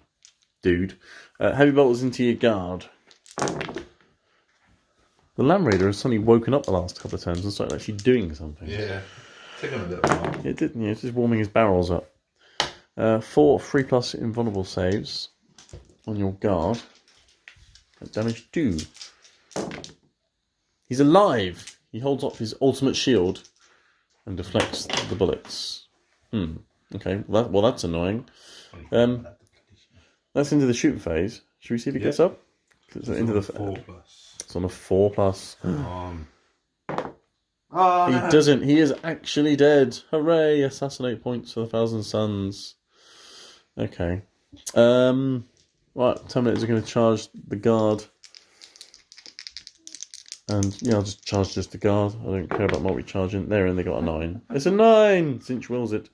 dude. Heavy bolts into your guard. The Land Raider has suddenly woken up the last couple of turns and started actually doing something. Yeah. Taking a little while. It didn't. It's just warming his barrels up. 4 3+ invulnerable saves on your guard. Damage 2. He's alive. He holds up his ultimate shield and deflects the bullets. Okay. Well, that's annoying. That's into the shooting phase. Should we see if it gets up? It's into the 4+. It's on a 4+. Oh, He no. doesn't. He is actually dead. Hooray! Assassinate points for the 1,000 Suns. Okay. Right, Terminators are going to charge the guard. And yeah, I'll just charge just the guard. I don't care about multi-charging. There, and they got a 9. It's a 9! Cinch wills it.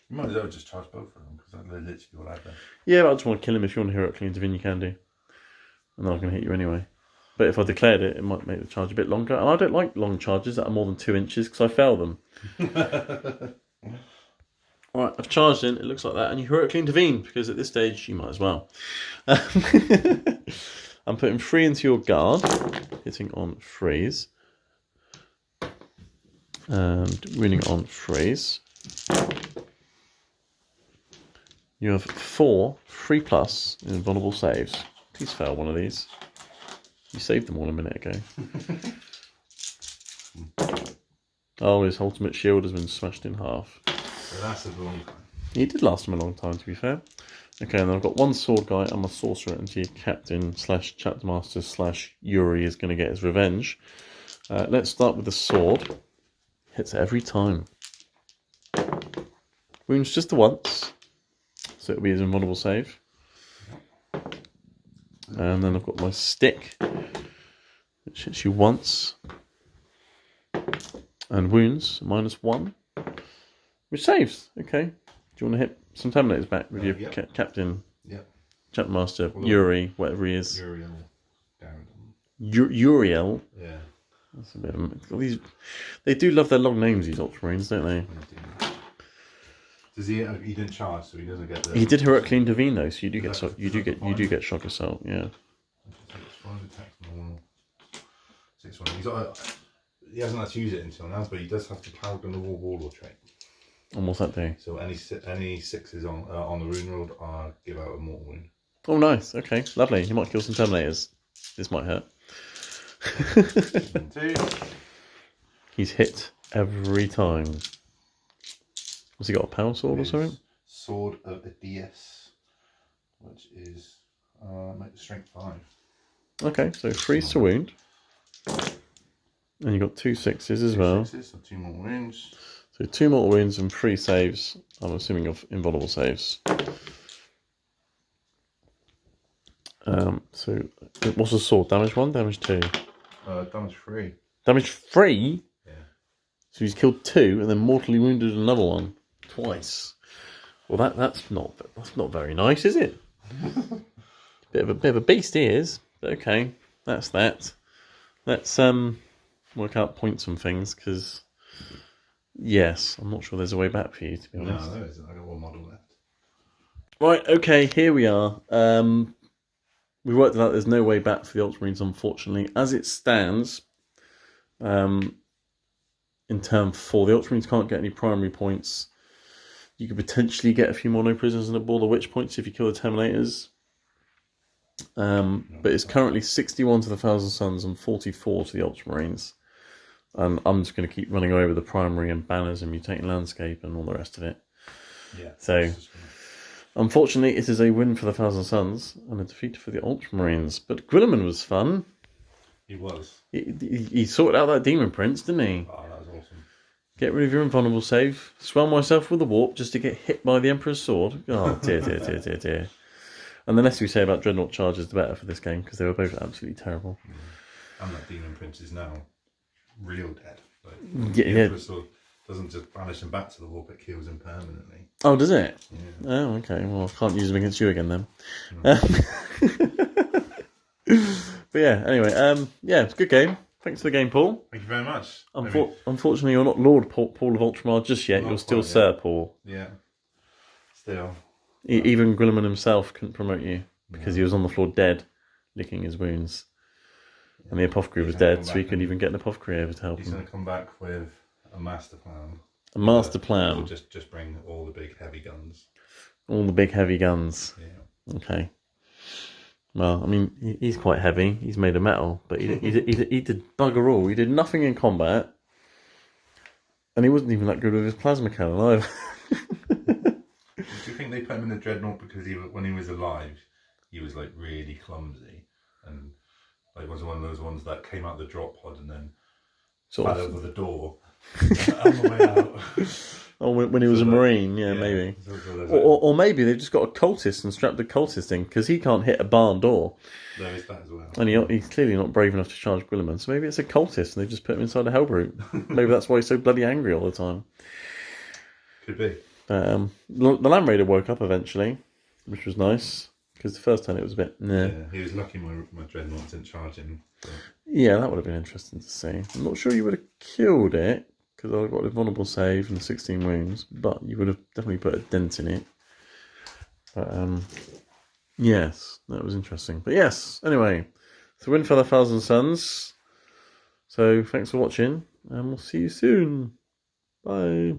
You might as well just charge both of them because that's literally what I've done. Yeah, but I just want to kill him. If you want to heroically intervene, you can do. And then I can hit you anyway. But if I declared it, it might make the charge a bit longer. And I don't like long charges that are more than 2 inches because I fail them. Alright, I've charged in. It looks like that. And you heroically intervene because at this stage, you might as well. I'm putting 3 into your guard. Hitting on freeze. And winning on freeze. You have 4 3+ invulnerable saves. Please fail one of these. You saved them all a minute ago. Oh, his ultimate shield has been smashed in half. It lasted a long time. He did last him a long time, to be fair. Okay, and then I've got 1 sword guy and my sorcerer, and your captain / chapter master / Yuri is going to get his revenge. Let's start with the sword. Hits every time. Wounds just the once. So it'll be his invulnerable save. And then I've got my stick, which hits you once. And wounds, -1. Which saves. Okay. Do you want to hit some Terminators back with your captain, chapter master, Yuri, whatever he is? Uriel. Yeah. That's a bit of these. They do love their long names, these Ultramarines, don't they? Does he? He didn't charge, so he doesn't get the. He did heroically intervene though, so you do get shock assault. Yeah. 6-1. He hasn't had to use it until now, but he does have to Paragon the Warlord trait. And what's that do? So any 6s on the rune road give out a mortal wound. Oh, nice. Okay, lovely. He might kill some Terminators. This might hurt. 2. He's hit every time. Has he got a power sword or something? Sword of Adius, which is strength 5. Okay, so 3's to wound. And you got 2 6s as well. 6s, so 2 more wounds. So 2 mortal wounds and 3 saves. I'm assuming of invulnerable saves. So what's the sword? Damage 1, damage 2. Damage 3. Damage 3? Yeah. So he's killed 2 and then mortally wounded another one. Twice. Well, that's not very nice, is it? bit of a beast he is. But okay, that's that. Let's work out points and things because yes, I'm not sure there's a way back for you, to be honest. No, there isn't. I got 1 model left. Right. Okay. Here we are. We worked out there's no way back for the Ultramarines, unfortunately, as it stands. In turn 4, the Ultramarines can't get any primary points. You could potentially get a few mono prisoners and a Ball of Witch points if you kill the Terminators. But it's currently 61 to the 1,000 Suns and 44 to the Ultramarines. And I'm just going to keep running away with the primary and banners and mutating landscape and all the rest of it. Yeah. So, unfortunately, it is a win for the 1,000 Suns and a defeat for the Ultramarines. But Gwilliman was fun. He was. He sorted out that Demon Prince, didn't he? Oh, that was awesome. Get rid of your invulnerable save. Swell myself with a warp just to get hit by the Emperor's sword. Oh, dear, dear, dear, dear, dear. And the less we say about Dreadnought charges, the better for this game, because they were both absolutely terrible. And that demon prince is now real dead. Like, Yeah, the Emperor sort of doesn't just banish him back to the war, but kills him permanently. Oh, does it? Yeah. Oh, okay. Well, I can't use them against you again then. But yeah, anyway, yeah, it's a good game. Thanks for the game, Paul. Thank you very much. Unfortunately, you're not Lord Paul of Ultramar just yet. You're still Sir Paul. Yeah. Still. Even Guilliman himself couldn't promote you because he was on the floor dead, licking his wounds. Yeah. And the apothecary was dead, so he couldn't even get an apothecary over to help him. He's going to come back with a master plan. A master plan? Or just bring all the big heavy guns. All the big heavy guns? Yeah. Okay. Well, I mean, he's quite heavy. He's made of metal, but he did bugger all. He did nothing in combat, and he wasn't even that good with his plasma cannon either. Do you think they put him in the dreadnought because when he was alive, he was like really clumsy, and like was one of those ones that came out the drop pod and then fell over the door on the way out? Oh, when he was a Marine, yeah, maybe. Or maybe they've just got a cultist and strapped the cultist in, because he can't hit a barn door. There is that as well. And he's clearly not brave enough to charge Guilliman, so maybe it's a cultist and they've just put him inside a Hellbrute. Maybe that's why he's so bloody angry all the time. Could be. The Land Raider woke up eventually, which was nice, because the first time it was a bit... Nah. Yeah, he was lucky my dreadnought didn't charge him. But... Yeah, that would have been interesting to see. I'm not sure you would have killed it, because I got a vulnerable save and 16 wounds, but you would have definitely put a dent in it. But, yes, that was interesting. But yes, anyway, it's a win for the Thousand Suns. So, thanks for watching, and we'll see you soon. Bye.